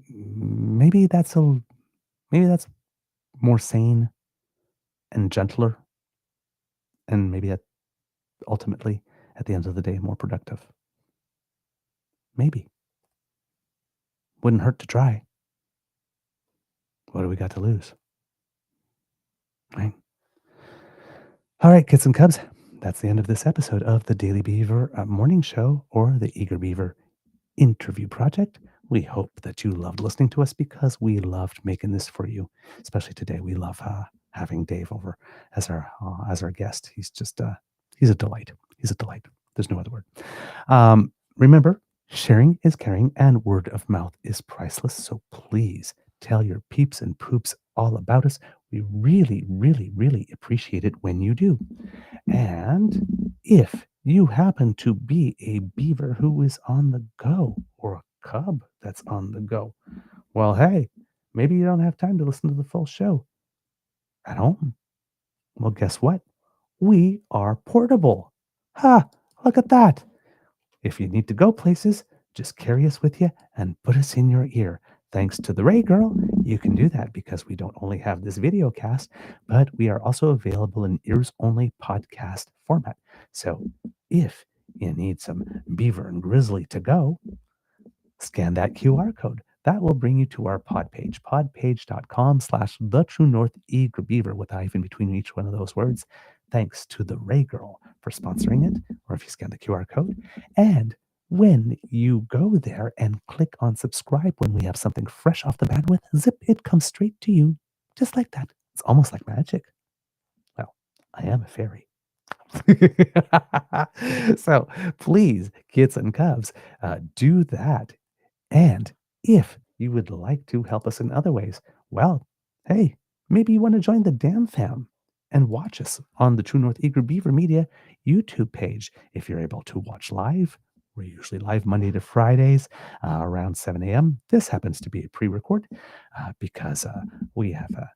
Maybe that's more sane and gentler, and maybe ultimately, at the end of the day, more productive. Maybe. Wouldn't hurt to try. What do we got to lose? Right? All right, kids and cubs, that's the end of this episode of the Daily Beaver Morning Show, or the Eager Beaver Interview Project. We hope that you loved listening to us because we loved making this for you, especially today. We love having Dave over as our guest. He's a delight. He's a delight. There's no other word. Remember, sharing is caring, and word of mouth is priceless. So please tell your peeps and poops all about us. We really, really, really appreciate it when you do. And if you happen to be a beaver who is on the go, or a cub that's on the go, well, hey, maybe you don't have time to listen to the full show at home. Well, guess what? We are portable. Ha! Look at that. If you need to go places, just carry us with you and put us in your ear. Thanks to the Ray Girl, you can do that because we don't only have this video cast, but we are also available in ears-only podcast format. So if you need some beaver and grizzly to go, scan that QR code. That will bring you to our pod page, podpage.com/the True North Eager Beaver with a hyphen between each one of those words. Thanks to the Ray Girl for sponsoring it, or if you scan the QR code. And when you go there and click on subscribe when we have something fresh off the bandwidth, zip, it comes straight to you, just like that. It's almost like magic. Well, I am a fairy. So please, kids and cubs, do that. And if you would like to help us in other ways, well, hey, maybe you want to join the Dam Fam and watch us on the True North Eager Beaver Media YouTube page. If you're able to watch live, we're usually live Monday to Fridays around 7 a.m. This happens to be a pre-record because we have,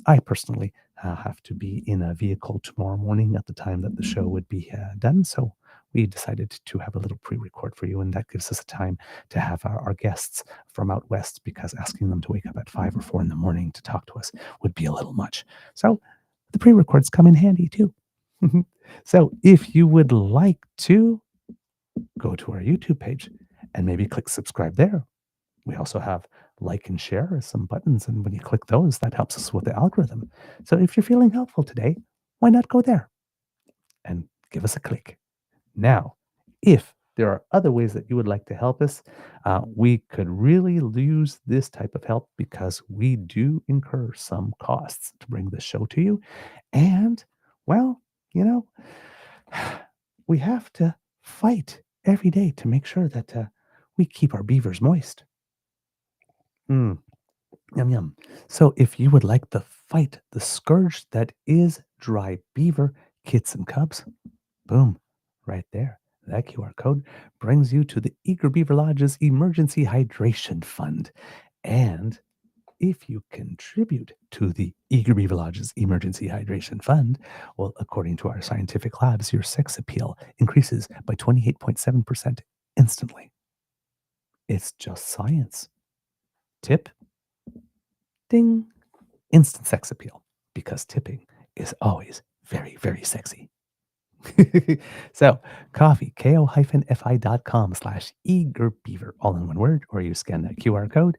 I personally have to be in a vehicle tomorrow morning at the time that the show would be done. So we decided to have a little pre-record for you, and that gives us a time to have our guests from out west, because asking them to wake up at 5 or 4 in the morning to talk to us would be a little much. So the pre-records come in handy too. So if you would like to go to our YouTube page and maybe click subscribe there. We also have like and share as some buttons, and when you click those, that helps us with the algorithm. So if you're feeling helpful today, why not go there and give us a click? Now, if there are other ways that you would like to help us, we could really use this type of help because we do incur some costs to bring the show to you. And, well, you know, we have to fight every day to make sure that we keep our beavers moist. Yum, yum. So if you would like to fight the scourge that is dry beaver, kits and cubs, boom, right there. That QR code brings you to the Eager Beaver Lodge's Emergency Hydration Fund. And if you contribute to the Eager Beaver Lodge's Emergency Hydration Fund, well, according to our scientific labs, your sex appeal increases by 28.7% instantly. It's just science. Tip? Ding. Instant sex appeal, because tipping is always very, very sexy. So coffee, ko-fi.com/eagerbeaver, all in one word, or you scan that QR code.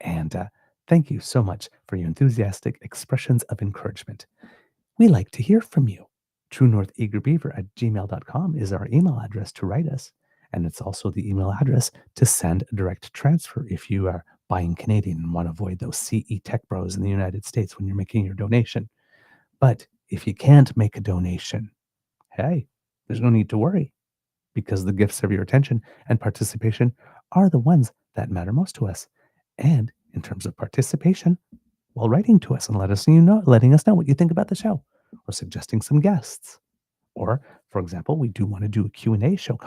And thank you so much for your enthusiastic expressions of encouragement. We like to hear from you. TrueNorthEagerBeaver@gmail.com is our email address to write us. And it's also the email address to send a direct transfer if you are buying Canadian and want to avoid those CE Tech Bros in the United States when you're making your donation. But if you can't make a donation, hey, there's no need to worry, because the gifts of your attention and participation are the ones that matter most to us. And in terms of participation, well, writing to us and letting us know what you think about the show, or suggesting some guests. Or, for example, we do want to do a Q&A show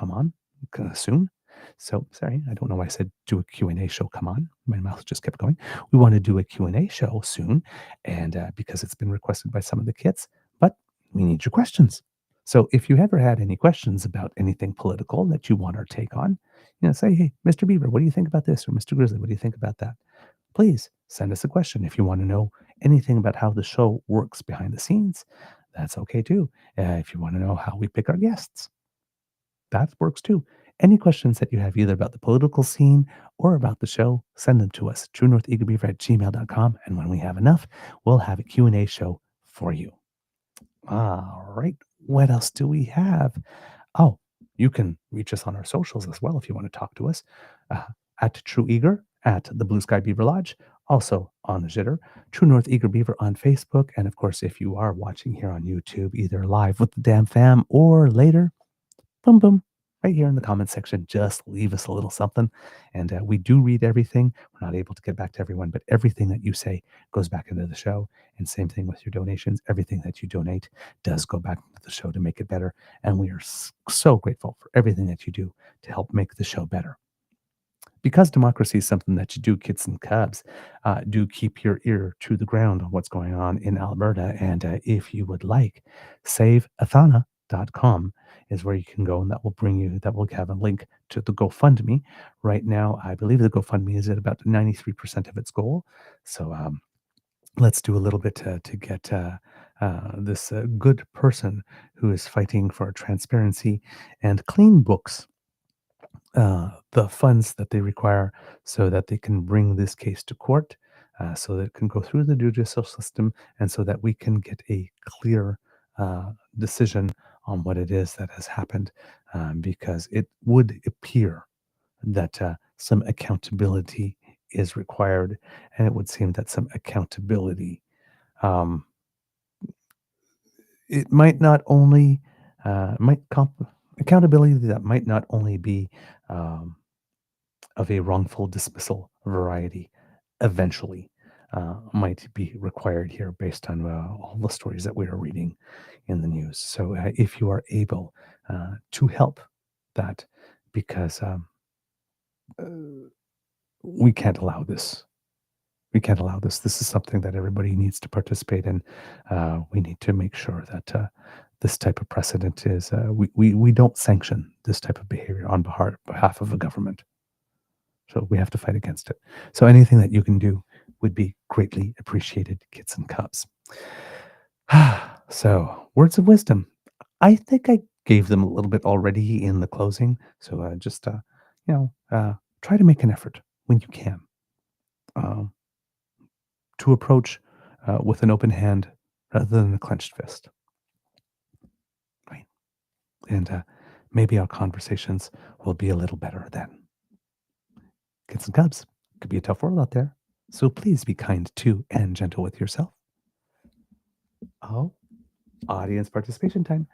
soon. So, sorry, I don't know why I said do a Q&A show come on. My mouth just kept going. We want to do a Q&A show soon, and because it's been requested by some of the kids, but we need your questions. So if you ever had any questions about anything political that you want our take on, say, hey, Mr. Beaver, what do you think about this? Or Mr. Grizzly, what do you think about that? Please send us a question. If you want to know anything about how the show works behind the scenes, that's okay too. If you want to know how we pick our guests, that works too. Any questions that you have either about the political scene or about the show, send them to us, TrueNorthEagerBeaver@gmail.com. And when we have enough, we'll have a Q&A show for you. All right. What else do we have? Oh, you can reach us on our socials as well if you want to talk to us. Uh, at True Eager, at the Blue Sky Beaver Lodge, also on the Jitter, True North Eager Beaver on Facebook. And of course, if you are watching here on YouTube, either live with the damn fam or later, boom, boom, right here in the comment section, just leave us a little something. And we do read everything. We're not able to get back to everyone, but everything that you say goes back into the show. And same thing with your donations. Everything that you donate does go back into the show to make it better. And we are so grateful for everything that you do to help make the show better. Because democracy is something that you do, kids and cubs, do keep your ear to the ground on what's going on in Alberta. And if you would like, saveathana.com is where you can go, and that will have a link to the GoFundMe. Right now, I believe the GoFundMe is at about 93% of its goal. So let's do a little bit to get this good person who is fighting for transparency and clean books the funds that they require so that they can bring this case to court, so that it can go through the judicial system, and so that we can get a clear decision on what it is that has happened, because it would appear that some accountability is required, and it would seem that some accountability, um, it might not only accountability that might not only be um, of a wrongful dismissal variety eventually might be required here based on all the stories that we are reading in the news. So if you are able to help that, because uh, we can't allow this. We can't allow this. This is something that everybody needs to participate in. We need to make sure that this type of precedent is, we don't sanction this type of behavior on behalf of a government. So we have to fight against it. So anything that you can do would be greatly appreciated, kids and cubs. So words of wisdom. I think I gave them a little bit already in the closing. So just, try to make an effort when you can um, to approach with an open hand rather than a clenched fist. Right. And maybe our conversations will be a little better then. Kids and cubs, it could be a tough world out there. So please be kind to and gentle with yourself. Oh, audience participation time.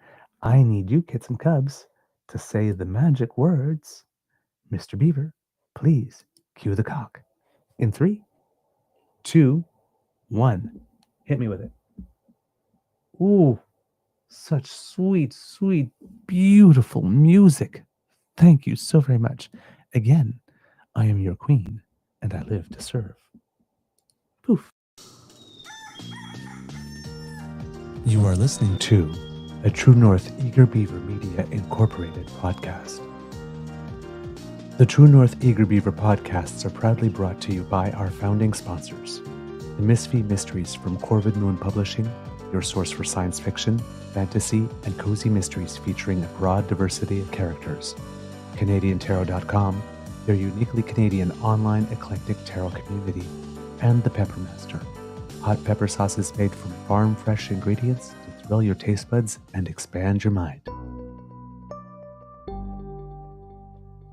I need you, kids and cubs, to say the magic words. Mr. Beaver, please cue the cock. In 3, 2, 1. Hit me with it. Ooh, such sweet, sweet, beautiful music. Thank you so very much. Again, I am your queen, and I live to serve. Poof. You are listening to a True North Eager Beaver Media Incorporated podcast. The True North Eager Beaver podcasts are proudly brought to you by our founding sponsors, the Misfit Mysteries from Corvid Moon Publishing, your source for science fiction, fantasy, and cozy mysteries featuring a broad diversity of characters, CanadianTarot.com, their uniquely Canadian online eclectic tarot community, and the Peppermaster, hot pepper sauces made from farm fresh ingredients to thrill your taste buds and expand your mind.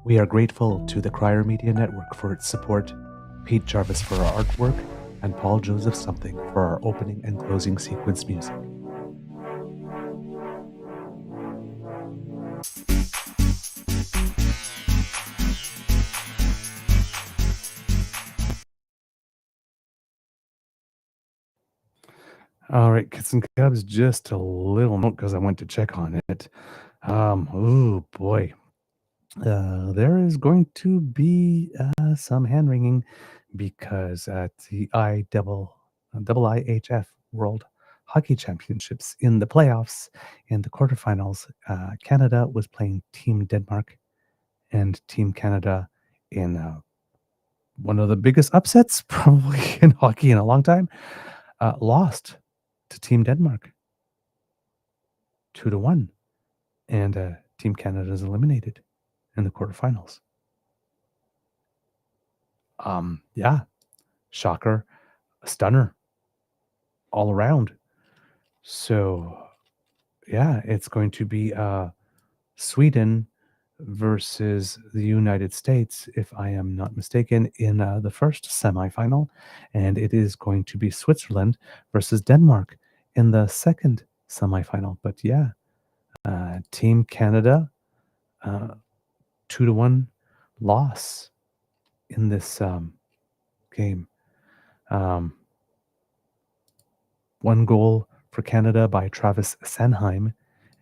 We are grateful to the Crier Media Network for its support, Pete Jarvis for our artwork, and Paul Joseph Something for our opening and closing sequence music. All right, kids and cubs, just a little note because I went to check on it. Oh boy. There is going to be some hand wringing because at the IIHF World Hockey Championships in the playoffs, in the quarterfinals, Canada was playing Team Denmark, and Team Canada, in one of the biggest upsets probably in hockey in a long time, lost to Team Denmark 2-1, and Team Canada is eliminated in the quarterfinals. Yeah, shocker, a stunner all around. So yeah, it's going to be Sweden versus the United States, if I am not mistaken, in the first semifinal, and it is going to be Switzerland versus Denmark in the second semifinal. But yeah, Team Canada, 2-1 loss in this game. One goal for Canada by Travis Sanheim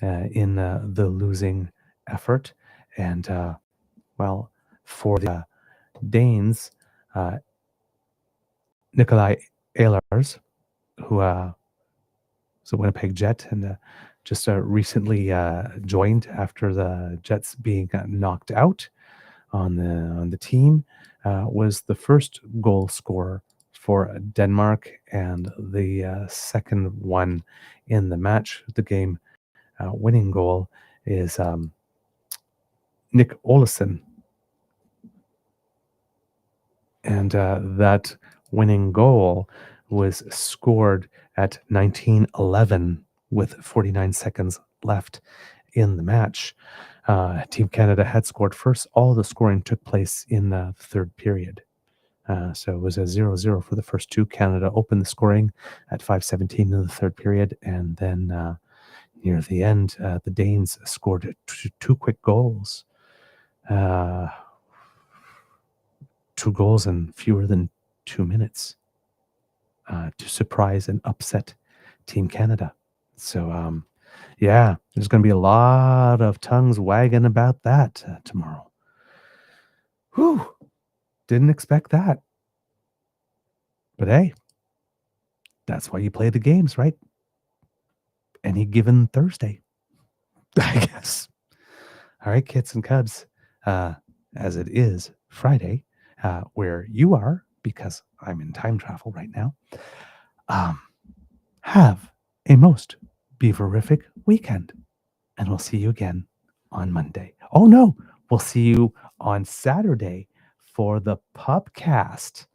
in the losing effort. And, well, for the Danes, Nikolai Ehlers, who is a Winnipeg Jet and just recently joined after the Jets being knocked out on the team, was the first goal scorer for Denmark and the second one in the match. The game winning goal is Nick Olesen. And that winning goal was scored at 19:11 with 49 seconds left in the match. Team Canada had scored first. All the scoring took place in the third period. So it was a 0-0 for the first two. Canada opened the scoring at 5:17 in the third period. And then near the end, the Danes scored two quick goals. 2 goals in fewer than 2 minutes to surprise and upset Team Canada. So, yeah, there's going to be a lot of tongues wagging about that tomorrow. Whew, didn't expect that. But hey, that's why you play the games, right? Any given Thursday, I guess. All right, Kits and Cubs, as it is Friday, where you are, because I'm in time travel right now, have a most beaverific weekend. And we'll see you again on Monday. Oh, no, we'll see you on Saturday for the PubCast.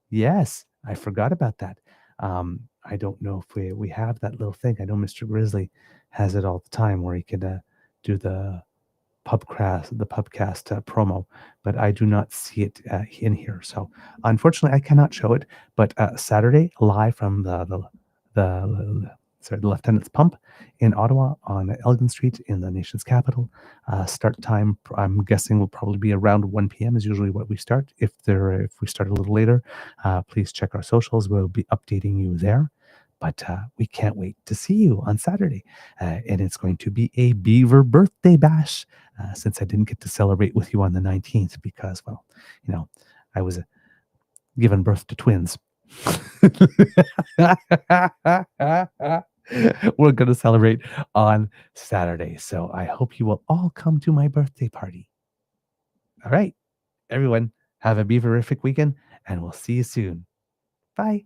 Yes, I forgot about that. I don't know if we have that little thing. I know Mr. Grizzly has it all the time where he can do the PubCast promo, but I do not see it in here. So unfortunately, I cannot show it. But Saturday, live from the Lieutenant's Pump in Ottawa on Elgin Street in the nation's capital. Start time, I'm guessing, will probably be around 1 p.m. is usually what we start. If we start a little later, please check our socials. We'll be updating you there. But we can't wait to see you on Saturday. And it's going to be a Beaver birthday bash since I didn't get to celebrate with you on the 19th because, well, I was given birth to twins. We're going to celebrate on Saturday. So I hope you will all come to my birthday party. All right, everyone, have a beaverific weekend and we'll see you soon. Bye.